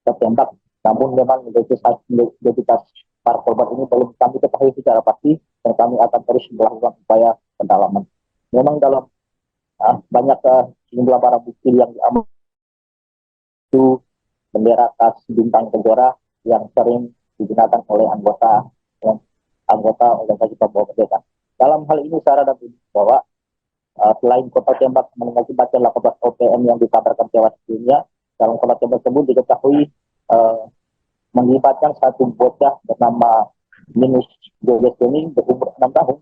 tertembak, namun memang identitas para korban ini belum kami ketahui secara pasti dan kami akan terus melakukan upaya pendalaman. Memang dalam banyak sejumlah barang bukti yang diambil itu bendera khas bintang Kejora yang sering digunakan oleh anggota organisasi Papua Merdeka. Dalam hal ini Sarah dan Budi bahwa selain kota tembak mengakibatkan 18 OPM yang dikabarkan tewas dunia, dalam kota tembak tersebut diketahui melibatkan satu bocah bernama Minus Joges Kuning berumur 6 tahun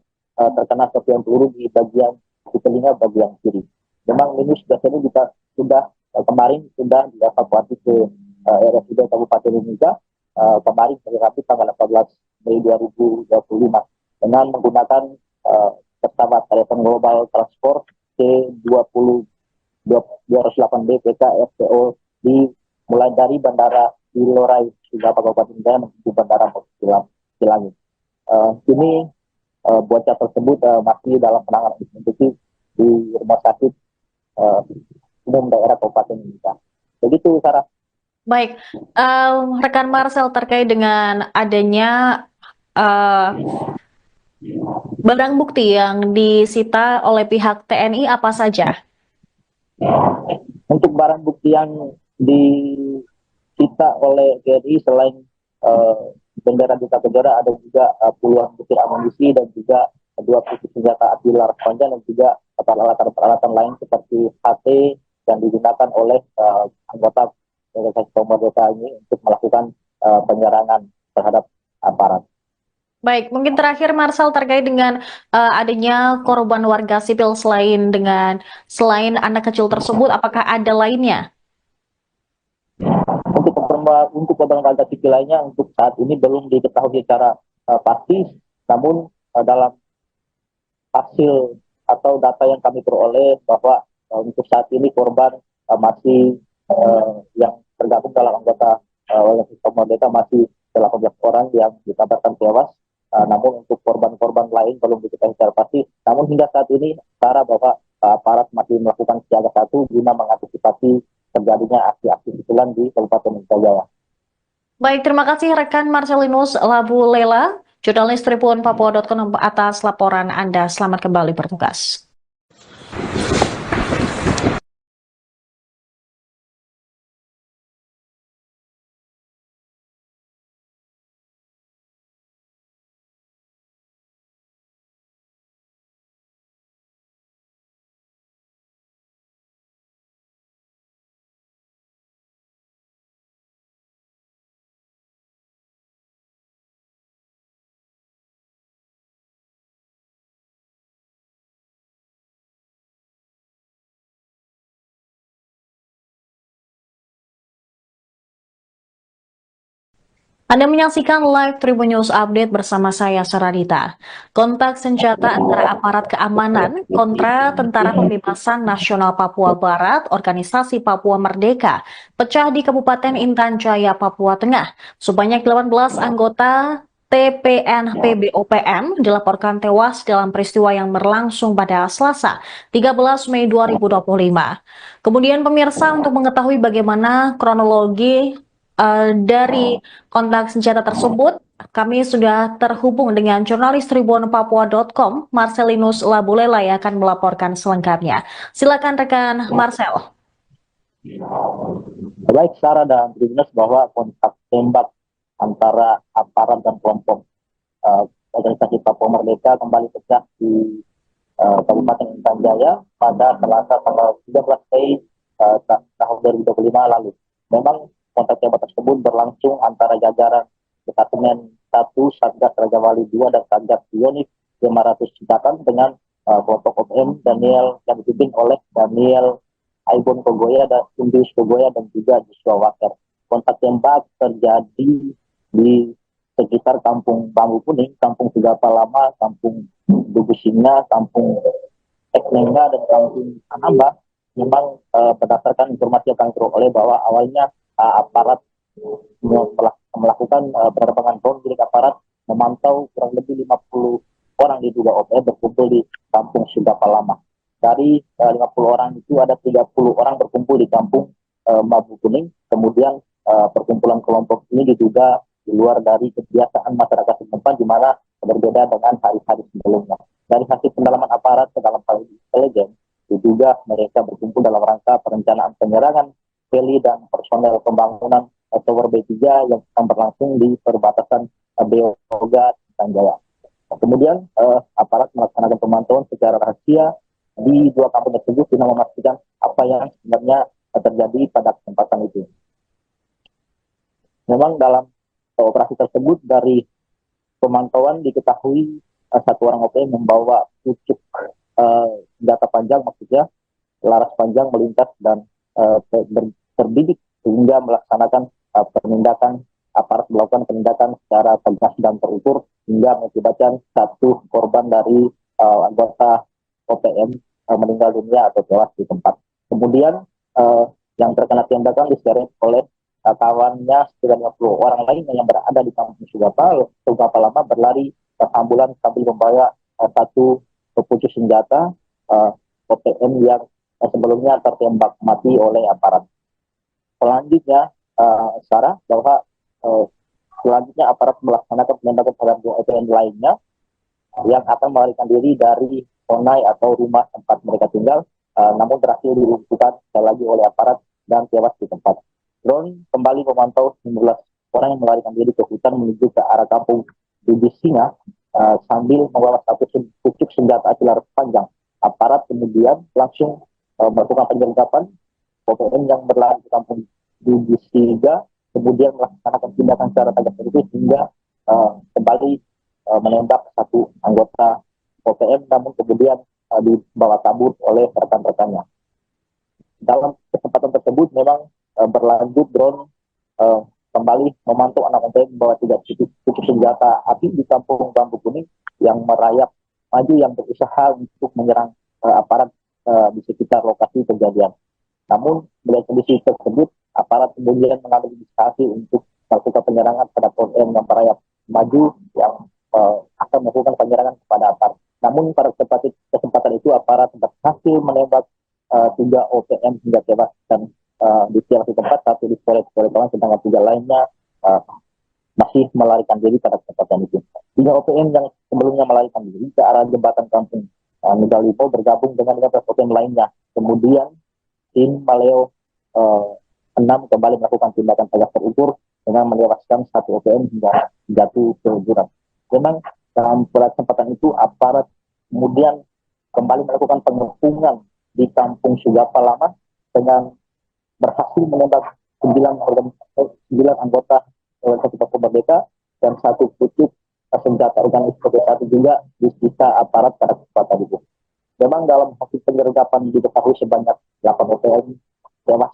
terkena serpihan peluru di telinga bagian kiri. Memang Minus biasanya sudah kemarin sudah dievakuasi ke RSUD Kabupaten Mimika kemarin hari Rabu tanggal 18 Mei 2025 dengan menggunakan pesawat telepon global transport C20 208B PK FPO mulai dari bandara Ilorai Sugapa Kabupaten Jaya menuju bandara Silangit. Kini bocah tersebut masih dalam penanganan intensif di rumah sakit umum daerah Kabupaten Mimika. Begitu, Sarah.
Baik, rekan Marcel, terkait dengan adanya barang bukti yang disita oleh pihak TNI apa saja?
Untuk barang bukti yang disita oleh TNI selain bendera Duta Kejora, ada juga puluhan butir amunisi dan juga 2 pucuk senjata api laras panjang dan juga peralatan lain seperti HT yang digunakan oleh anggota organisasi Papua Merdeka ini untuk melakukan penyerangan terhadap aparat.
Baik, mungkin terakhir Marcel terkait dengan adanya korban warga sipil selain anak kecil tersebut, apakah ada lainnya?
Untuk korban warga sipil lainnya untuk saat ini belum diketahui secara pasti, namun dalam hasil atau data yang kami peroleh bahwa untuk saat ini korban masih yang tergabung dalam anggota organisasi Papua Merdeka masih 18 orang yang dikabarkan tewas namun untuk korban-korban lain belum diketahui secara pasti. Namun hingga saat ini, Sarah, bahwa aparat masih melakukan siaga satu guna mengantisipasi terjadinya aksi-aksi susulan di Kabupaten Intan Jaya.
Baik, terima kasih rekan Marcelinus Labu Lela, jurnalis Tribun Papua.com atas laporan Anda. Selamat kembali bertugas. Anda menyaksikan live Tribun News Update bersama saya, Saradita. Kontak senjata antara aparat keamanan kontra Tentara Pembebasan Nasional Papua Barat, Organisasi Papua Merdeka, pecah di Kabupaten Intan Jaya, Papua Tengah. Sebanyak 18 anggota TPNP BOPM dilaporkan tewas dalam peristiwa yang berlangsung pada Selasa, 13 Mei 2025. Kemudian pemirsa, untuk mengetahui bagaimana kronologi dari kontak senjata tersebut, kami sudah terhubung dengan jurnalis Tribun Papua.com, Marcelinus Labulela, yang akan melaporkan selengkapnya. Silakan rekan Marcel.
Baik, Sarah dan Tribuners, bahwa kontak tembak antara aparat dan kelompok organisasi Papua Merdeka kembali pecah di Kabupaten Intan Jaya pada Selasa tanggal 13 Mei tahun 2025 lalu. Memang kontak tembak tersebut berlangsung antara jajaran Departemen 1 Satgas Raja Wali 2 dan Satgas Pionik 500 Citatan dengan kelompok OPM Daniel yang dipimpin oleh Daniel Aibon Kogoya dan Indus Kogoya dan juga Joshua Waker. Kontak tembak terjadi di sekitar Kampung Bambu Kuning, Kampung Sigapa Lama, Kampung Dugu Singa, Kampung Eklenga, dan Kampung Anamba. Memang berdasarkan informasi yang kami peroleh bahwa awalnya aparat melakukan penerbangan drone milik aparat memantau kurang lebih 50 orang diduga OPM berkumpul di Kampung Sigapa Lama. Dari 50 orang itu ada 30 orang berkumpul di Kampung Bambu Kuning. Kemudian perkumpulan kelompok ini diduga di luar dari kebiasaan masyarakat setempat, di mana berbeda dengan hari-hari sebelumnya. Dari hasil pendalaman aparat ke dalam hal intelijen, diduga mereka berkumpul dalam rangka perencanaan penyerangan heli dan personel pembangunan Tower B3 yang akan berlangsung di perbatasan Beoga dan Jaya. Kemudian aparat melaksanakan pemantauan secara rahasia di dua kampung tersebut guna memastikan apa yang sebenarnya terjadi pada kesempatan itu. Memang dalam operasi tersebut, dari pemantauan diketahui satu orang OPM membawa pucuk senjata panjang, maksudnya laras panjang melintas dan terbidik sehingga melaksanakan penindakan, aparat melakukan penindakan secara tegas dan terukur hingga mengakibatkan satu korban dari anggota OPM meninggal dunia atau tewas di tempat. Kemudian yang terkena tembakan diseret oleh kawannya sekitar 50 orang lain yang berada di Kampung Sigapa Lama berlari ke ambulan sambil membawa satu pucuk senjata OPM yang sebelumnya tertembak mati oleh aparat. Selanjutnya, Sarah, bahwa selanjutnya aparat melaksanakan penindakan terhadap OPM lainnya yang akan melarikan diri dari Onai atau rumah tempat mereka tinggal, namun berhasil dilumpuhkan sekali lagi oleh aparat dan tewas di tempat. Drone kembali memantau 19 orang yang melarikan diri ke hutan menuju ke arah Kampung Dugu Singa sambil membawa satu pucuk senjata api laras panjang. Aparat kemudian langsung melakukan penyergapan OPM yang berlari ke Kampung Dugu Singa, kemudian melaksanakan tindakan secara tegas terukur hingga kembali menembak satu anggota OPM, namun kemudian dibawa kabur oleh rekan-rekannya. Dalam kesempatan tersebut memang berlanjut drone kembali memantau anak OPM membawa 3 pucuk senjata api di Kampung Bambu Kuning yang merayap maju yang berusaha untuk menyerang aparat di sekitar lokasi kejadian. Namun melihat kondisi tersebut, aparat kemudian mengambil inisiasi untuk melakukan penyerangan pada OPM yang merayap maju yang akan melakukan penyerangan kepada aparat. Namun pada kesempatan itu aparat berhasil menembak 3 OPM hingga tewas dan di satu tempat, satu di Kawan, sedangkan 3 lainnya masih melarikan diri pada kesempatan itu. 3 OPM yang sebelumnya melarikan diri ke arah jembatan kampung Megalibo bergabung dengan 15 OPM lainnya. Kemudian tim Maleo 6 kembali melakukan tindakan tegas terukur dengan menewaskan 1 OPM hingga jatuh ke jurang. Memang dalam kesempatan itu aparat kemudian kembali melakukan pengepungan di kampung Sugapa Lama dengan berhasil menembak 9 anggota organisasi Papua Merdeka dan 1 pucuk senjata organisasi satu juga disita aparat pada kesempatan itu. Memang dalam hasil penyergapan diketahui sebanyak 8 OPM tewas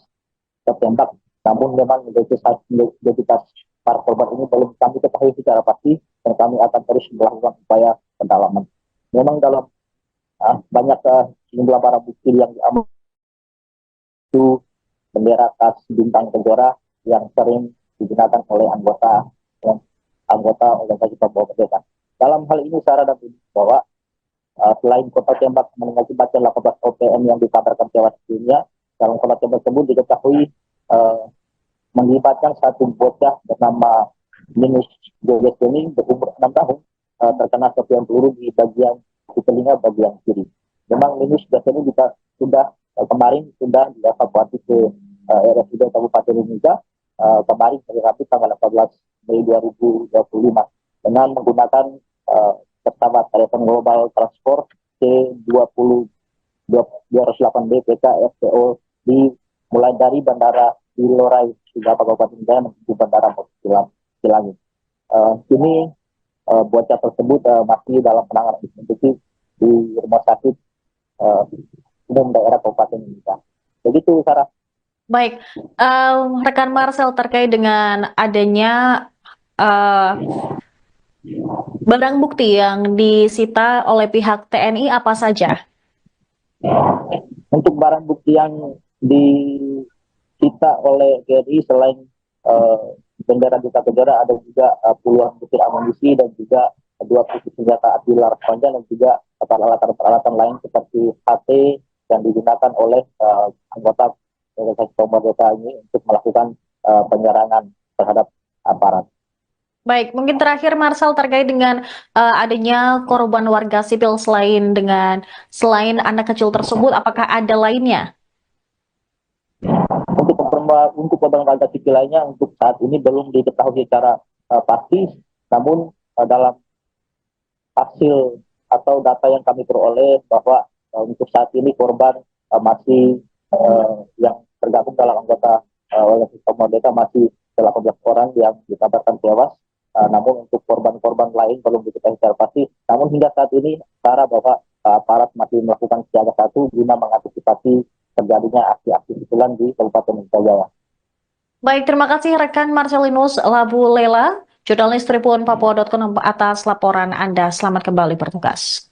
tertembak, namun memang identitas para korban ini belum kami ketahui secara pasti dan kami akan terus melakukan upaya pendalaman. Memang dalam banyak jumlah barang bukti yang diamankan itu bendera khas bintang Kejora yang sering digunakan oleh anggota organisasi Papua Merdeka. Dalam hal ini Sarah dan Budi bahwa selain kota tembak mengakibatkan 18 OPM yang dikabarkan tewas dunia, dalam kota tembak tersebut diketahui melibatkan 1 bocah bernama Minus Joges ini berumur 6 tahun terkena serpihan peluru di telinga bagian kiri. Memang Minus Joges ini sudah kemarin sudah dievakuasi ke RSUD Kabupaten Mimika kemarin hari Rabu tanggal 18 Mei 2025 dengan menggunakan pesawat telepon global transport C20 208B PK FPO mulai dari Bandara Ilorai Sugapa Kabupaten Jaya menuju Bandara Cilangi. Kini bocah tersebut masih dalam penanganan intensif di rumah sakit umum daerah Kabupaten Mimika. Begitu, Sarah.
Baik, rekan Marcel, terkait dengan adanya barang bukti yang disita oleh pihak TNI apa saja?
Untuk barang bukti yang disita oleh TNI selain bendera Duta Kejora, ada juga puluhan butir amunisi dan juga 2 pucuk senjata api laras panjang dan juga peralatan lain seperti HT yang digunakan oleh anggota organisasi Papua Merdeka ini untuk melakukan penyerangan terhadap aparat.
Baik, mungkin terakhir Marcel terkait dengan adanya korban warga sipil selain anak kecil tersebut, apakah ada lainnya?
Untuk korban warga sipil lainnya untuk saat ini belum diketahui secara pasti, namun dalam hasil atau data yang kami peroleh bahwa untuk saat ini korban masih yang tergabung dalam anggota organisasi Papua Merdeka masih 18 orang yang dikabarkan tewas. Namun untuk korban-korban lain belum diketahui secara pasti. Namun hingga saat ini Sarah bahwa aparat masih melakukan siaga 1 guna mengantisipasi terjadinya aksi-aksi susulan di Kabupaten Jaya.
Baik, terima kasih rekan Marcelinus Labu Lela, jurnalis Tribun Papua.com atas laporan Anda. Selamat kembali bertugas.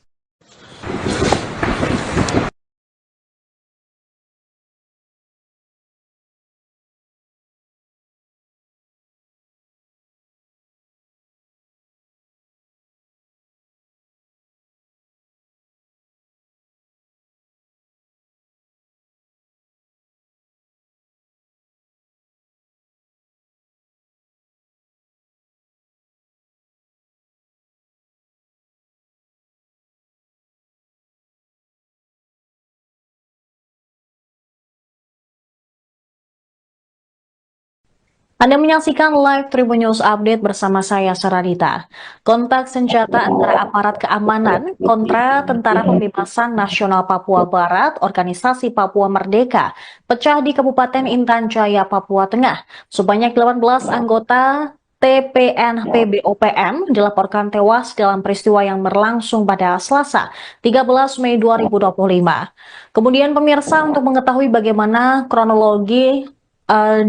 Anda menyaksikan live Tribun News Update bersama saya, Saradita. Kontak senjata antara aparat keamanan kontra Tentara Pembebasan Nasional Papua Barat, Organisasi Papua Merdeka, pecah di Kabupaten Intan Jaya, Papua Tengah. Sebanyak 18 anggota TPNP BOPM dilaporkan tewas dalam peristiwa yang berlangsung pada Selasa, 13 Mei 2025. Kemudian pemirsa, untuk mengetahui bagaimana kronologi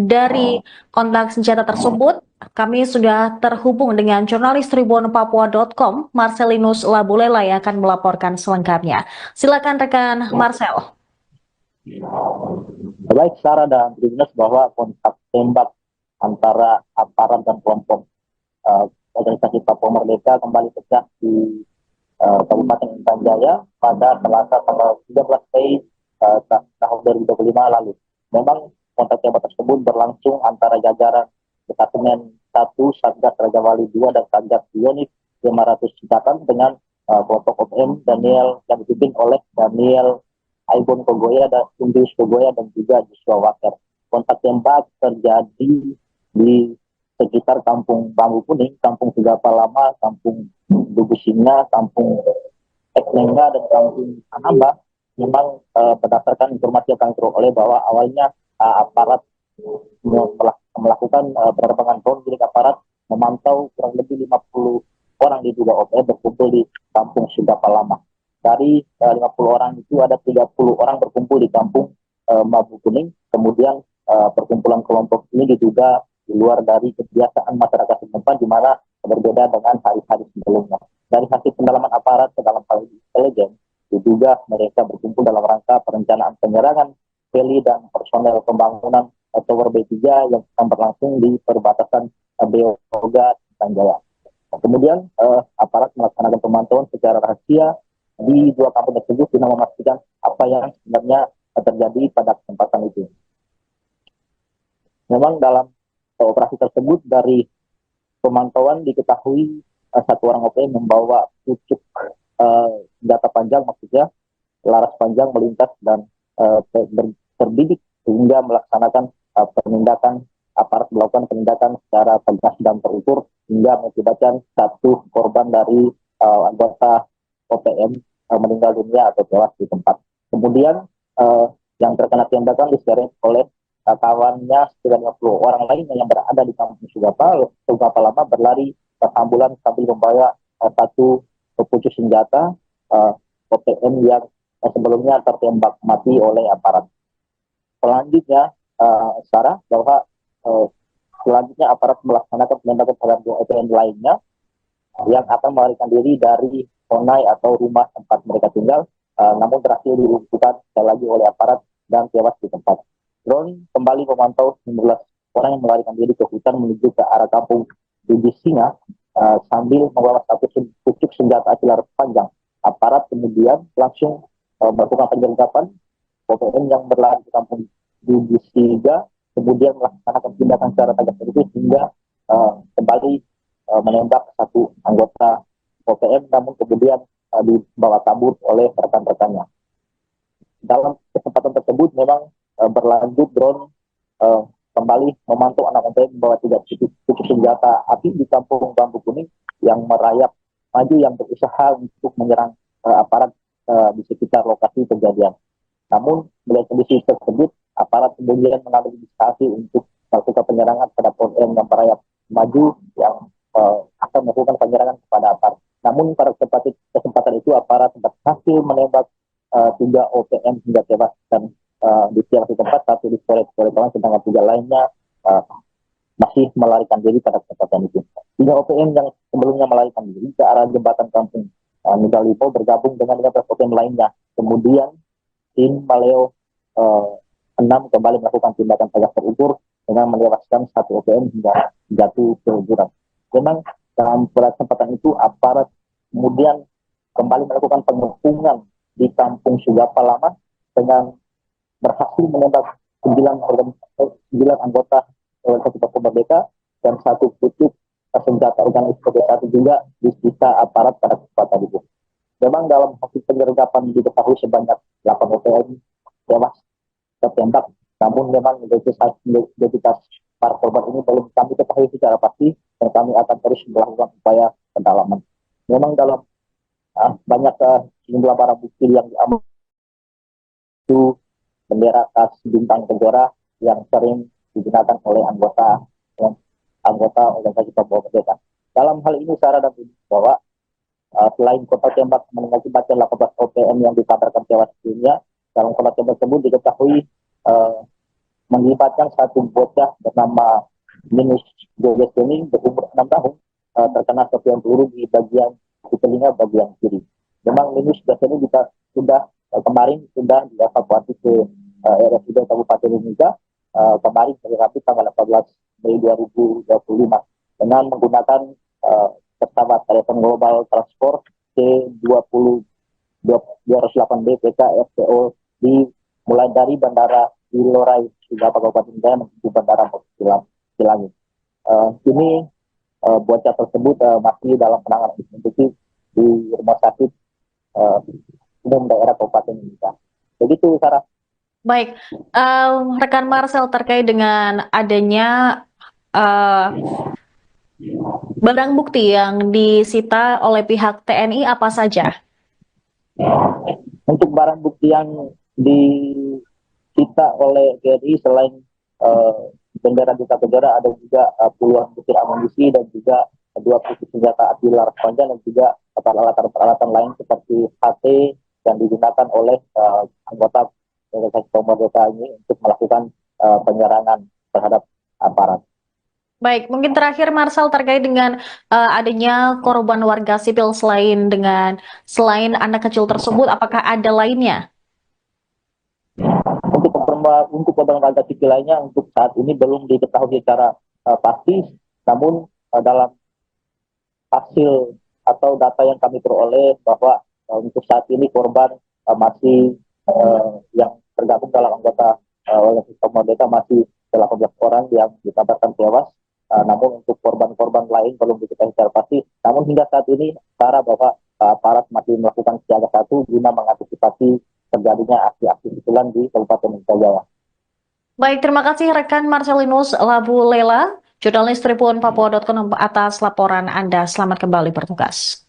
dari kontak senjata tersebut, kami sudah terhubung dengan jurnalis Tribun Papua.com, Marcelinus Labulela yang akan melaporkan selengkapnya. Silakan rekan Marcel.
Baik, Sarah dan Tribunas, bahwa kontak tembak antara aparat dan kelompok organisasi Papua Merdeka kembali pecah di Kabupaten Intan Jaya pada Selasa tanggal 13 Mei tahun 2025 lalu. Memang kontak tembak tersebut berlangsung antara jajaran Detasemen 1 Satgas Raja Wali 2 dan Satgas Unit 500 Citakan dengan kelompok OPM Daniel yang dipimpin oleh Daniel Aibon Kogoya dan Indus Kogoya dan juga Joshua Waker. Kontak tembak terjadi di sekitar Kampung Bambu Kuning, Kampung Sigapa Lama, Kampung Dugusinga, Kampung Eknengga, dan Kampung Anamba. Memang berdasarkan informasi yang kami peroleh bahwa awalnya aparat melakukan penerbangan drone milik aparat memantau kurang lebih 50 orang diduga OPM berkumpul di Kampung Sigapa Lama. Dari 50 orang itu ada 30 orang berkumpul di Kampung Bambu Kuning. Kemudian perkumpulan kelompok ini diduga di luar dari kebiasaan masyarakat setempat, di mana berbeda dengan hari-hari sebelumnya. Dari hasil pendalaman aparat ke dalam hal intelijen, diduga mereka berkumpul dalam rangka perencanaan penyerangan heli dan personel pembangunan Tower B3 yang sedang berlangsung di perbatasan Beoga Tanjaya. Kemudian aparat melaksanakan pemantauan secara rahasia di dua kampung tersebut guna memastikan apa yang sebenarnya terjadi pada kesempatan itu. Memang dalam operasi tersebut dari pemantauan diketahui satu orang OPM membawa pucuk senjata panjang, maksudnya laras panjang melintas dan terbidik sehingga melaksanakan penindakan, aparat melakukan penindakan secara tegas dan terukur hingga mengakibatkan satu korban dari anggota OPM meninggal dunia atau tewas di tempat. Kemudian yang terkena tembakan diseret oleh kawannya sekitar 50 orang lainnya yang berada di Kampung Sigapa Lama berlari ke ambulan sambil membawa satu pucuk senjata OPM yang sebelumnya tertembak mati oleh aparat. Selanjutnya, Sarah, bahwa selanjutnya aparat melaksanakan penembakan terhadap OPM lainnya yang akan melarikan diri dari Honai atau rumah tempat mereka tinggal, namun berhasil dilumpuhkan sekali lagi oleh aparat dan tewas di tempat. Drone kembali memantau 19 orang yang melarikan diri ke hutan menuju ke arah Kampung Dugusinga sambil membawa satu pucuk senjata api laras panjang. Aparat kemudian langsung melakukan penyergapan OPM yang berlari ke Kampung Dugusinga, kemudian melaksanakan tindakan secara tegas itu hingga kembali menembak satu anggota OPM, namun kemudian dibawa kabur oleh rekan-rekannya. Dalam kesempatan tersebut memang berlanjut drone kembali memantau anak OPM membawa 3 pucuk senjata api di Kampung Bambu Kuning yang merayap maju yang berusaha untuk menyerang aparat di sekitar lokasi kejadian. Namun melihat kondisi tersebut, aparat kemudian mengambil inisiasi untuk melakukan penyerangan terhadap OPM yang merayap maju yang akan melakukan penyerangan kepada aparat. Namun pada kesempatan itu aparat sempat berhasil menembak 3 OPM hingga tewas dan di tiap tempat, satu di Korea, sedangkan 3 lainnya masih melarikan diri pada kesempatan itu. 3 OPM yang sebelumnya melarikan diri ke arah jembatan Kampung Nugalipo bergabung dengan 15 OPM lainnya. Kemudian tim Maleo 6 kembali melakukan tindakan tegas terukur dengan menewaskan 1 OPM hingga jatuh ke jurang. Memang dalam kesempatan itu aparat kemudian kembali melakukan pengepungan di Kampung Sigapa Lama dengan berhasil menembak 9 anggota organisasi Papua Merdeka dan 1 pucuk senjata organisasi juga disita aparat pada kesempatan itu. Memang dalam hasil penyergapan diketahui sebanyak 8 OPM tewas tertembak, namun memang identitas para korban ini belum kami ketahui secara pasti dan kami akan terus melakukan upaya pendalaman. Memang dalam banyak sejumlah barang bukti yang diambil itu bendera khas bintang Kejora yang sering digunakan oleh anggota organisasi Papua Merdeka. Dalam hal ini Sarah dan bahwa selain kota tembak mengakibatkan 18 OPM yang dikabarkan tewas dunia, dalam kota tembak tersebut diketahui melibatkan satu bocah bernama Minus Joges ini berumur 6 tahun terkena serpihan peluru di telinga bagian kiri. Memang Minus Joges ini sudah kemarin sudah dievakuasi ke RSUD Kabupaten Mimika kemarin hari Rabu tanggal 14 Mei 2025 dengan menggunakan pesawat telepon global transport C20208B PK FPO mulai dari Bandara Ilorai hingga Kabupaten Jaya menuju Bandara Cilangi. Kini bocah tersebut masih dalam penanganan intensif di Rumah Sakit Umum Daerah Kabupaten Mimika. Begitu, Sarah.
Baik, rekan Marcel, terkait dengan adanya barang bukti yang disita oleh pihak TNI apa saja?
Untuk barang bukti yang disita oleh TNI selain bendera Duta Bendera, ada juga puluhan butir amunisi dan juga 2 pucuk senjata api laras panjang dan juga peralatan-peralatan lain seperti HT yang digunakan oleh anggota organisasi pemerintah ini untuk melakukan penyerangan terhadap aparat.
Baik, mungkin terakhir Marcel, terkait dengan adanya korban warga sipil selain anak kecil tersebut, apakah ada lainnya?
Untuk korban warga sipil lainnya untuk saat ini belum diketahui secara pasti, namun dalam hasil atau data yang kami peroleh bahwa untuk saat ini korban masih yang tergabung dalam anggota oleh sistem Merdeka masih 18 orang yang dikabarkan tewas. Namun untuk korban-korban lain belum diketahui secara pasti. Namun hingga saat ini, Sarah, bahwa aparat masih melakukan siaga 1 guna mengantisipasi terjadinya aksi-aksi susulan di Kabupaten Jaya.
Baik, terima kasih rekan Marcelinus Labu Lela, jurnalis Tribun Papua.com atas laporan Anda. Selamat kembali bertugas.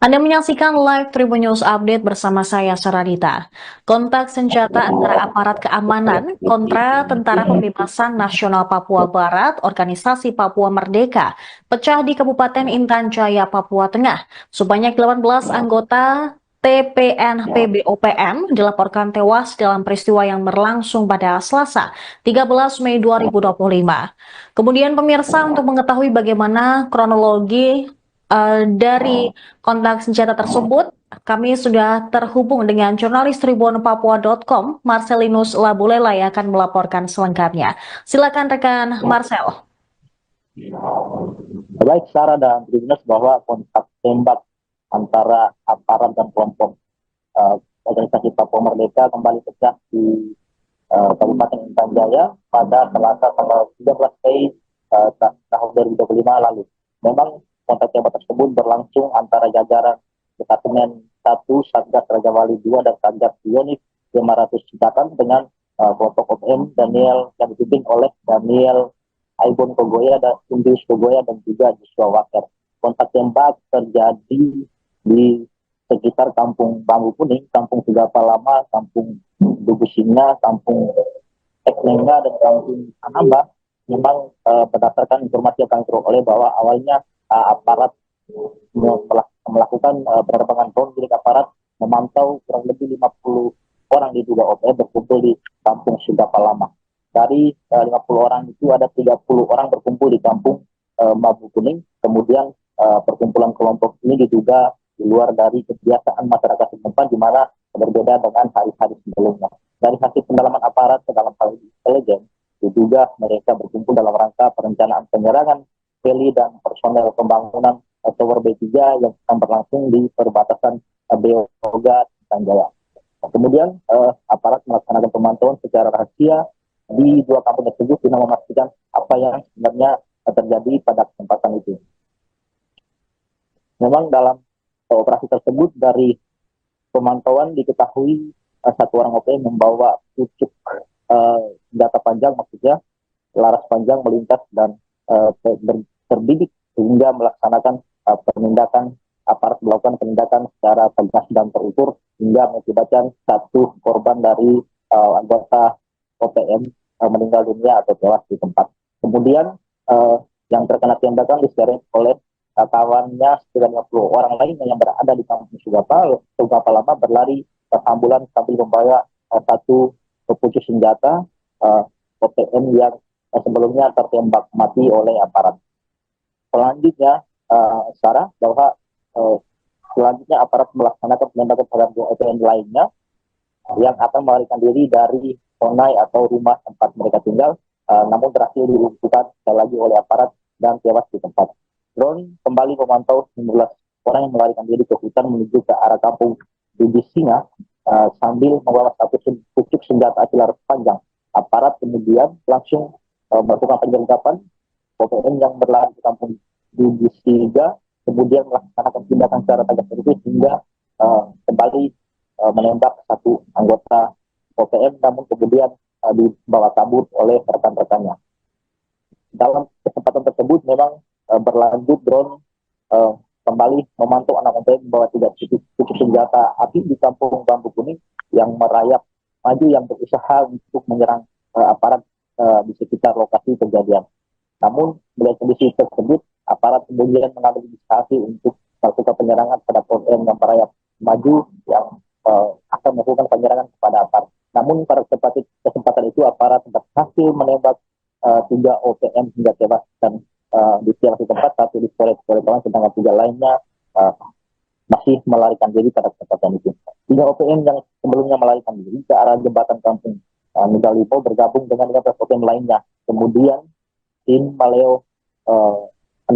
Anda menyaksikan live Tribun News Update bersama saya, Saradita. Kontak senjata antara aparat keamanan kontra Tentara Pembebasan Nasional Papua Barat, Organisasi Papua Merdeka, pecah di Kabupaten Intan Jaya, Papua Tengah. Sebanyak 18 anggota TPNP BOPM dilaporkan tewas dalam peristiwa yang berlangsung pada Selasa, 13 Mei 2025. Kemudian pemirsa, untuk mengetahui bagaimana kronologi dari kontak senjata tersebut, kami sudah terhubung dengan jurnalis Tribun Papua.com, Marcelinus Labulela, yang akan melaporkan selengkapnya. Silakan rekan Marcel.
Baik, Sarah dan Tribuners, bahwa kontak tembak antara aparat dan kelompok organisasi Papua Merdeka kembali pecah di Kabupaten Intan Jaya pada Selasa tanggal 13 Mei tahun 2025 lalu. Memang kontak tembak tersebut berlangsung antara jajaran Detasemen 1 Satgas Raja Wali 2 dan Satgas Pionis 500 Cipatan dengan kelompok OPM Daniel yang dipimpin oleh Daniel Aibon Kogoya dan Indus Kogoya dan juga Joshua Waker. Kontak tembak terjadi di sekitar Kampung Bambu Kuning, Kampung Sigapa Lama, Kampung Dugu Singa, Kampung Eklenga, dan Kampung Anamba. Memang berdasarkan informasi yang kami peroleh bahwa awalnya aparat melakukan penerbangan drone milik aparat memantau kurang lebih 50 orang diduga OPM berkumpul di Kampung Sigapa Lama. Dari 50 orang itu ada 30 orang berkumpul di Kampung Bambu Kuning. Kemudian perkumpulan kelompok ini diduga di luar dari kebiasaan masyarakat setempat, di mana berbeda dengan hari-hari sebelumnya. Dari hasil pendalaman aparat ke dalam hal intelijen, diduga mereka berkumpul dalam rangka perencanaan penyerangan heli dan personel pembangunan Tower B3 yang akan berlangsung di perbatasan Beoga dan Jaya. Kemudian aparat melaksanakan pemantauan secara rahasia di 2 kampung tersebut guna memastikan apa yang sebenarnya terjadi pada kesempatan itu. Memang dalam operasi tersebut, dari pemantauan diketahui 1 orang OPM membawa pucuk senjata panjang, maksudnya laras panjang melintas dan terbidik sehingga melaksanakan penindakan, aparat melakukan penindakan secara tegas dan terukur hingga mengakibatkan 1 korban dari anggota OPM meninggal dunia atau tewas di tempat. Kemudian yang terkena tembakan diseret oleh kawannya 90 orang lainnya yang berada di kampung Sugapa Lama berlari ke ambulan sambil membawa satu pepucuk senjata OPM yang sebelumnya tertembak mati oleh aparat. Selanjutnya, Sarah, bahwa selanjutnya aparat melaksanakan penembakan terhadap OPM lainnya yang akan melarikan diri dari Honai atau rumah tempat mereka tinggal, namun berhasil dilumpuhkan sekali lagi oleh aparat dan tewas di tempat. Drone kembali memantau 19 orang yang melarikan diri ke hutan menuju ke arah kampung Bibis Singa sambil membawa satu pucuk senjata api laras panjang. Aparat kemudian langsung melakukan penyergapan OPM yang berlari ke kampung Bibis Singa, kemudian melaksanakan tindakan secara tegas hingga kembali menembak satu anggota OPM, namun kemudian dibawa kabur oleh rekan-rekannya. Dalam kesempatan tersebut memang berlanjut drone kembali memantau anak OPM membawa 3 pucuk senjata api di kampung Bambu Kuning yang merayap maju yang berusaha untuk menyerang aparat di sekitar lokasi kejadian. Namun melihat kondisi tersebut, aparat kemudian mengambil inisiatif untuk melakukan penyerangan terhadap OPM yang merayap maju yang akan melakukan penyerangan kepada aparat. Namun pada kesempatan itu aparat berhasil menembak 3 OPM hingga tewas dan di satu tempat, satu di Polres Kawan, sedangkan 3 lainnya masih melarikan diri pada kesempatan itu. 3 OPM yang sebelumnya melarikan diri ke arah jembatan kampung Megalipo bergabung dengan 15 OPM lainnya. Kemudian tim Maleo 6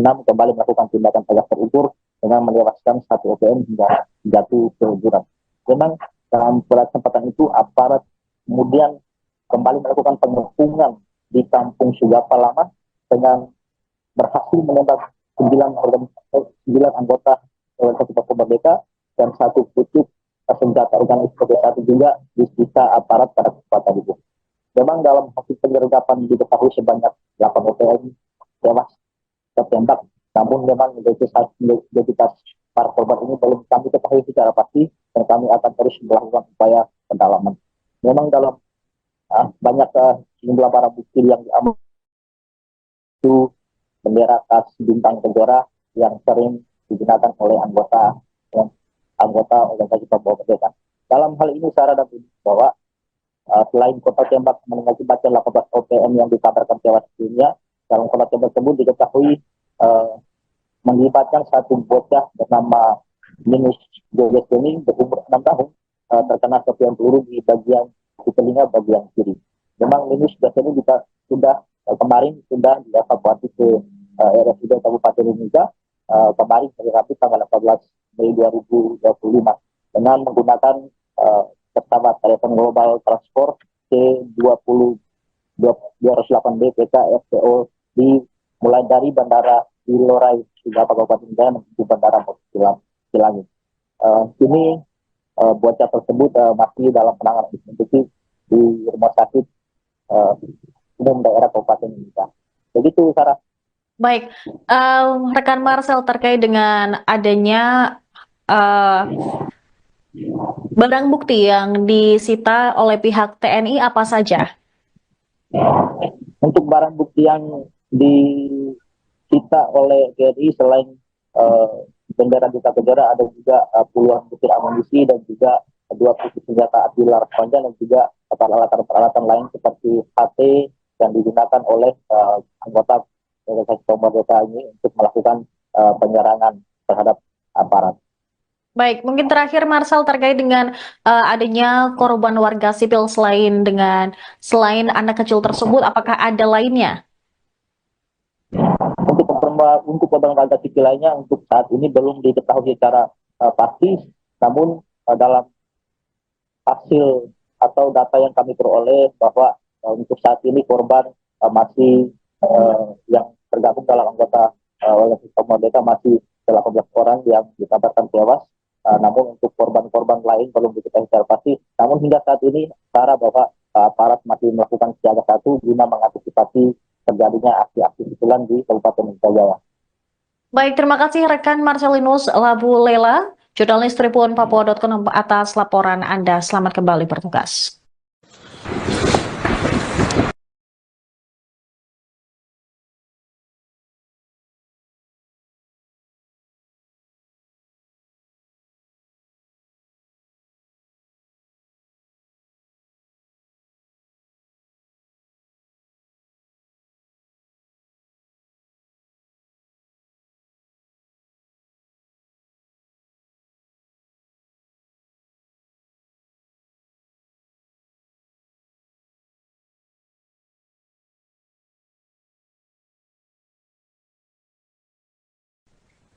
kembali melakukan tindakan tegas terukur dengan menewaskan 1 OPM hingga jatuh ke jurang. Memang dalam kesempatan itu aparat kemudian kembali melakukan pengepungan di kampung Sugapa Lama dengan berhasil menembak 9 anggota Organisasi Papua Merdeka dan 1 pucuk senjata Organisasi Papua juga disita aparat pada kesempatan itu. Memang dalam hasil penyergapan diketahui sebanyak 8 OPM tewas tertembak, namun memang identitas para korban ini belum kami ketahui secara pasti dan kami akan terus melakukan upaya pendalaman. Memang dalam banyak jumlah barang bukti yang diambil itu bendera khas bintang Kejora yang sering digunakan oleh anggota Organisasi Papua Merdeka. Dalam hal ini Sarah dan Budi bahwa selain kota tembak mengakibatkan 18 OPM yang dikabarkan tewas dunia, dalam kota tembak tersebut diketahui melibatkan satu bocah bernama Minus Joget Kuning berumur 6 tahun terkena serpihan peluru di telinga bagian kiri. Memang Minus biasanya juga kemarin sudah dievakuasi ke RSUD Kabupaten Mimika kemarin hari Rabu tanggal 18 Mei 2025 dengan menggunakan pesawat telepon global transport C-208B PK FPO mulai dari Bandara Ilorai Sugapa Kabupaten Jaya menuju Bandara Silangit. Kini bocah tersebut masih dalam penanganan intensif di Rumah Sakit Umum Daerah Kabupaten Mimika. Begitu, Sarah.
Baik, rekan Marcel, terkait dengan adanya barang bukti yang disita oleh pihak TNI apa saja?
Untuk barang bukti yang disita oleh TNI selain bendera Duta Kejora, ada juga puluhan butir amunisi dan juga 2 pucuk senjata api laras panjang dan juga peralatan lain seperti HT yang digunakan oleh anggota Organisasi Papua Merdeka ini untuk melakukan penyerangan terhadap aparat.
Baik, mungkin terakhir Marcel terkait dengan adanya korban warga sipil selain anak kecil tersebut, apakah ada lainnya?
Untuk korban warga sipil lainnya untuk saat ini belum diketahui secara pasti, namun dalam hasil atau data yang kami peroleh bahwa untuk saat ini korban masih yang tergabung dalam anggota Organisasi Papua Merdeka masih 18 orang yang dikabarkan tewas. Namun untuk korban-korban lain belum diketahui secara pasti. Namun hingga saat ini Sarah bahwa aparat masih melakukan siaga 1 guna mengantisipasi terjadinya aksi-aksi susulan di Kabupaten Jaya.
Baik, terima kasih rekan Marcelinus Labu Lela, jurnalis Tribun Papua.com atas laporan Anda. Selamat kembali bertugas.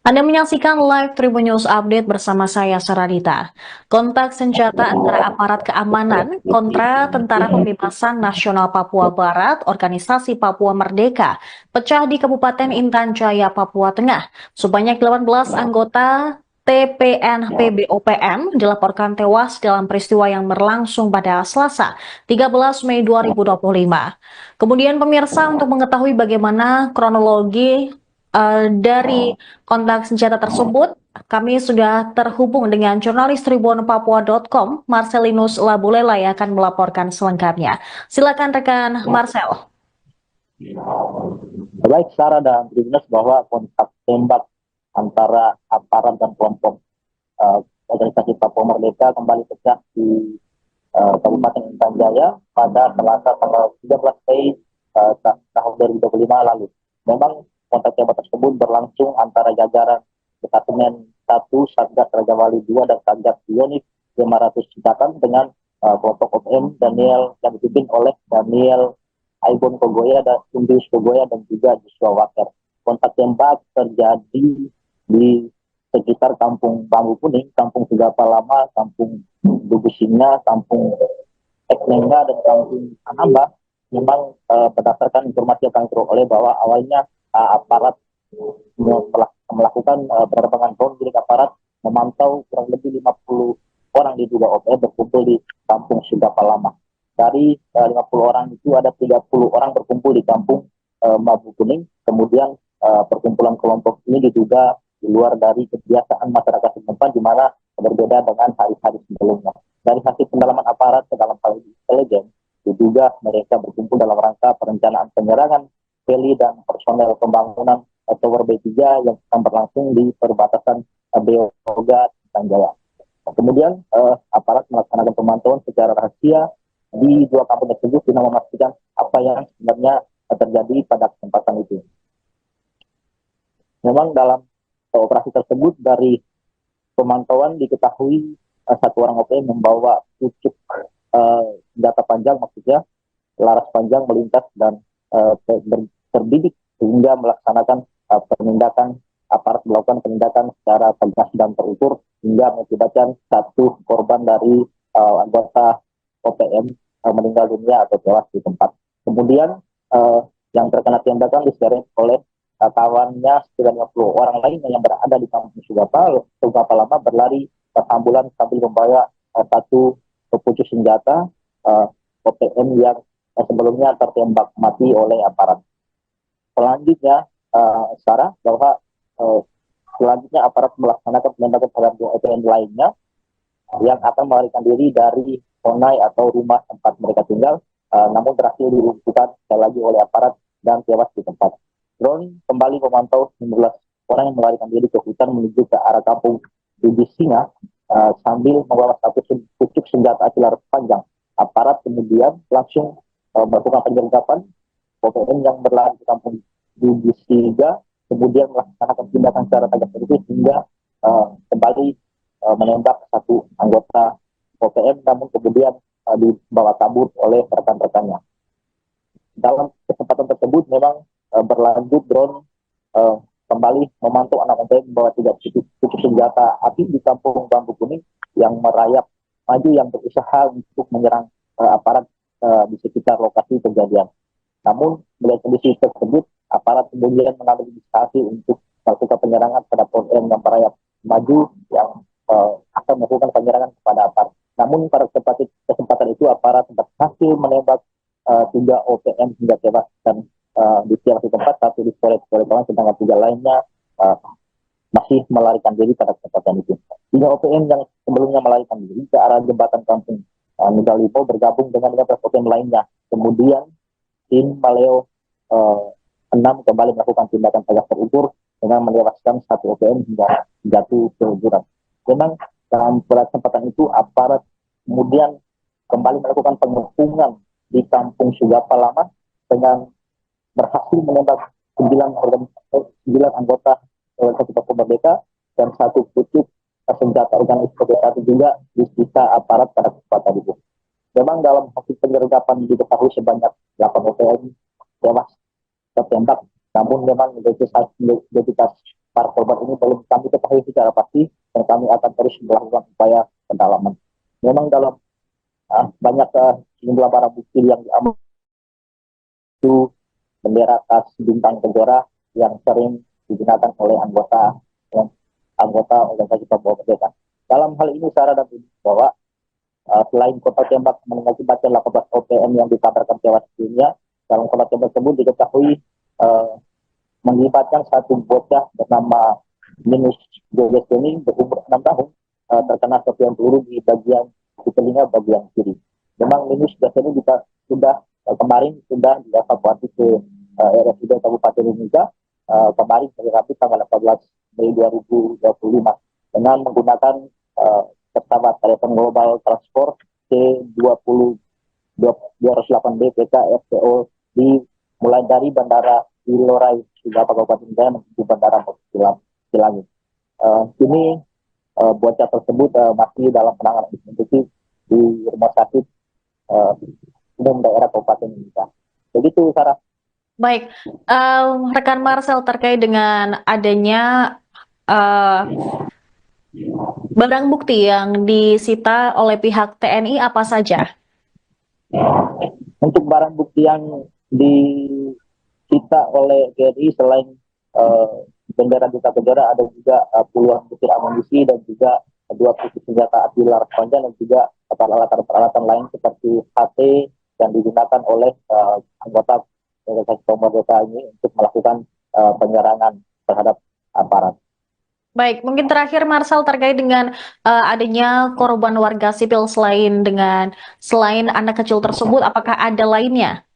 Anda menyaksikan live Tribun News Update bersama saya Saradita. Kontak senjata antara aparat keamanan kontra Tentara Pembebasan Nasional Papua Barat, Organisasi Papua Merdeka, pecah di Kabupaten Intan Jaya, Papua Tengah. Sebanyak 18 anggota TPNP BOPM dilaporkan tewas dalam peristiwa yang berlangsung pada Selasa, 13 Mei 2025. Kemudian pemirsa, untuk mengetahui bagaimana kronologi dari kontak senjata tersebut, kami sudah terhubung dengan jurnalis tribunpapua.com, Marcelinus Labulela, yang akan melaporkan selengkapnya. Silakan rekan Marcel.
Baik Sarah dan Tribuners, bahwa kontak tembak antara aparat dan kelompok organisasi Papua Merdeka kembali pecah di Kabupaten Intan Jaya pada Selasa tanggal 13 Mei tahun 2025 lalu. Memang kontak tembak tersebut berlangsung antara jajaran Detasemen 1 Satgas Raja Wali 2 dan Satgas Bionik 500 Citakan dengan kelompok OPM Daniel yang dipimpin oleh Daniel Aibon Kogoya dan Indus Kogoya dan juga Joshua Waker. Kontak tembak terjadi di sekitar Kampung Bambu Kuning, Kampung Sigapa Lama, Kampung Dugu Singa, Kampung Ekmenga, dan Kampung Anamba. Memang berdasarkan informasi yang kami peroleh bahwa awalnya aparat melakukan penerbangan drone milik aparat memantau kurang lebih 50 orang diduga OPM berkumpul di Kampung Sigapa Lama. Dari 50 orang itu ada 30 orang berkumpul di Kampung Bambu Kuning. Kemudian perkumpulan kelompok ini diduga di luar dari kebiasaan masyarakat setempat, di mana berbeda dengan hari-hari sebelumnya. Dari hasil pendalaman aparat ke dalam hal intelijen, diduga mereka berkumpul dalam rangka perencanaan penyerangan heli dan personel pembangunan Tower B3 yang akan berlangsung di perbatasan Beoga Tanjaya. Kemudian aparat melaksanakan pemantauan secara rahasia di dua kampung tersebut guna memastikan apa yang sebenarnya terjadi pada kesempatan itu. Memang dalam operasi tersebut, dari pemantauan diketahui satu orang OPM membawa pucuk senjata panjang, maksudnya laras panjang melintas dan terbidik sehingga melaksanakan penindakan, aparat melakukan penindakan secara tegas dan terukur hingga mengakibatkan satu korban dari anggota OPM meninggal dunia atau tewas di tempat. Kemudian yang terkena tembakan diseret oleh kawannya 90 orang lainnya yang berada di Kampung Sigapa Lama berlari ke ambulan sambil membawa satu pucuk senjata OPM yang sebelumnya tertembak mati oleh aparat. Selanjutnya, Sarah, bahwa selanjutnya aparat melaksanakan penembakan terhadap dua OPM lainnya yang akan melarikan diri dari Honai atau rumah tempat mereka tinggal, namun berhasil dilumpuhkan sekali lagi oleh aparat dan tewas di tempat. Drone kembali memantau 19 orang yang melarikan diri ke hutan menuju ke arah Kampung Dugu Singa sambil membawa satu pucuk senjata api laras panjang. Aparat kemudian langsung melakukan penyergapan OPM yang berlari ke Kampung Dugu Singa, kemudian melaksanakan tindakan secara tegas terukur hingga kembali menembak satu anggota OPM, namun kemudian dibawa kabur oleh rekan-rekannya. Dalam kesempatan tersebut memang berlanjut drone kembali memantau anak OPM membawa 3 pucuk senjata api di Kampung Bambu Kuning yang merayap maju yang berusaha untuk menyerang aparat di sekitar lokasi kejadian. Namun melihat kondisi tersebut, aparat kemudian mengambil inisiatif untuk melakukan penyerangan pada OPM yang merayap maju yang akan melakukan penyerangan kepada aparat. Namun pada kesempatan itu aparat berhasil menembak 3 OPM hingga tewas dan di satu tempat, satu di kawan, sedangkan 3 lainnya masih melarikan diri pada kesempatan itu. 3 OPM yang sebelumnya melarikan diri ke arah jembatan Kampung Nugalibo bergabung dengan 15 OPM lainnya. Kemudian tim Maleo 6 kembali melakukan tindakan tegas terukur dengan menewaskan 1 OPM hingga jatuh ke jurang. Memang dalam kesempatan itu aparat kemudian kembali melakukan pengepungan di Kampung Sigapa Lama dengan berhasil menembak 9 anggota organisasi Papua Merdeka dan 1 pucuk senjata organisasi juga disita aparat pada kesempatan itu. Memang dalam hasil penyergapan diketahui sebanyak 8 OPM tewas tertembak, namun memang identitas para korban ini belum kami ketahui secara pasti dan kami akan terus melakukan upaya pendalaman. Memang dalam banyak sejumlah barang bukti yang diamankan itu bendera khas bintang kejora yang sering digunakan oleh anggota organisasi Papua Merdeka. Dalam hal ini Sarah dan Budi bahwa selain kota tembak mengakibatkan 18 OPM yang dikabarkan tewas sebelumnya, dalam kota tembak tersebut diketahui melibatkan satu bocah bernama Minus Joges ini berumur 6 tahun terkena serpihan peluru di telinga bagian kiri. Memang Minus Joges ini sudah kemarin sudah dievakuasi ke RSUD Kabupaten Mimika kemarin hari Rabu tanggal 18 Mei 2025 dengan menggunakan pesawat telepon global transport C20 208B PK FPO mulai dari Bandara Wilorai hingga Kabupaten Jaya menuju Bandara Cilangi. Kini bocah tersebut masih dalam penanganan intensif di rumah sakit umum daerah Kabupaten Mimika. Begitu, Sarah.
Baik, rekan Marcel, terkait dengan adanya barang bukti yang disita oleh pihak TNI apa saja?
Untuk barang bukti yang disita oleh TNI selain bendera Duta Kejora ada juga puluhan butir amunisi dan juga 2 pucuk senjata api laras panjang dan juga peralatan lain seperti HT yang digunakan oleh anggota organisasi Papua Merdeka ini untuk melakukan penyerangan terhadap aparat.
Baik, mungkin terakhir Marcel terkait dengan adanya korban warga sipil selain anak kecil tersebut, apakah ada lainnya?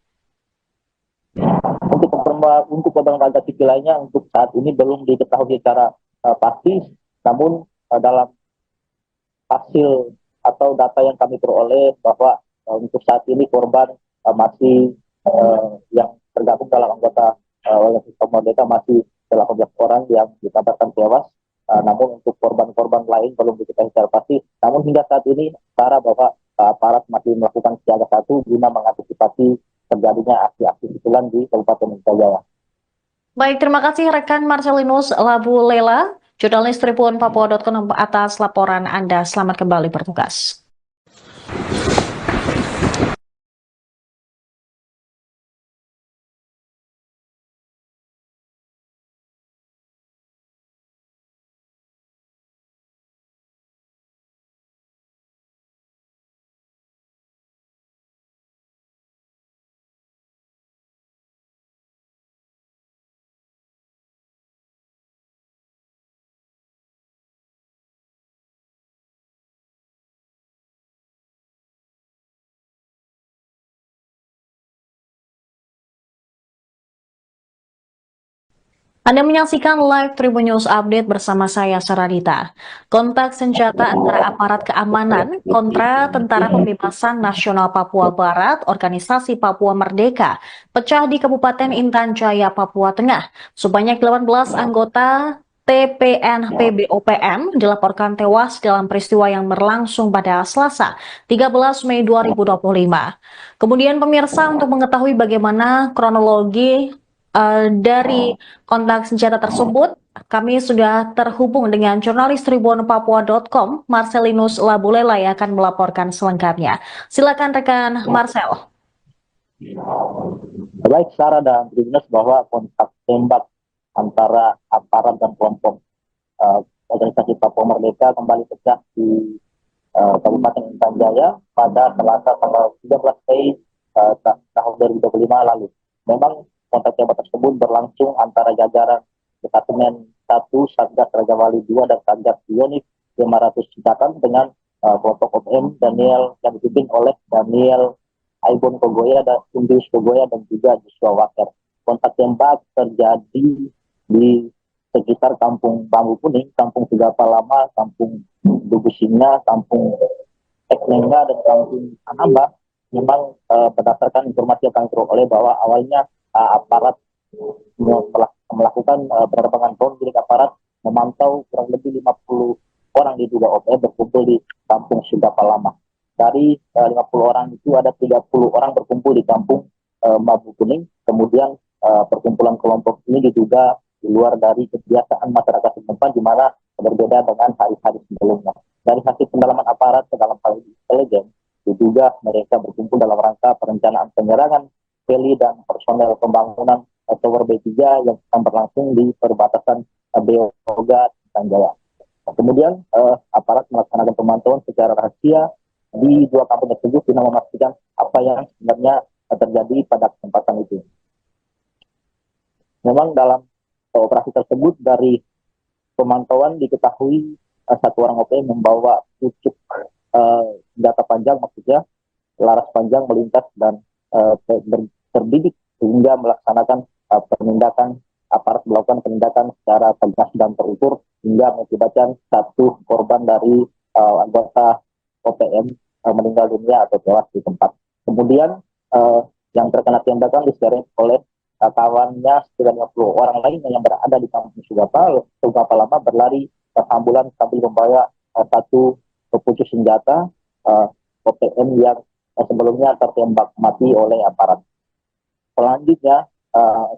Untuk korban warga sipil lainnya untuk saat ini belum diketahui secara pasti, namun dalam hasil atau data yang kami peroleh bahwa untuk saat ini korban masih yang tergabung dalam anggota organisasi Papua Merdeka masih 18 orang yang dikabarkan tewas. Namun untuk korban-korban lain belum diketahui secara pasti. Namun hingga saat ini Sarah bahwa aparat masih melakukan siaga 1 guna mengantisipasi terjadinya aksi-aksi susulan di Kabupaten Jaya.
Baik, terima kasih rekan Marcelinus Labu Lela, jurnalis Tribun Papua.com atas laporan Anda. Selamat kembali bertugas. Anda menyaksikan live Tribun News Update bersama saya, Saradita. Kontak senjata antara aparat keamanan kontra Tentara Pembebasan Nasional Papua Barat, Organisasi Papua Merdeka, pecah di Kabupaten Intan Jaya, Papua Tengah. Sebanyak 18 anggota TPNP BOPM dilaporkan tewas dalam peristiwa yang berlangsung pada Selasa, 13 Mei 2025. Kemudian pemirsa, untuk mengetahui bagaimana kronologi dari kontak senjata tersebut, kami sudah terhubung dengan jurnalis Tribun Papua.com, Marcelinus Labulela yang akan melaporkan selengkapnya. Silakan rekan Marcel.
Baik, Sarah dan Tribunas, bahwa kontak tembak antara aparat dan kelompok organisasi Papua Merdeka kembali pecah di Kabupaten Intan Jaya pada Selasa tanggal 13 Mei tahun 2025 lalu. Memang kontak tembak tersebut berlangsung antara jajaran Detasemen 1 Satgas Raja Wali 2 dan Satgas Bionik 500 Citakan dengan kelompok OPM Daniel yang dipimpin oleh Daniel Aibon Kogoya dan Undus Kogoya dan juga Joshua Waker. Kontak tembak terjadi di sekitar Kampung Bambu Kuning, Kampung Sigapa Lama, Kampung Dugusinga, Kampung Teknenga dan Kampung Anamba. Memang berdasarkan informasi yang kami peroleh bahwa awalnya aparat melakukan penerbangan drone milik aparat memantau kurang lebih 50 orang diduga OPM berkumpul di Kampung Sigapa Lama. Dari 50 orang itu ada 30 orang berkumpul di Kampung Bambu Kuning. Kemudian perkumpulan kelompok ini diduga luar dari kebiasaan masyarakat setempat, di mana berbeda dengan hari-hari sebelumnya. Dari hasil pendalaman aparat ke dalam hal intelijen, diduga mereka berkumpul dalam rangka perencanaan penyerangan heli dan personel pembangunan Tower B3 yang sedang berlangsung di perbatasan Beoga dan Jaya. Nah, kemudian aparat melaksanakan pemantauan secara rahasia di dua kampung tersebut guna memastikan apa yang sebenarnya terjadi pada kesempatan itu. Memang dalam operasi tersebut dari pemantauan diketahui satu orang OPM membawa pucuk senjata panjang, maksudnya laras panjang melintas dan terbidik sehingga melaksanakan penindakan, aparat melakukan penindakan secara tegas dan terukur hingga mengakibatkan satu korban dari anggota OPM meninggal dunia atau tewas di tempat. Kemudian yang terkena tembakan diseret oleh kawannya sekitar 50 orang lainnya yang berada di kampung Sugapa Lama berlari ke ambulan sambil membawa satu pucuk senjata OPM yang sebelumnya tertembak mati oleh aparat. Selanjutnya,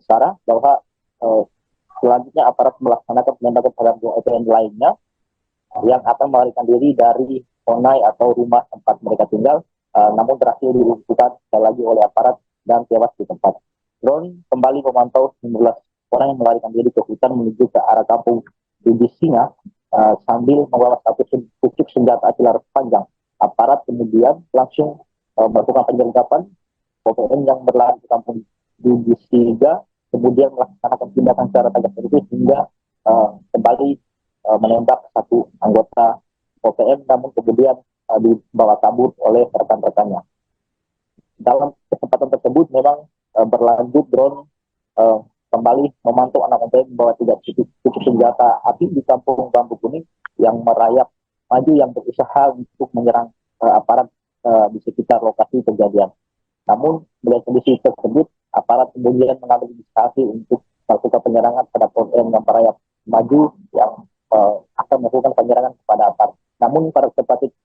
Sarah, bahwa selanjutnya aparat melaksanakan penembakan terhadap dua OPM lainnya yang akan melarikan diri dari Onai atau rumah tempat mereka tinggal, namun berhasil dilumpuhkan sekali lagi oleh aparat dan tewas di tempat. Drone kembali memantau 19 orang yang melarikan diri ke hutan menuju ke arah kampung Bibis Singa sambil membawa satu pucuk senjata api laras panjang. Aparat kemudian langsung melakukan penyergapan OPM yang berlari ke kampung Bibis Singa, kemudian melaksanakan tindakan secara tegas terukur hingga kembali menembak satu anggota OPM, namun kemudian dibawa kabur oleh rekan-rekannya. Dalam kesempatan tersebut memang berlanjut drone kembali memantau anak OPM membawa 3 pucuk senjata api di kampung Bambu Kuning yang merayap maju yang berusaha untuk menyerang aparat di sekitar lokasi kejadian. Namun melihat kondisi tersebut, aparat kemudian mengambil inisiatif untuk melakukan penyerangan terhadap OPM yang merayap maju yang akan melakukan penyerangan kepada aparat. Namun pada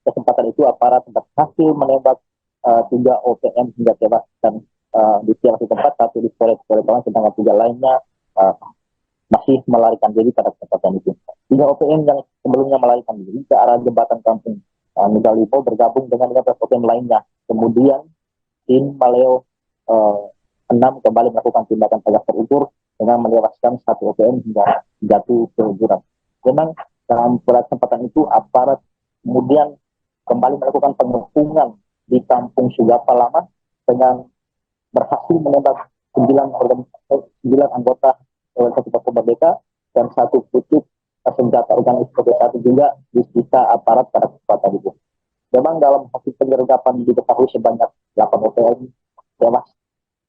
kesempatan itu aparat berhasil menembak 3 OPM hingga tewas dan di tempat, satu di Polres sedangkan 3 lainnya masih melarikan diri pada kesempatan itu. 3 OPM yang sebelumnya melarikan diri ke arah jembatan kampung Nugalipo bergabung dengan 15 OPM lainnya. Kemudian tim Maleo 6 kembali melakukan tindakan tegas terukur dengan menewaskan 1 OPM hingga jatuh ke jurang. Memang dalam kesempatan itu aparat kemudian kembali melakukan pengepungan di kampung Sugapa Lama dengan berhasil menembak 9 anggota organisasi Papua Merdeka dan 1 pucuk senjata organisasi satu juga disita aparat pada kesempatan itu. Memang dalam hasil penyergapan diketahui sebanyak 8 OPM tewas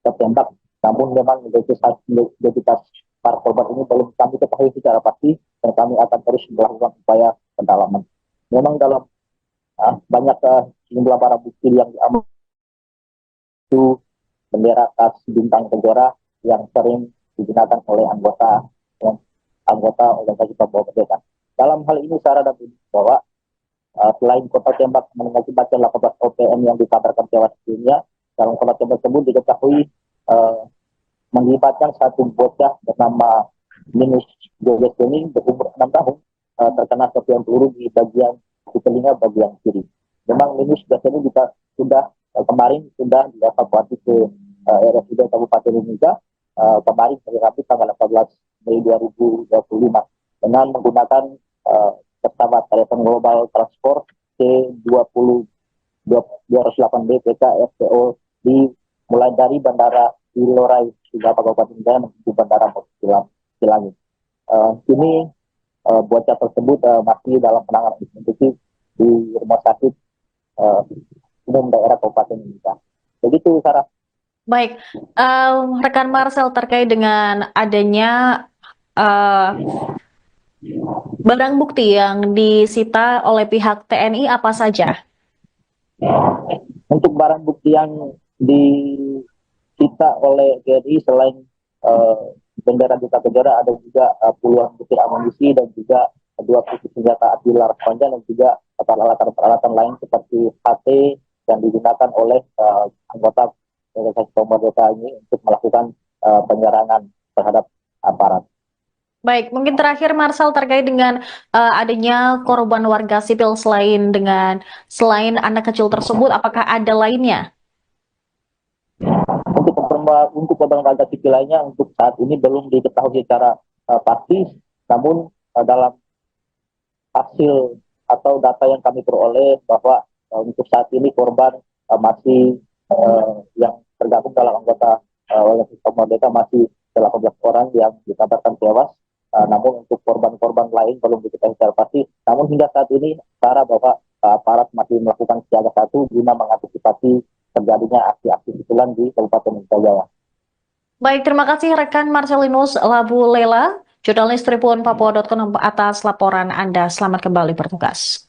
tertembak, namun memang identitas para korban ini belum kami ketahui secara pasti dan kami akan terus melakukan upaya pendalaman. Memang dalam banyak jumlah barang bukti yang diambil itu bendera khas bintang Kejora yang sering digunakan oleh anggota organisasi Papua Merdeka. Dalam hal ini Sarah dan bahwa selain kota tembak mengakibatkan 18 OPM yang dikabarkan tewas dunia, dalam kota tembak tersebut diketahui mengibatkan satu bocah bernama Minus Joges Bening berumur 6 tahun terkena serpihan peluru di telinga bagian kiri. Memang Minus biasanya juga kemarin sudah dievakuasi ke RSUD Kabupaten Mimika kemarin hari Rabu tanggal 18 Mei 2025 dengan menggunakan pesawat telepon global transport C20 208B PK FPO mulai dari Bandara Ilorai Sugapa Kabupaten Jaya menuju Bandara Silangit. Kini bocah tersebut masih dalam penanganan intensif di rumah sakit umum daerah Kabupaten Mimika. Begitu, Sarah.
Baik, rekan Marcel, terkait dengan adanya barang bukti yang disita oleh pihak TNI apa saja?
Untuk barang bukti yang disita oleh TNI selain bendera Duta Kejora, ada juga puluhan butir amunisi dan juga 2 pucuk senjata api laras panjang dan juga peralatan lain seperti HT yang digunakan oleh anggota organisasi Papua Merdeka ini untuk melakukan penyerangan terhadap aparat.
Baik, mungkin terakhir Marcel terkait dengan adanya korban warga sipil selain anak kecil tersebut, apakah ada lainnya?
Untuk korban warga sipil lainnya untuk saat ini belum diketahui secara pasti, namun dalam hasil atau data yang kami peroleh bahwa untuk saat ini korban masih yang tergabung dalam anggota organisasi Merdeka masih 18 orang yang dikabarkan tewas. Namun untuk korban-korban lain belum diketahui secara pasti. Namun hingga saat ini Sarah bahwa aparat masih melakukan siaga satu guna mengantisipasi terjadinya aksi-aksi susulan di Kabupaten Jaya.
Baik, terima kasih rekan Marcelinus Labu Lela, jurnalis Tribun Papua.com atas laporan Anda. Selamat kembali bertugas.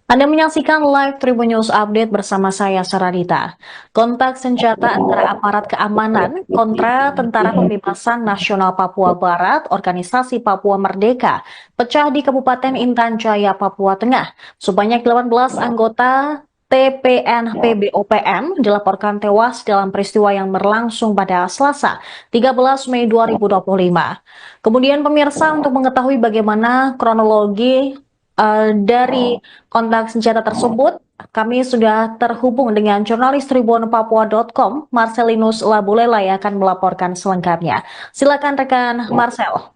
Anda menyaksikan live Tribun News Update bersama saya, Saradita. Kontak senjata antara aparat keamanan kontra Tentara Pembebasan Nasional Papua Barat, Organisasi Papua Merdeka, pecah di Kabupaten Intan Jaya, Papua Tengah. Sebanyak 18 anggota TPNP BOPM dilaporkan tewas dalam peristiwa yang berlangsung pada Selasa, 13 Mei 2025. Kemudian pemirsa, untuk mengetahui bagaimana kronologi dari kontak senjata tersebut, kami sudah terhubung dengan jurnalis Tribun Papua.com, Marcelinus Labulela yang akan melaporkan selengkapnya. Silakan rekan Marcel.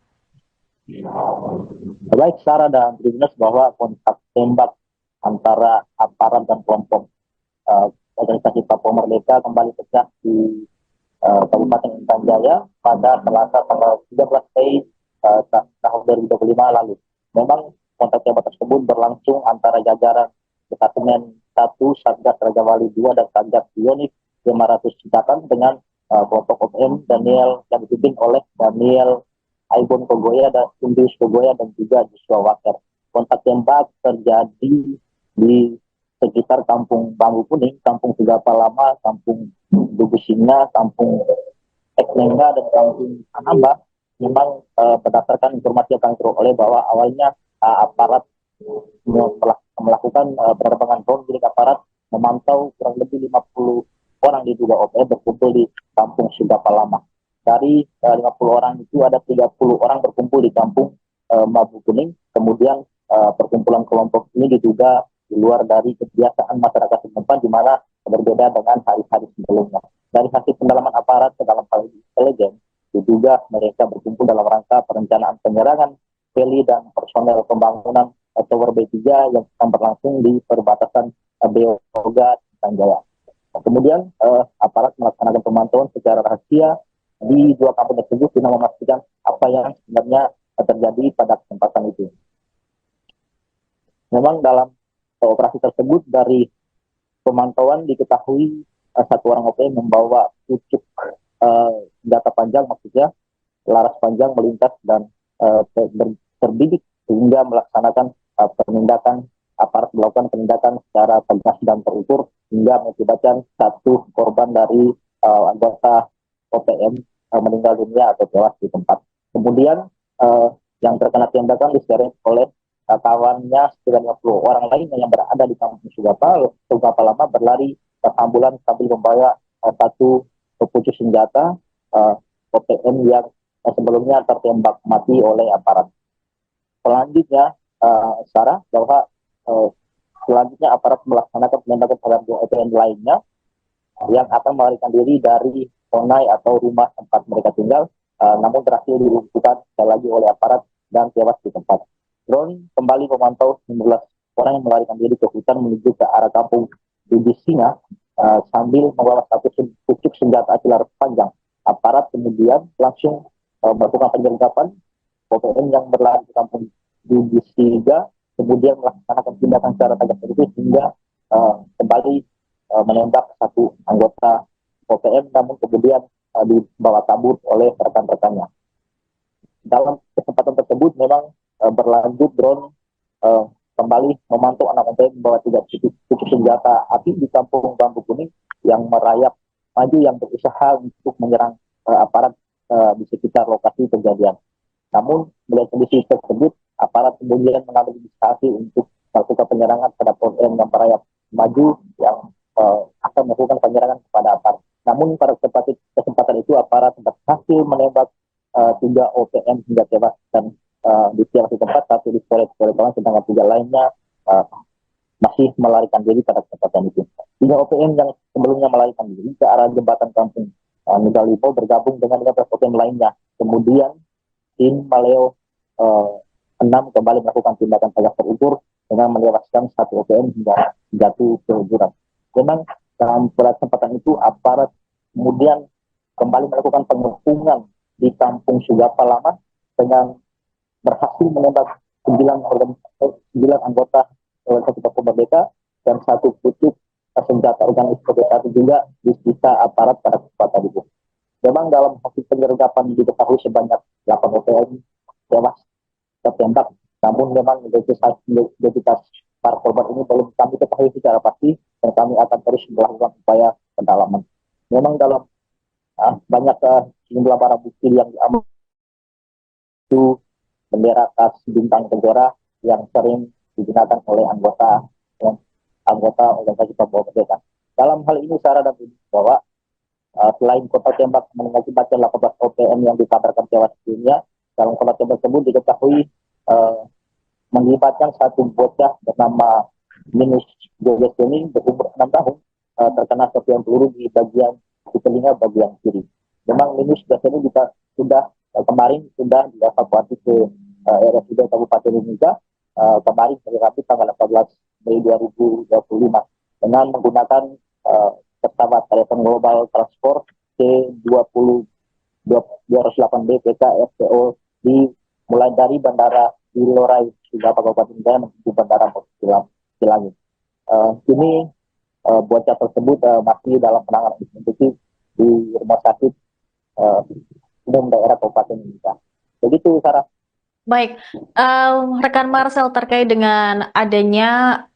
Baik Sarah dan Tribuners, bahwa kontak tembak antara aparat dan kelompok organisasi Papua Merdeka kembali pecah di Kabupaten Intan Jaya pada Selasa tanggal 13 Mei tahun 2025 lalu. Memang kontak tembak tersebut berlangsung antara jajaran Departemen 1 Satgas Raja Wali 2 dan Satgas Unit 500 Ciptaan dengan kelompok OPM Daniel yang dipimpin oleh Daniel Aibon Kogoya dan Indus Kogoya dan juga Joshua Waker. Kontak tembak terjadi di sekitar Kampung Bambu Kuning, Kampung Sigapa Lama, Kampung Dugu Singa, Kampung Eklenga, dan Kampung Anamba. Memang berdasarkan informasi yang kami peroleh bahwa awalnya aparat melakukan penerbangan drone milik aparat memantau kurang lebih 50 orang diduga OPM berkumpul di Kampung Sigapa Lama. Dari 50 orang itu ada 30 orang berkumpul di Kampung Bambu Kuning. Kemudian perkumpulan kelompok ini diduga di luar dari kebiasaan masyarakat setempat, di mana berbeda dengan hari-hari sebelumnya. Dari hasil pendalaman aparat ke dalam hal intelijen, diduga mereka berkumpul dalam rangka perencanaan penyerangan heli dan personel pembangunan Tower B3 yang akan berlangsung di perbatasan Beoga dan Jaya. Kemudian aparat melaksanakan pemantauan secara rahasia di dua kampung tersebut guna memastikan apa yang sebenarnya terjadi pada kesempatan itu. Memang dalam operasi tersebut dari pemantauan diketahui satu orang OPM membawa pucuk senjata panjang, maksudnya laras panjang melintas dan terbidik sehingga melaksanakan penindakan, aparat melakukan penindakan secara tegas dan terukur hingga mengakibatkan satu korban dari anggota OPM meninggal dunia atau tewas di tempat. Kemudian yang terkena tembakan diseret oleh kawannya sekitar 50 orang lainnya yang berada di Kampung Sigapa Lama berlari ambulan sambil membawa satu pucuk senjata OPM yang sebelumnya tertembak mati oleh aparat. Selanjutnya, Sarah, bahwa selanjutnya aparat melaksanakan penembakan terhadap OPM lainnya yang akan melarikan diri dari Sonai atau rumah tempat mereka tinggal, namun berhasil dilumpuhkan sekali lagi oleh aparat dan tewas di tempat. Drone kembali memantau 19 orang yang melarikan diri ke hutan menuju ke arah Kampung Dugu Singa sambil membawa satu pucuk senjata api laras panjang. Aparat kemudian langsung melakukan penyergapan OPM yang berlari ke Kampung Dugu Singa, kemudian melaksanakan tindakan secara tegas itu hingga kembali menembak satu anggota OPM, namun kemudian dibawa kabur oleh rekan-rekannya. Dalam kesempatan tersebut memang berlanjut drone kembali memantau anak OPM membawa 3 senjata api di kampung Bambu Kuning yang merayap maju, yang berusaha untuk menyerang aparat di sekitar lokasi kejadian. Namun melihat kondisi tersebut, aparat kemudian mengambil inisiatif untuk melakukan penyerangan terhadap OPM yang merayap maju, yang akan melakukan penyerangan kepada aparat. Namun pada kesempatan itu aparat berhasil menembak 3 OPM hingga tewas, dan di satu tempat, satu di Polres, sedangkan 3 lainnya masih melarikan diri pada kesempatan itu. 3 OPM yang sebelumnya melarikan diri ke arah jembatan kampung Nugalimo bergabung dengan 15 OPM lainnya. Kemudian tim Maleo 6 kembali melakukan tindakan pajak terukur dengan menewaskan 1 OPM hingga jatuh ke jurang. Memang dalam kesempatan itu aparat kemudian kembali melakukan pengepungan di kampung Sugapa Lama dengan berhasil menembak 9 anggota Organisasi Papua Merdeka dan 1 pucuk senjata Organisasi Papua juga disita aparat pada kesempatan itu. Memang dalam hasil penyergapan diketahui sebanyak 8 OPM tewas tertembak, namun memang identitas para korban ini belum kami ketahui secara pasti, dan kami akan terus melakukan upaya pendalaman. Memang dalam banyak sejumlah barang bukti yang diambil itu bendera khas bintang kejora yang sering digunakan oleh anggota Organisasi Papua Merdeka. Dalam hal ini Sarah dan Budi bahwa selain kota tembak mengakibatkan 18 OPM yang dikabarkan tewas sebelumnya, dalam kota tembak tersebut diketahui melibatkan 1 bocah bernama Minus Jogeseni berumur 6 tahun terkena serpihan peluru di telinga bagian kiri. Memang Minus Jogeseni sudah kemarin sudah dievakuasi ke RSUD Kabupaten Mimika kemarin hari Rabu tanggal 14 Mei 2025 dengan menggunakan pesawat telepon global transport C20 208B PK FCO mulai dari Bandara Ilorai Sugapa Kabupaten Jaya menuju Bandara Silangit. Kini bocah tersebut masih dalam penanganan intensif di Rumah Sakit Umum Daerah Kabupaten Mimika. Begitu, Sarah.
Baik, rekan Marcel, terkait dengan adanya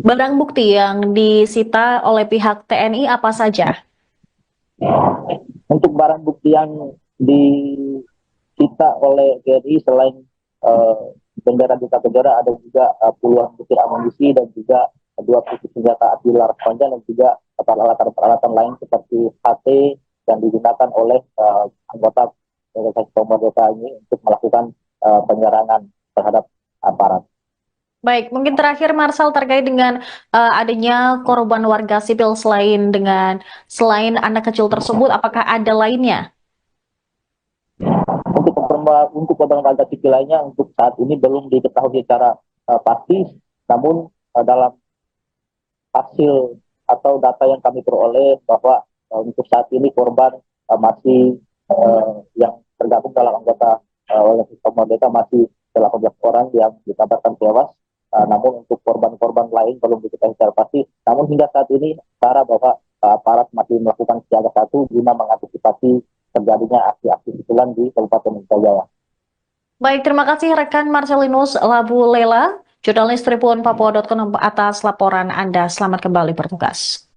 barang bukti yang disita oleh pihak TNI apa saja?
Untuk barang bukti yang disita oleh TNI selain bendera Duta Kejora, ada juga puluhan butir amunisi dan juga 2 pucuk senjata api laras panjang dan juga peralatan lain seperti HT yang digunakan oleh anggota Organisasi Papua Merdeka ini untuk melakukan penyerangan terhadap aparat.
Baik, mungkin terakhir Marcel terkait dengan adanya korban warga sipil selain anak kecil tersebut, apakah ada lainnya?
Untuk korban warga sipil lainnya untuk saat ini belum diketahui secara pasti, namun dalam hasil atau data yang kami peroleh bahwa untuk saat ini korban masih yang tergabung dalam anggota Organisasi Papua Merdeka masih 18 orang yang dikabarkan tewas. Namun untuk korban-korban lain belum diketahui secara pasti. Namun hingga saat ini, Sarah, bahwa aparat masih melakukan siaga 1 guna mengantisipasi terjadinya aksi-aksi susulan di Kabupaten Jaya.
Baik, terima kasih rekan Marcelinus Labu Lela, jurnalis Tribun Papua.com atas laporan Anda. Selamat kembali bertugas.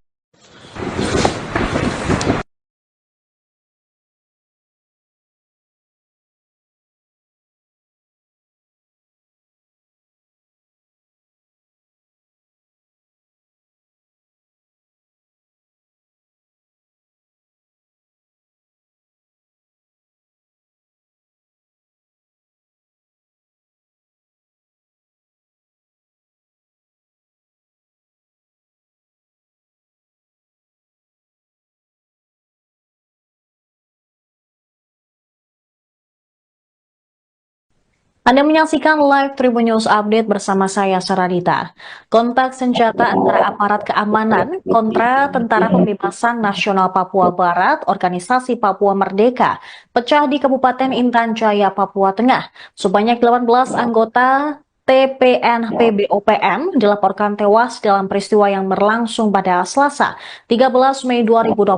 Anda menyaksikan live Tribun News Update bersama saya, Saradita. Kontak senjata antara aparat keamanan kontra Tentara Pembebasan Nasional Papua Barat, Organisasi Papua Merdeka, pecah di Kabupaten Intan Jaya, Papua Tengah. Sebanyak 18 anggota TPNP BOPM dilaporkan tewas dalam peristiwa yang berlangsung pada Selasa 13 Mei 2025.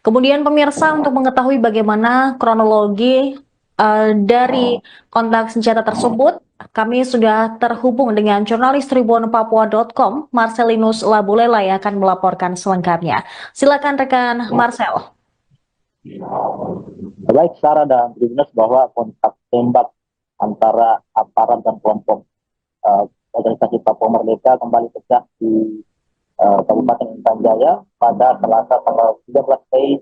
Kemudian pemirsa, untuk mengetahui bagaimana kronologi dari kontak senjata tersebut, kami sudah terhubung dengan jurnalis tribunpapua.com Marcelinus Labulela yang akan melaporkan selengkapnya. Silakan rekan Marcel.
Baik, Sarah dan Tribuners, bahwa kontak tembak antara aparat dan kelompok organisasi Papua Merdeka kembali pecah di Kabupaten Intan Jaya pada Selasa tanggal 13 Mei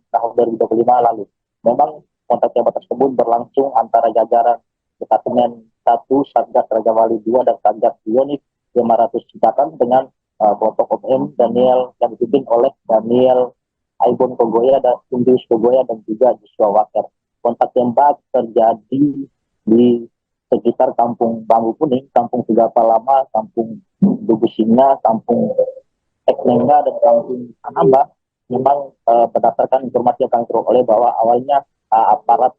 tahun 2025 lalu. Memang kontak tembak tersebut berlangsung antara jajaran Detasemen 1 Satgas Raja Wali 2 dan Satgas Unit 500 Citatan dengan kelompok OPM Daniel yang dipimpin oleh Daniel Aibon Kogoya dan Indus Kogoya dan juga Joshua Waker. Kontak tembak terjadi di sekitar Kampung Bambu Kuning, Kampung Sigapa Lama, Kampung Dugu Singa, Kampung Eknengga, dan Kampung Anamba. Memang berdasarkan informasi yang kami peroleh bahwa awalnya aparat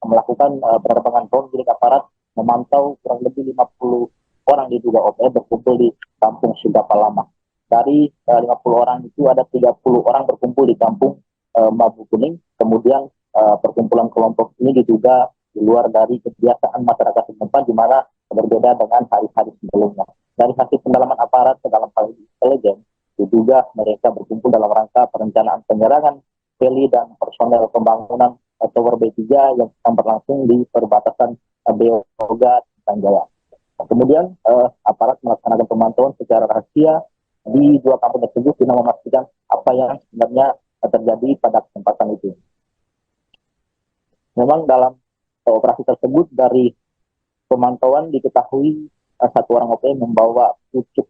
melakukan penerbangan drone milik aparat memantau kurang lebih 50 orang diduga OPM berkumpul di Kampung Sigapa Lama. Dari 50 orang itu ada 30 orang berkumpul di Kampung Bambu Kuning. Kemudian perkumpulan kelompok ini diduga di luar dari kebiasaan masyarakat setempat, di mana berbeda dengan hari-hari sebelumnya. Dari hasil pendalaman aparat ke dalam hal intelijen, diduga mereka berkumpul dalam rangka perencanaan penyerangan heli dan personel pembangunan Tower B3 yang sedang berlangsung di perbatasan Beoga dan Jaya. Kemudian aparat melaksanakan pemantauan secara rahasia di dua kampung tersebut guna memastikan apa yang sebenarnya terjadi pada kesempatan itu. Memang dalam operasi tersebut dari pemantauan diketahui satu orang OPM membawa pucuk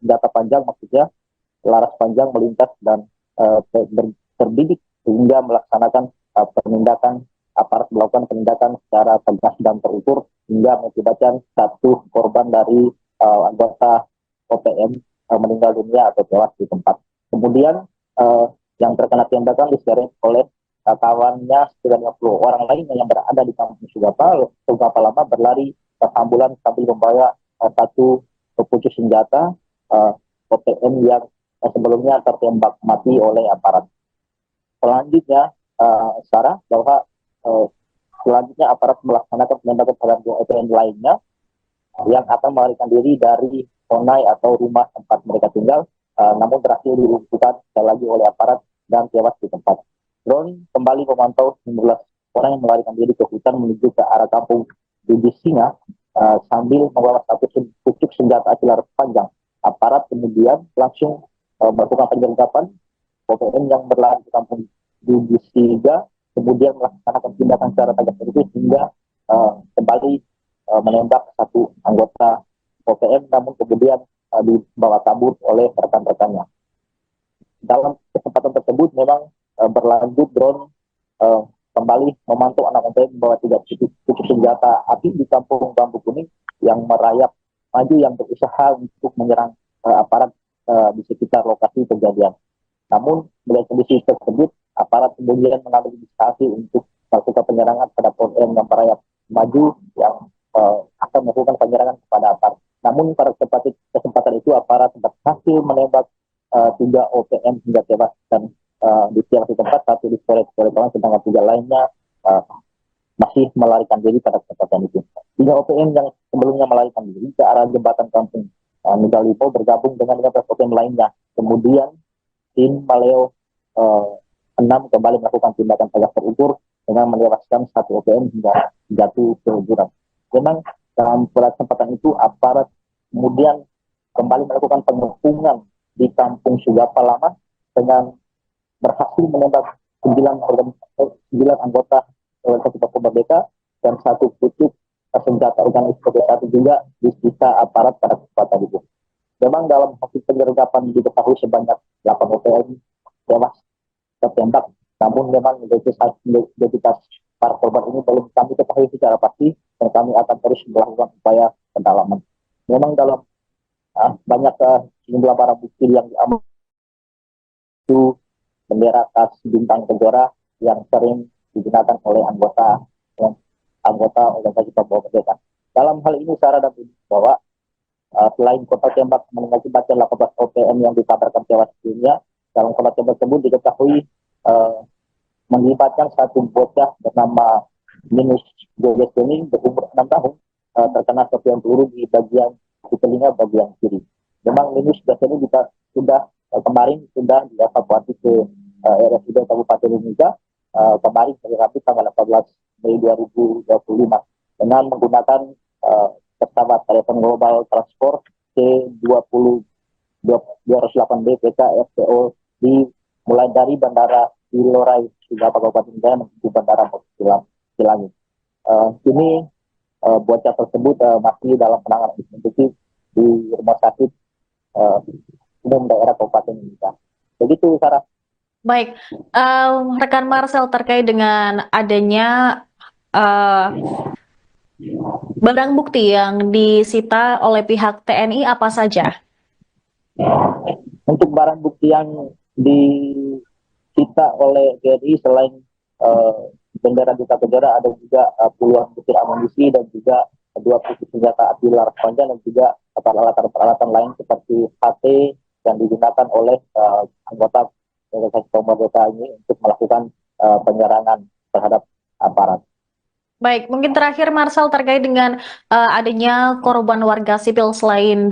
senjata panjang, maksudnya laras panjang melintas dan terbidik sehingga melaksanakan penindakan, aparat melakukan penindakan secara tegas dan terukur hingga mengakibatkan satu korban dari anggota OPM meninggal dunia atau tewas di tempat. Kemudian yang terkena tembakan diseret oleh kawannya sekitar 50 orang lainnya yang berada di Kampung Sigapa Lama berlari ke ambulan sambil membawa satu pucuk senjata OPM yang sebelumnya tertembak mati oleh aparat. Selanjutnya, Sarah, bahwa selanjutnya aparat melaksanakan penembakan terhadap OPM lainnya yang akan melarikan diri dari Sonai atau rumah tempat mereka tinggal, namun berhasil dilumpuhkan sekali lagi oleh aparat dan tewas di tempat. Drone kembali memantau 19 orang yang melarikan diri ke hutan menuju ke arah Kampung Dugu Singa sambil membawa satu pucuk senjata laras panjang. Aparat kemudian langsung melakukan penyergapan OPM yang berlari ke Kampung Dugu Singa, kemudian melaksanakan tindakan secara tegas terukur hingga kembali menembak satu anggota OPM, namun kemudian dibawa kabur oleh rekan-rekannya. Dalam kesempatan tersebut memang berlanjut drone kembali memantau anak OPM membawa 3 pucuk senjata api di Kampung Bambu Kuning yang merayap maju yang berusaha untuk menyerang aparat di sekitar lokasi kejadian. Namun melihat kondisi tersebut, aparat kemudian mengambil inisiatif untuk melakukan penyerangan pada OPM yang merayap maju yang akan melakukan penyerangan kepada aparat. Namun pada kesempatan itu aparat berhasil menembak 3 OPM hingga tewas dan di satu tempat, satu di Korek-Korekawan, sedangkan 3 lainnya masih melarikan diri pada kesempatan itu. 3 OPM yang sebelumnya melarikan diri ke arah jembatan Kampung Nugalimo bergabung dengan 15 OPM lainnya. Kemudian tim Maleo 6 kembali melakukan tindakan tegas terukur dengan menewaskan 1 OPM hingga jatuh ke jurang. Memang dalam kesempatan itu aparat kemudian kembali melakukan pengepungan di Kampung Sigapa Lama dengan berhasil menembak 9 anggota organisasi Papua Merdeka dan 1 pucuk senjata organisasi satu juga disita aparat pada kesempatan itu. Memang dalam hasil penyergapan diketahui sebanyak 8 OPM tewas tertembak, namun memang identitas para korban ini belum kami ketahui secara pasti dan kami akan terus melakukan upaya pendalaman. Memang dalam banyak sejumlah barang bukti yang diamankan itu bendera khas bintang kejora yang sering digunakan oleh anggota anggota organisasi Papua Merdeka. Dalam hal ini Sarah dan Budi bahwa selain kontak tembak mengakibatkan 18 OPM yang dikabarkan tewas sebelumnya, dalam kontak tembak tersebut diketahui melibatkan satu bocah bernama Minus Joges Kuning berumur 6 tahun terkena serpihan peluru di bagian di telinga bagian kiri. Memang Minus biasanya juga sudah kemarin sudah dievakuasi ke RSUD Kabupaten Mimika kemarin hari Rabu tanggal 18 Mei 2025 dengan menggunakan pesawat telepon global transport C20 208B PT FPO mulai dari Bandara Ilorai hingga Kabupaten Jaya menuju Bandara Silangit. Kini bocah tersebut masih dalam penanganan intensif di Rumah Sakit Umum Daerah Kabupaten Mimika. Begitu, Sarah.
Baik, rekan Marcel, terkait dengan adanya barang bukti yang disita oleh pihak TNI apa saja?
Untuk barang bukti yang disita oleh TNI selain bendera Duta Bendera, ada juga puluhan butir amunisi dan juga 2 pucuk senjata api laras panjang dan juga peralatan lain seperti HT yang digunakan oleh anggota organisasi Papua Merdeka ini untuk melakukan penyerangan terhadap aparat.
Baik, mungkin terakhir Marcel terkait dengan adanya korban warga sipil selain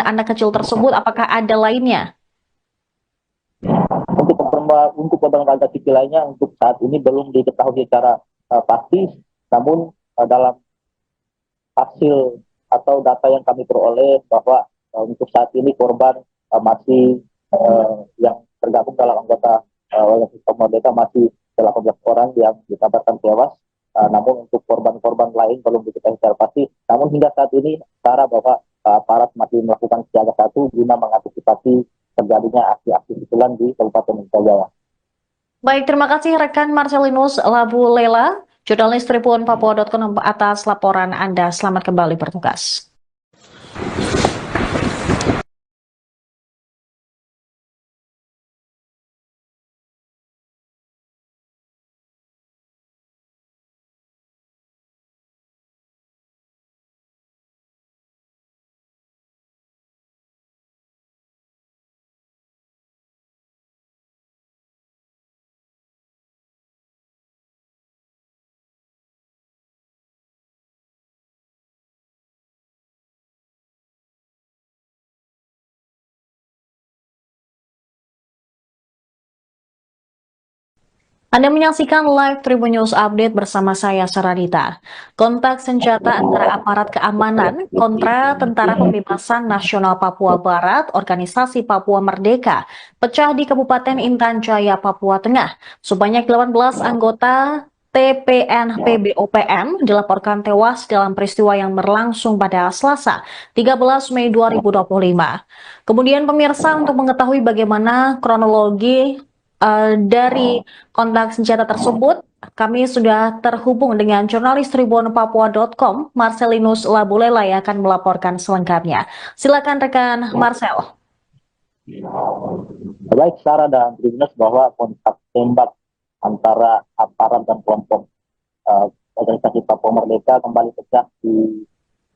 anak kecil tersebut, apakah ada lainnya?
Untuk korban warga sipil lainnya untuk saat ini belum diketahui secara pasti, namun dalam hasil atau data yang kami peroleh bahwa untuk saat ini korban masih yang tergabung dalam anggota organisasi Papua Merdeka masih 18 orang yang dikabarkan tewas. Namun untuk korban-korban lain belum diketahui secara pasti. Namun hingga saat ini, Sarah, bahwa aparat masih melakukan siaga 1 guna mengantisipasi terjadinya aksi-aksi susulan di Kabupaten Jaya.
Baik, terima kasih rekan Marcelinus Labu Lela, jurnalis Tribun Papua.com atas laporan Anda. Selamat kembali bertugas. Anda menyaksikan live Tribun News Update bersama saya, Saradita. Kontak senjata antara aparat keamanan kontra Tentara Pembebasan Nasional Papua Barat, Organisasi Papua Merdeka, pecah di Kabupaten Intan Jaya, Papua Tengah. Sebanyak 18 anggota TPNP BOPM dilaporkan tewas dalam peristiwa yang berlangsung pada Selasa, 13 Mei 2025. Kemudian pemirsa, untuk mengetahui bagaimana kronologi dari kontak senjata tersebut, kami sudah terhubung dengan jurnalis Tribun Papua.com, Marcelinus Labulela, yang akan melaporkan selengkapnya. Silakan rekan Marcel.
Baik, Sarah dan Tribuners, bahwa kontak tembak antara aparat dan kelompok organisasi Papua Merdeka kembali pecah di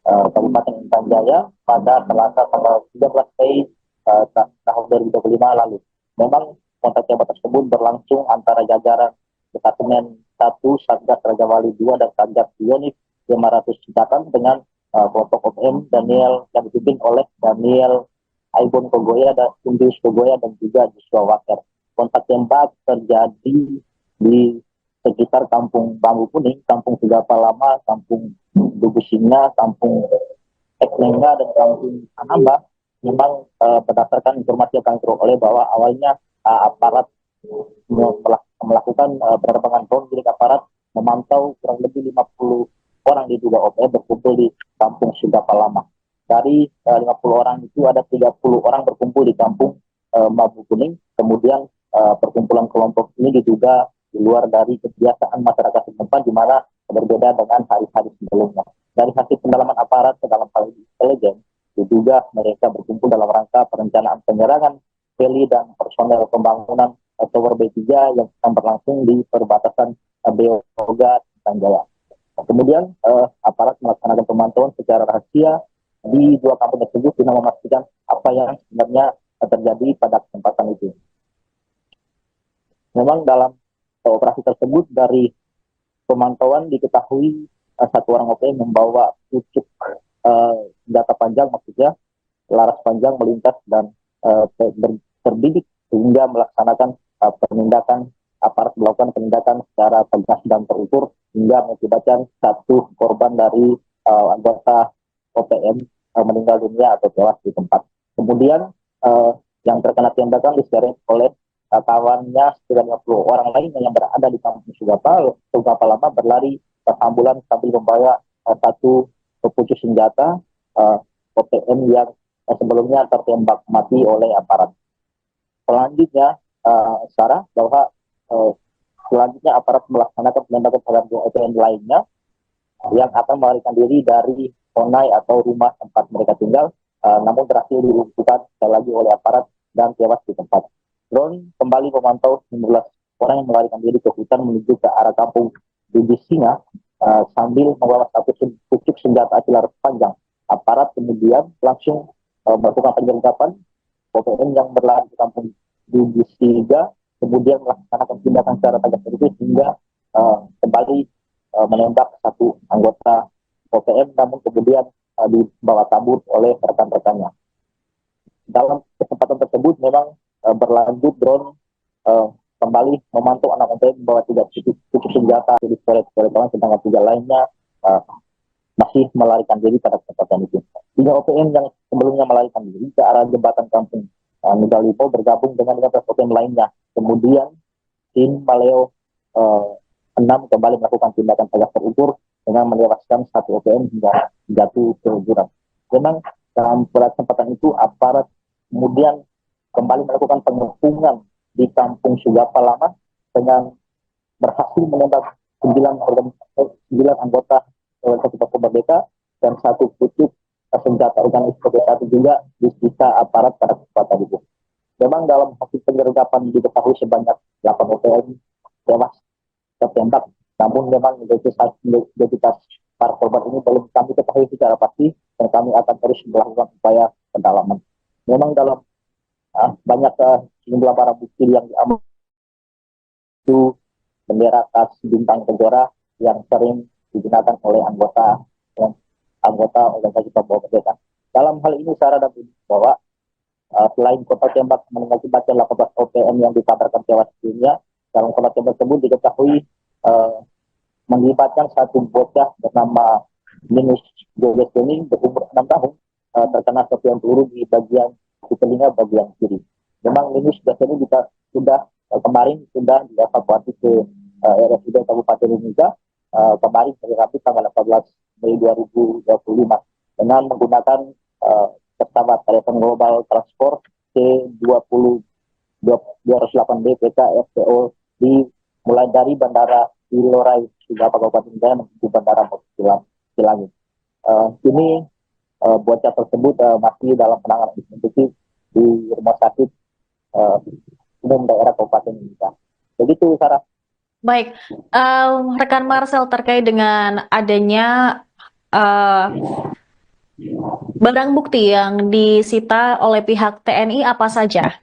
Kabupaten Intan Jaya pada Selasa tanggal 13 Mei tahun 2025 lalu. Memang kontak tembak tersebut berlangsung antara jajaran Departemen 1 Satgas Raja Wali 2 dan Satgas Bionik 500 Citakan dengan kelompok OPM Daniel yang dipimpin oleh Daniel Aibon Kogoya dan Indus Kogoya dan juga Joshua Waker. Kontak tembak terjadi di sekitar Kampung Bambu Kuning, Kampung Sigapa Lama, Kampung Dugu Singa, Kampung Eklenga, dan Kampung Anamba. Memang berdasarkan informasi yang kami peroleh bahwa awalnya aparat melakukan penerbangan drone milik aparat memantau kurang lebih 50 orang diduga OPM berkumpul di Kampung Sigapa Lama. Dari 50 orang itu ada 30 orang berkumpul di Kampung Bambu Kuning. Kemudian perkumpulan kelompok ini diduga di luar dari kebiasaan masyarakat setempat, di mana berbeda dengan hari-hari sebelumnya. Dari hasil pendalaman aparat ke dalam hal intelijen, diduga mereka berkumpul dalam rangka perencanaan penyerangan heli dan personel pembangunan Tower B3 yang akan berlangsung di perbatasan Beoga Intan Jaya. Kemudian aparat melaksanakan pemantauan secara rahasia di dua kampung tersebut guna memastikan apa yang sebenarnya terjadi pada kesempatan itu. Memang dalam operasi tersebut dari pemantauan diketahui satu orang OPM membawa pucuk senjata panjang, maksudnya laras panjang melintas dan terbidik sehingga melaksanakan penindakan, aparat melakukan penindakan secara tegas dan terukur hingga mengakibatkan satu korban dari anggota OPM meninggal dunia atau tewas di tempat. Kemudian yang terkena tembakan diseret oleh kawannya 90 orang lain yang berada di kampung Sugapa Lama berlari ambulan sambil membawa satu pucuk senjata OPM yang sebelumnya tertembak mati oleh aparat. Selanjutnya, Sarah, bahwa selanjutnya aparat melaksanakan penembakan terhadap dua OPM lainnya yang akan melarikan diri dari Honai atau rumah tempat mereka tinggal, namun berhasil dilumpuhkan sekali lagi oleh aparat dan tewas di tempat. Drone kembali memantau 19 orang yang melarikan diri ke hutan menuju ke arah kampung Bibis Singa sambil membawa satu pucuk senjata api laras panjang. Aparat kemudian langsung melakukan penyergapan OPM yang berlari ke kampung Bibis Singa, kemudian melaksanakan tindakan secara tegas terukur hingga kembali menembak satu anggota OPM, namun kemudian dibawa kabur oleh rekan-rekannya. Dalam kesempatan tersebut memang berlanjut drone kembali memantau anak OPM membawa 3 pucuk senjata di sore-sore kawan, sedangkan 3 lainnya masih melarikan diri pada kesempatan itu. 3 OPM yang sebelumnya melarikan diri ke arah jembatan kampung Megalipo bergabung dengan 15 OPM lainnya. Kemudian tim Maleo 6 kembali melakukan tindakan tegas terukur dengan menewaskan satu OPM hingga jatuh ke jurang. Memang dalam kesempatan itu aparat kemudian kembali melakukan pengepungan di kampung Sugapa Lama dengan berhasil menembak 9 anggota organisasi Papua Merdeka dan satu pucuk senjata organisasi satu juga disita aparat pada kesempatan itu. Memang dalam hasil penyergapan diketahui sebanyak 8 OPM tewas tertembak, namun memang identitas para korban ini belum kami ketahui secara pasti dan kami akan terus melakukan upaya pendalaman. Memang dalam banyak sejumlah barang bukti yang diambil itu bendera khas bintang Kejora yang sering digunakan oleh anggota organisasi Papua Merdeka. Dalam hal ini Sarah dan bahwa selain kota tembak mengakibatkan 18 OPM yang dikabarkan tewas dunia, dalam kota tembak tersebut diketahui melibatkan satu bocah bernama Minus Joget Kuning berumur 6 tahun terkena serpihan peluru di telinga bagian kiri. Memang Minus biasanya juga kemarin sudah dievakuasi ke RSUD Kabupaten Mimika kemarin hari Rabu tanggal 18 Mei 2025 dengan menggunakan pesawat telepon global transport C20 208B PT FPO mulai dari Bandara Ilorai Sugapa Kabupaten Jaya menuju Bandara Silangit. Ini bocah tersebut masih dalam penanganan intensif di rumah sakit umum daerah Kabupaten Mimika. Begitu, Sarah.
Baik, rekan Marcel, terkait dengan adanya barang bukti yang disita oleh pihak TNI apa saja?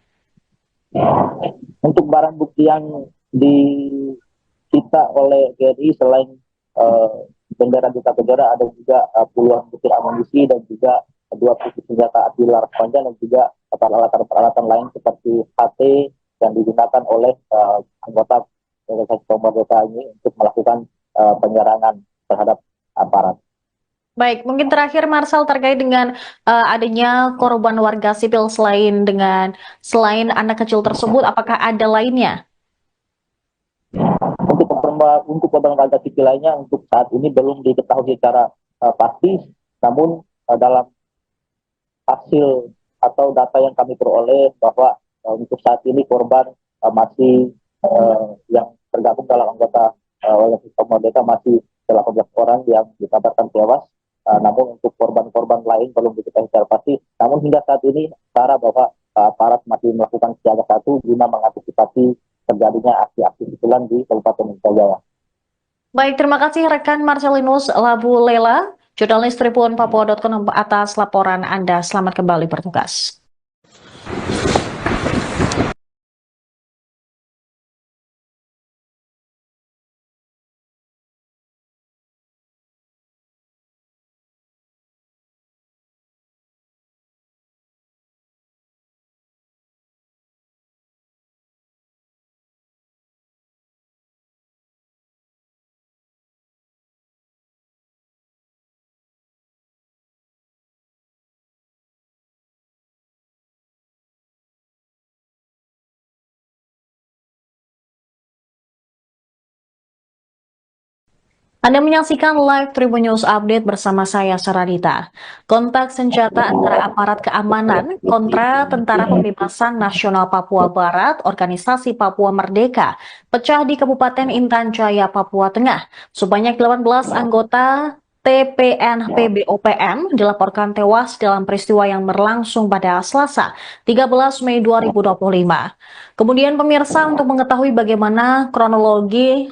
Untuk barang bukti yang disita oleh TNI selain bendera Duta Kejora, ada juga puluhan butir amunisi dan juga 2 pucuk senjata api laras panjang dan juga peralatan lain seperti HT yang digunakan oleh anggota organisasi Papua Merdeka ini untuk melakukan penyerangan terhadap aparat.
Baik, mungkin terakhir Marcel terkait dengan adanya korban warga sipil selain anak kecil tersebut, apakah ada lainnya?
Untuk korban warga sipil lainnya untuk saat ini belum diketahui secara pasti, namun dalam hasil atau data yang kami peroleh bahwa untuk saat ini korban masih yang tergabung dalam anggota organisasi Papua Merdeka masih 18 orang yang dikabarkan tewas. Namun untuk korban-korban lain belum diketahui secara pasti. Namun hingga saat ini, Sarah, bahwa aparat masih melakukan siaga 1 guna mengantisipasi terjadinya aksi-aksi susulan di Kabupaten Jaya.
Baik, terima kasih rekan Marcelinus Labu Lela, jurnalis Tribun Papua.com atas laporan Anda. Selamat kembali bertugas. Anda menyaksikan live Tribun News Update bersama saya, Saradita. Kontak senjata antara aparat keamanan kontra Tentara Pembebasan Nasional Papua Barat, Organisasi Papua Merdeka, pecah di Kabupaten Intan Jaya, Papua Tengah. Sebanyak 18 anggota TPNP BOPM dilaporkan tewas dalam peristiwa yang berlangsung pada Selasa, 13 Mei 2025. Kemudian pemirsa, untuk mengetahui bagaimana kronologi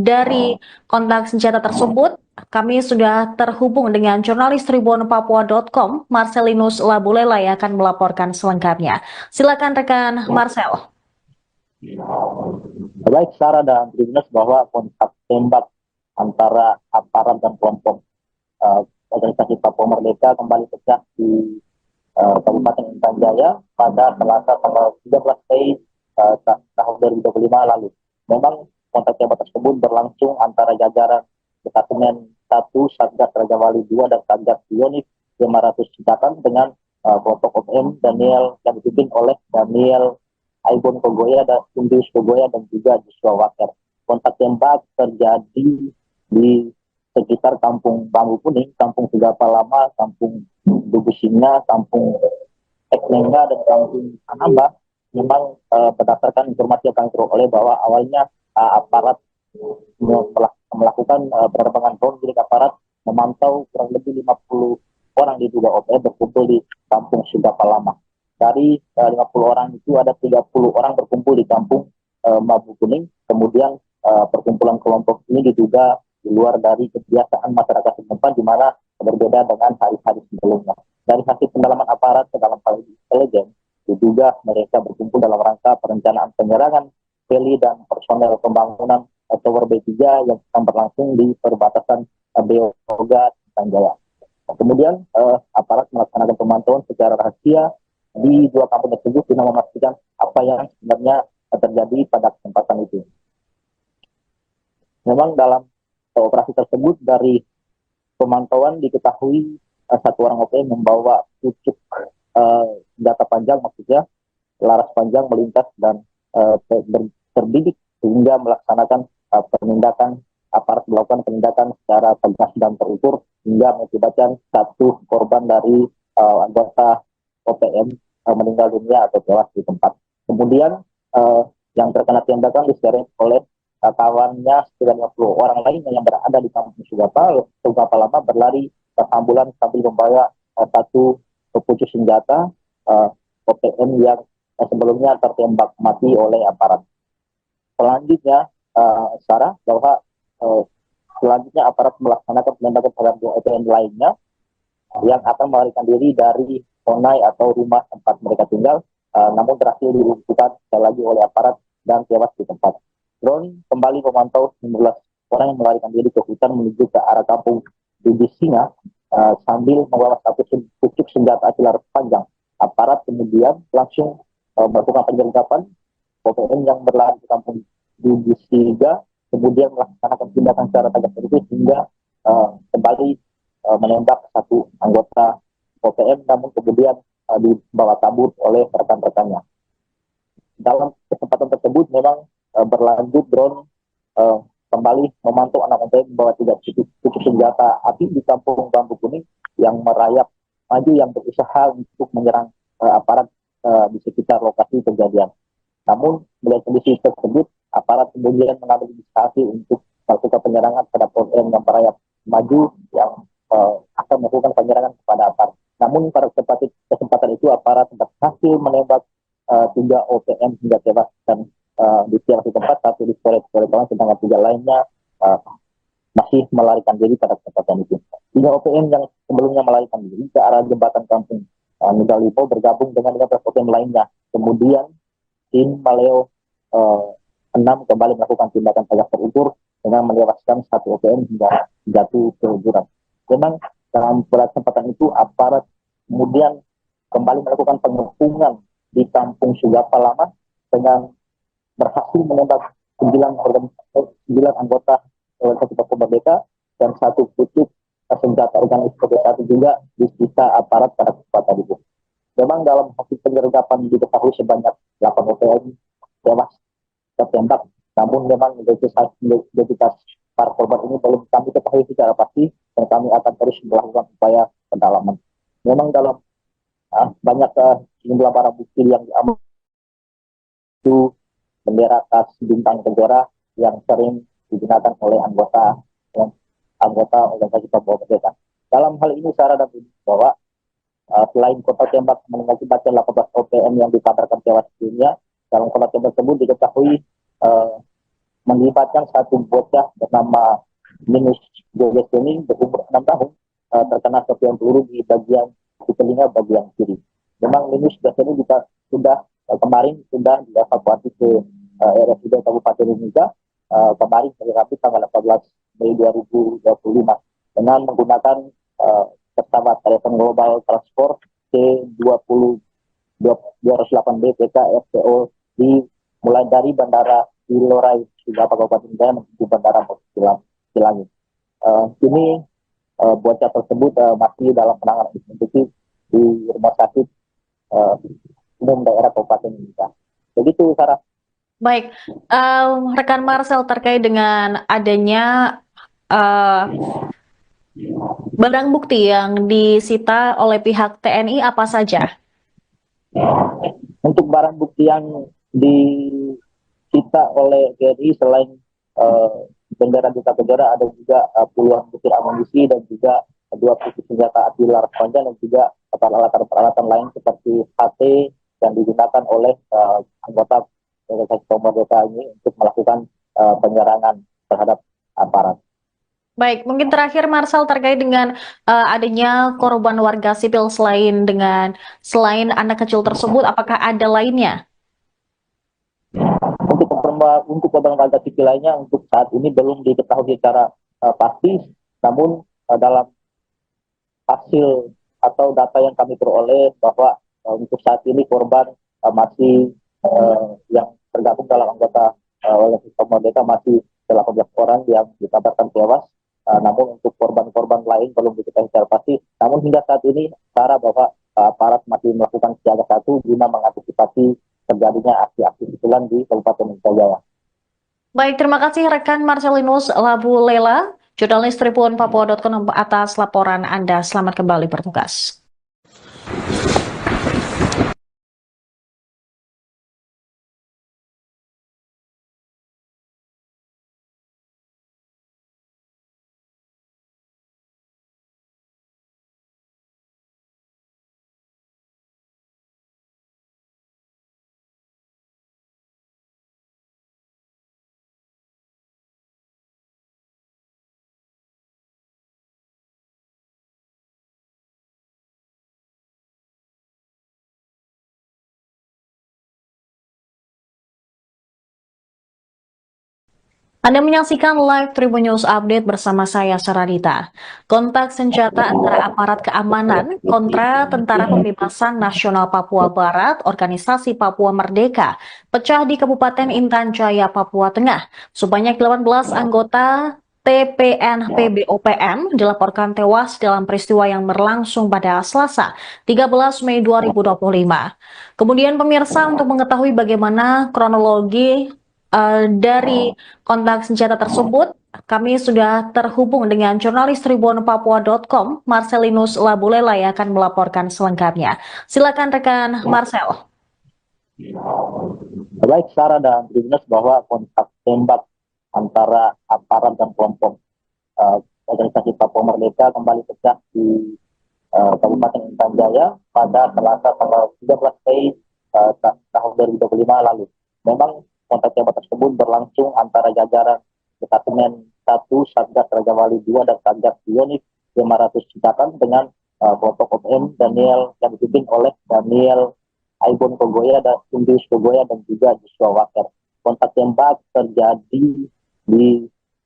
dari kontak senjata tersebut, kami sudah terhubung dengan jurnalis Tribun Papua.com, Marcelinus Labulela, yang akan melaporkan selengkapnya. Silakan rekan Marcel.
Baik, Sarah dan Tribunas, bahwa kontak tembak antara aparat dan kelompok organisasi Papua Merdeka kembali pecah di Kabupaten Intan Jaya pada Selasa tanggal 13 Mei tahun 2025 lalu. Memang kontak tembak tersebut berlangsung antara jajaran Detasemen 1 Satgas Raja Wali 2 dan Satgas Pionik 500 Citakan dengan kelompok OPM Daniel yang dipimpin oleh Daniel Aibon Kogoya dan Indus Kogoya dan juga Joshua Waker. Kontak tembak terjadi di sekitar Kampung Bambu Kuning, Kampung Sigapa Lama, Kampung Dugu Singa, Kampung Eknengga, dan Kampung Anamba. Memang berdasarkan informasi yang kami peroleh bahwa awalnya aparat melakukan penerbangan drone milik aparat memantau kurang lebih 50 orang diduga OPM berkumpul di Kampung Sigapa Lama. Dari 50 orang itu ada 30 orang berkumpul di Kampung Bambu Kuning. Kemudian perkumpulan kelompok ini diduga di luar dari kebiasaan masyarakat setempat, di mana berbeda dengan hari-hari sebelumnya. Dari hasil pendalaman aparat ke dalam hal intelijen, diduga mereka berkumpul dalam rangka perencanaan penyerangan heli dan personel pembangunan Tower B3 yang akan berlangsung di perbatasan Beoga Tanjaya. Kemudian aparat melaksanakan pemantauan secara rahasia di dua kampung tersebut guna memastikan apa yang sebenarnya terjadi pada kesempatan itu. Memang dalam operasi tersebut dari pemantauan diketahui satu orang OPM membawa pucuk senjata panjang, maksudnya laras panjang melintas dan terbidik sehingga melaksanakan penindakan, aparat melakukan penindakan secara tegas dan terukur hingga mengakibatkan satu korban dari anggota OPM meninggal dunia atau tewas di tempat. Kemudian yang terkena tembakan diseret oleh kawannya sekitar 50 orang lainnya yang berada di Kampung Sigapa Lama berlari ke ambulan sambil membawa satu pucuk senjata OPM yang sebelumnya tertembak mati oleh aparat. Selanjutnya, Sarah, bahwa selanjutnya aparat melaksanakan penembakan terhadap dua OPM lainnya yang akan melarikan diri dari Honai atau rumah tempat mereka tinggal, namun berhasil dilumpuhkan sekali lagi oleh aparat dan tewas di tempat. Drone kembali memantau 19 orang yang melarikan diri ke hutan menuju ke arah kampung Dugu Singa sambil membawa satu pucuk senjata api laras panjang. Aparat kemudian langsung melakukan penyergapan OPM yang berlari ke kampung Dugu Singa, kemudian melaksanakan tindakan secara tegas itu hingga kembali menembak satu anggota OPM, namun kemudian dibawa kabur oleh rekan-rekannya. Dalam kesempatan tersebut memang berlanjut drone kembali memantau anak OPM membawa 3 pucuk senjata api di Kampung Bambu Kuning yang merayap maju yang berusaha untuk menyerang aparat di sekitar lokasi kejadian. Namun melihat kondisi tersebut, aparat kemudian mengambil inisiasi untuk melakukan penyerangan terhadap OPM yang merayap maju yang akan melakukan penyerangan kepada aparat. Namun pada kesempatan itu aparat berhasil menembak 3 OPM hingga tewas dan di lokasi tempat, satu di Polres Kawan, sedangkan 3 lainnya masih melarikan diri pada kesempatan itu. 3 OPM yang sebelumnya melarikan diri ke arah jembatan kampung Nugalipo bergabung dengan 15 OPM lainnya. Kemudian tim Maleo 6 kembali melakukan tindakan tegak terukur dengan menewaskan 1 OPM hingga jatuh ke jurang. Memang dalam kesempatan itu aparat kemudian kembali melakukan pengepungan di kampung Sugapa Lama dengan berhasil menembak 9 anggota organisasi Papua Merdeka dan 1 pucuk senjata organisasi satu juga disita aparat pada kesempatan itu. Memang dalam hasil penyergapan diketahui sebanyak 8 OPM tewas tertembak, namun memang identitas para korban ini belum kami ketahui secara pasti dan kami akan terus melakukan upaya pendalaman. Memang dalam banyak sejumlah barang bukti yang diamankan itu bendera khas bintang kejora yang sering digunakan oleh anggota organisasi Papua Merdeka. Dalam hal ini Sarah dan Budi bahwa selain kota tembak mengakibatkan 18 OPM yang dikabarkan tewas dunia, dalam kota tembak tersebut diketahui melibatkan 1 bocah bernama Minus Joges ini berumur 6 tahun terkena serpihan peluru di telinga bagian kiri. Memang Minus Joges ini sudah kemarin sudah dievakuasi ke RSUD Kabupaten Mimika kemarin hari Rabu tanggal 18 Mei 2025 dengan menggunakan pesawat Telepon Global Transport C20 208B PK FTO mulai dari Bandara Ilorai Sugapa Kabupaten Jaya menuju Bandara Cilangi. Kini bocah tersebut masih dalam penanganan intensif di rumah sakit umum daerah Kabupaten Mimika. Begitu, Sarah.
Baik, rekan Marcel, terkait dengan adanya barang bukti yang disita oleh pihak TNI apa saja?
Untuk barang bukti yang disita oleh TNI selain bendera Duta Kejora ada juga puluhan butir amunisi dan juga 2 pucuk senjata api laras panjang dan juga peralatan lain seperti HT yang digunakan oleh anggota organisasi Papua Merdeka ini untuk melakukan penyerangan terhadap aparat.
Baik, mungkin terakhir Marcel terkait dengan adanya korban warga sipil selain anak kecil tersebut, apakah ada lainnya?
Untuk korban warga sipil lainnya untuk saat ini belum diketahui secara pasti, namun dalam hasil atau data yang kami peroleh bahwa untuk saat ini korban masih yang tergabung dalam anggota organisasi Papua Merdeka masih 18 orang yang dikabarkan tewas. Namun untuk korban-korban lain belum diketahui secara pasti. Namun hingga saat ini Sarah bahwa aparat masih melakukan siaga 1 guna mengantisipasi terjadinya aksi-aksi susulan di Kabupaten Jaya.
Baik, terima kasih rekan Marcelinus Labu Lela, jurnalis Tribun Papua.com atas laporan Anda. Selamat kembali bertugas. Anda menyaksikan live Tribun News Update bersama saya, Saradita. Kontak senjata antara aparat keamanan kontra Tentara Pembebasan Nasional Papua Barat, Organisasi Papua Merdeka, pecah di Kabupaten Intan Jaya, Papua Tengah. Sebanyak 18 anggota TPNP BOPM dilaporkan tewas dalam peristiwa yang berlangsung pada Selasa, 13 Mei 2025. Kemudian pemirsa, untuk mengetahui bagaimana kronologi dari kontak senjata tersebut, kami sudah terhubung dengan jurnalis Tribun Papua.com, Marcelinus Labulela yang akan melaporkan selengkapnya. Silakan rekan Marcel.
Baik, Sarah dan Tribunas, bahwa kontak tembak antara aparat dan kelompok organisasi Papua Merdeka kembali pecah di Kabupaten Intan Jaya pada Selasa tanggal 13 Mei tahun 2025 lalu. Memang kontak tembak tersebut berlangsung antara jajaran Detasemen 1 Satgas Raja Wali 2 dan Satgas Bionik 500 Citakan dengan kelompok OPM Daniel yang dipimpin oleh Daniel Aibon Kogoya dan Indus Kogoya dan juga Joshua Waker. Kontak tembak terjadi di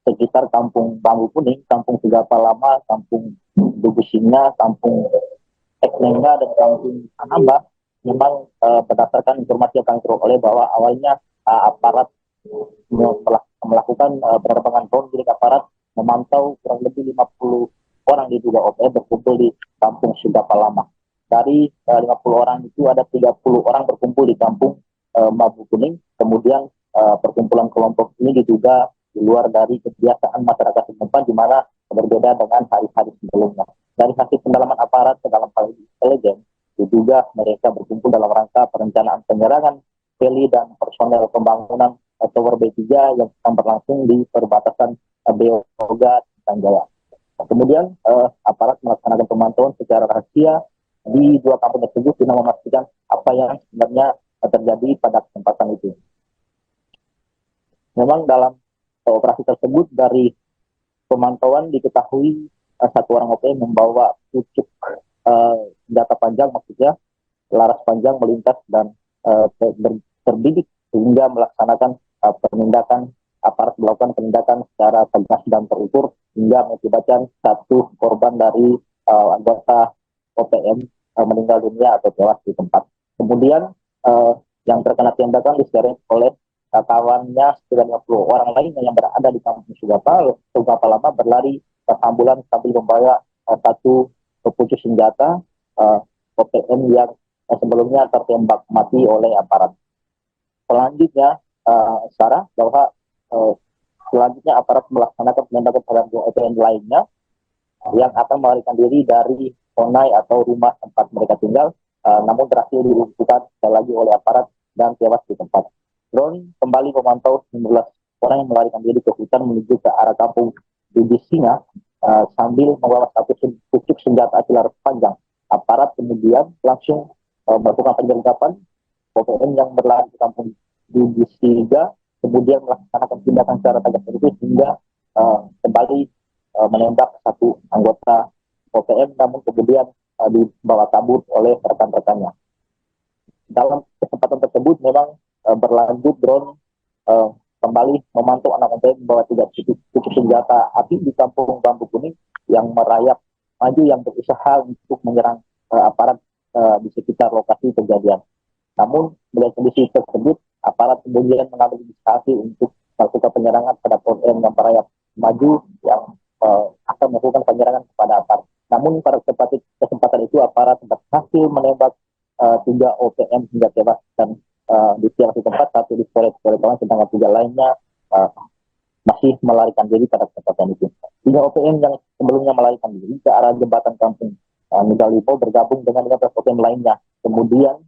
sekitar Kampung Bambu Kuning, Kampung Sigapa Lama, Kampung Dugusinga, Kampung Eknengga, dan Kampung Anamba. Memang berdasarkan informasi yang kami peroleh bahwa awalnya aparat melakukan penerbangan drone milik aparat memantau kurang lebih 50 orang diduga OPM berkumpul di Kampung Sigapa Lama. Dari 50 orang itu ada 30 orang berkumpul di Kampung Bambu Kuning. Kemudian perkumpulan kelompok ini diduga di luar dari kebiasaan masyarakat setempat, di mana berbeda dengan hari-hari sebelumnya. Dari hasil pendalaman aparat ke dalam hal intelijen, diduga mereka berkumpul dalam rangka perencanaan penyerangan heli dan personel pembangunan Tower B3 yang sedang berlangsung di perbatasan Beoga dan Jaya. Kemudian aparat melaksanakan pemantauan secara rahasia di dua kampung tersebut guna memastikan apa yang sebenarnya terjadi pada kesempatan itu. Memang dalam operasi tersebut dari pemantauan diketahui satu orang OPM membawa pucuk senjata panjang, maksudnya laras panjang melintas dan terbidik sehingga melaksanakan penindakan, aparat melakukan penindakan secara tegas dan terukur hingga mengakibatkan satu korban dari anggota OPM meninggal dunia atau tewas di tempat. Kemudian yang terkena tembakan diseret oleh kawannya sekitar 50 orang lainnya yang berada di Kampung Sigapa Lama berlari berhamburan sambil membawa satu pucuk senjata OPM yang sebelumnya tertembak mati oleh aparat. Selanjutnya, Sarah, bahwa selanjutnya aparat melaksanakan penembakan terhadap OPM lainnya yang akan melarikan diri dari Sonai atau rumah tempat mereka tinggal, namun berhasil dilumpuhkan sekali lagi oleh aparat dan tewas di tempat. Drone kembali memantau 19 orang yang melarikan diri ke hutan menuju ke arah Kampung Dugusinga sambil membawa satu pucuk senjata laras panjang. Aparat kemudian langsung melakukan penyergapan OPM yang berlari di Kampung Dugusinga, kemudian melaksanakan tindakan secara tegas terukur hingga kembali menembak satu anggota OPM, namun kemudian dibawa kabur oleh rekan-rekannya. Dalam kesempatan tersebut memang berlanjut drone kembali memantau anak OPM membawa 3 pucuk senjata api di Kampung Bambu Kuning yang merayap maju yang berusaha untuk menyerang aparat di sekitar lokasi kejadian. Namun melihat kondisi tersebut, aparat kemudian mengambil inisiatif untuk melakukan penyerangan terhadap OPM yang merayap maju yang akan melakukan penyerangan kepada aparat. Namun pada kesempatan itu aparat berhasil menembak 3 OPM hingga tewas dan di tiap tempat, satu di Polres, sedangkan 3 lainnya masih melarikan diri pada kesempatan itu. 3 OPM yang sebelumnya melarikan diri ke arah jembatan Kampung Nugalipo bergabung dengan 15 OPM lainnya. Kemudian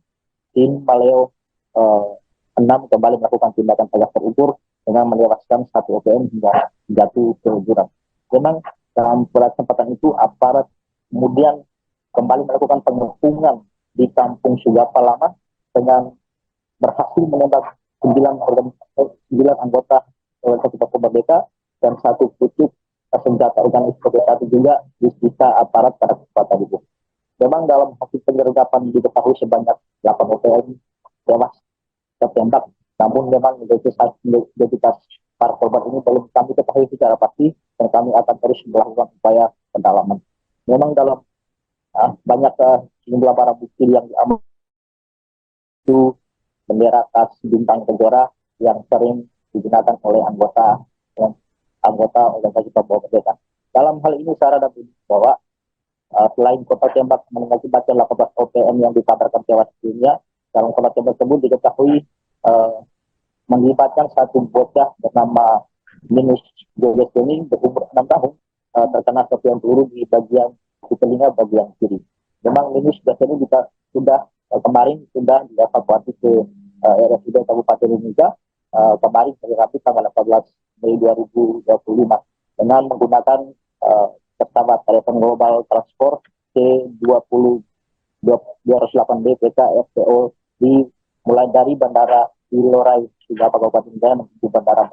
tim Maleo 6 kembali melakukan tindakan tegas terukur dengan menewaskan 1 OPM hingga jatuh ke jurang. Memang dalam kesempatan itu aparat kemudian kembali melakukan pengepungan di Kampung Sigapa Lama dengan berhasil menembak 9 anggota Organisasi Papua Merdeka dan 1 pucuk senjata Organisasi Papua juga disita aparat pada kesempatan itu. Memang dalam hasil penyergapan diketahui sebanyak 8 OPM tewas tertembak, namun memang identitas para korban ini belum kami ketahui secara pasti dan kami akan terus melakukan upaya pendalaman. Memang dalam banyak sejumlah barang bukti yang diamankan itu bendera khas bintang kejora yang sering digunakan oleh anggota Organisasi Papua Merdeka. Dalam hal ini Sarah dan bahwa selain kota tembak mengakibatkan 18 OPM yang dikabarkan tewas dunia, dalam kota tembak tersebut diketahui mengibatkan satu bocah bernama Minus Joges ini berumur 6 tahun terkena serpihan peluru di telinga bagian kiri. Memang Minus biasanya kita sudah dievakuasi ke RSUD Kabupaten Mimika kemarin hari Rabu tanggal 18 Mei 2025 dengan menggunakan pesawat telepon global transport C-208B PK FPO mulai dari Bandara Ilorai Sigapa Kabupaten Jaya menuju Bandara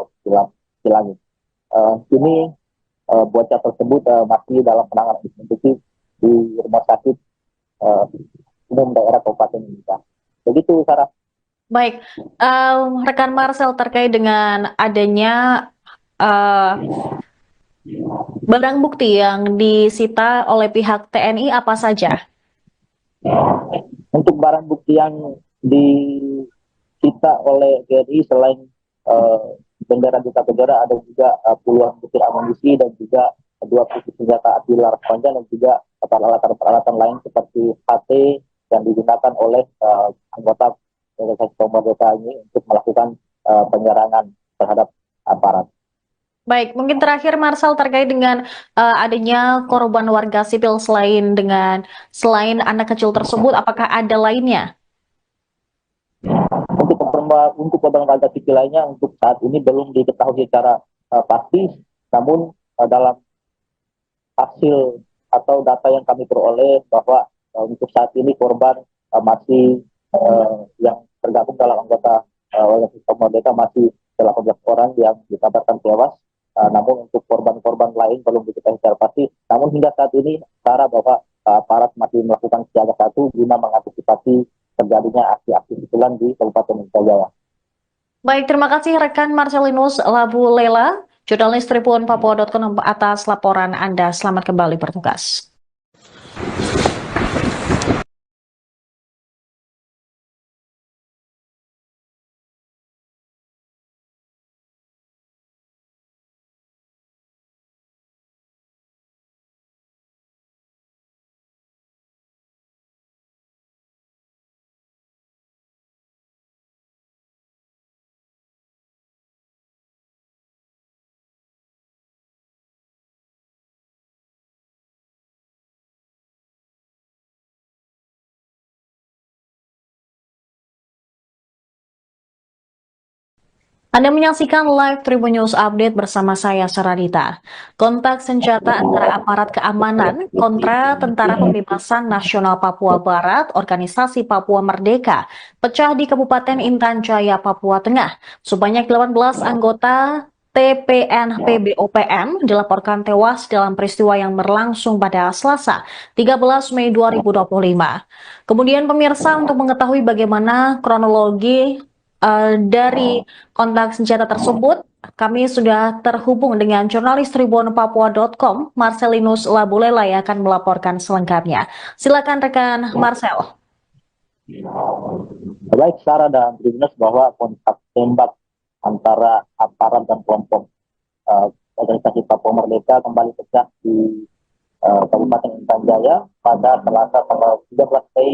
Silangit. Ini bocah tersebut masih dalam penanganan intensif di rumah sakit uh, umum daerah Kabupaten Mimika. Begitu, Sarah.
Baik, rekan Marcel terkait dengan adanya eh, barang bukti yang disita oleh pihak TNI apa saja?
Untuk barang bukti yang disita oleh TNI selain bendera Duta Bendera, ada juga puluhan butir amunisi dan juga dua pucuk senjata api laras panjang dan juga peralatan-peralatan lain seperti HT yang digunakan oleh anggota organisasi pemerintah ini untuk melakukan penyerangan terhadap aparat.
Baik, mungkin terakhir Marcel terkait dengan adanya korban warga sipil selain anak kecil tersebut, apakah ada lainnya?
Untuk korban warga sipil lainnya untuk saat ini belum diketahui secara pasti, namun dalam hasil atau data yang kami peroleh bahwa untuk saat ini korban masih yang tergabung dalam anggota organisasi Merdeka masih 18 orang yang dikabarkan tewas. Namun untuk korban-korban lain belum diketahui secara pasti. Namun hingga saat ini, cara bahwa aparat masih melakukan siaga satu guna mengantisipasi terjadinya aksi-aksi susulan di Kabupaten Jaya.
Baik, terima kasih rekan Marcelinus Labu Lela, jurnalis Tribun Papua.com atas laporan Anda. Selamat kembali bertugas. Anda menyaksikan live Tribun News Update bersama saya, Saradita. Kontak senjata antara aparat keamanan kontra Tentara Pembebasan Nasional Papua Barat, Organisasi Papua Merdeka, pecah di Kabupaten Intan Jaya, Papua Tengah. Sebanyak 18 anggota TPNP BOPM dilaporkan tewas dalam peristiwa yang berlangsung pada Selasa, 13 Mei 2025. Kemudian pemirsa, untuk mengetahui bagaimana kronologi dari kontak senjata tersebut, kami sudah terhubung dengan jurnalis Tribun Papua.com, Marcelinus Labulela yang akan melaporkan selengkapnya. Silakan rekan Marcel.
Baik, Sarah dan Tribuners, bahwa kontak tembak antara aparat dan kelompok organisasi Papua Merdeka kembali pecah di Kabupaten Intan Jaya pada Selasa tanggal 13 Mei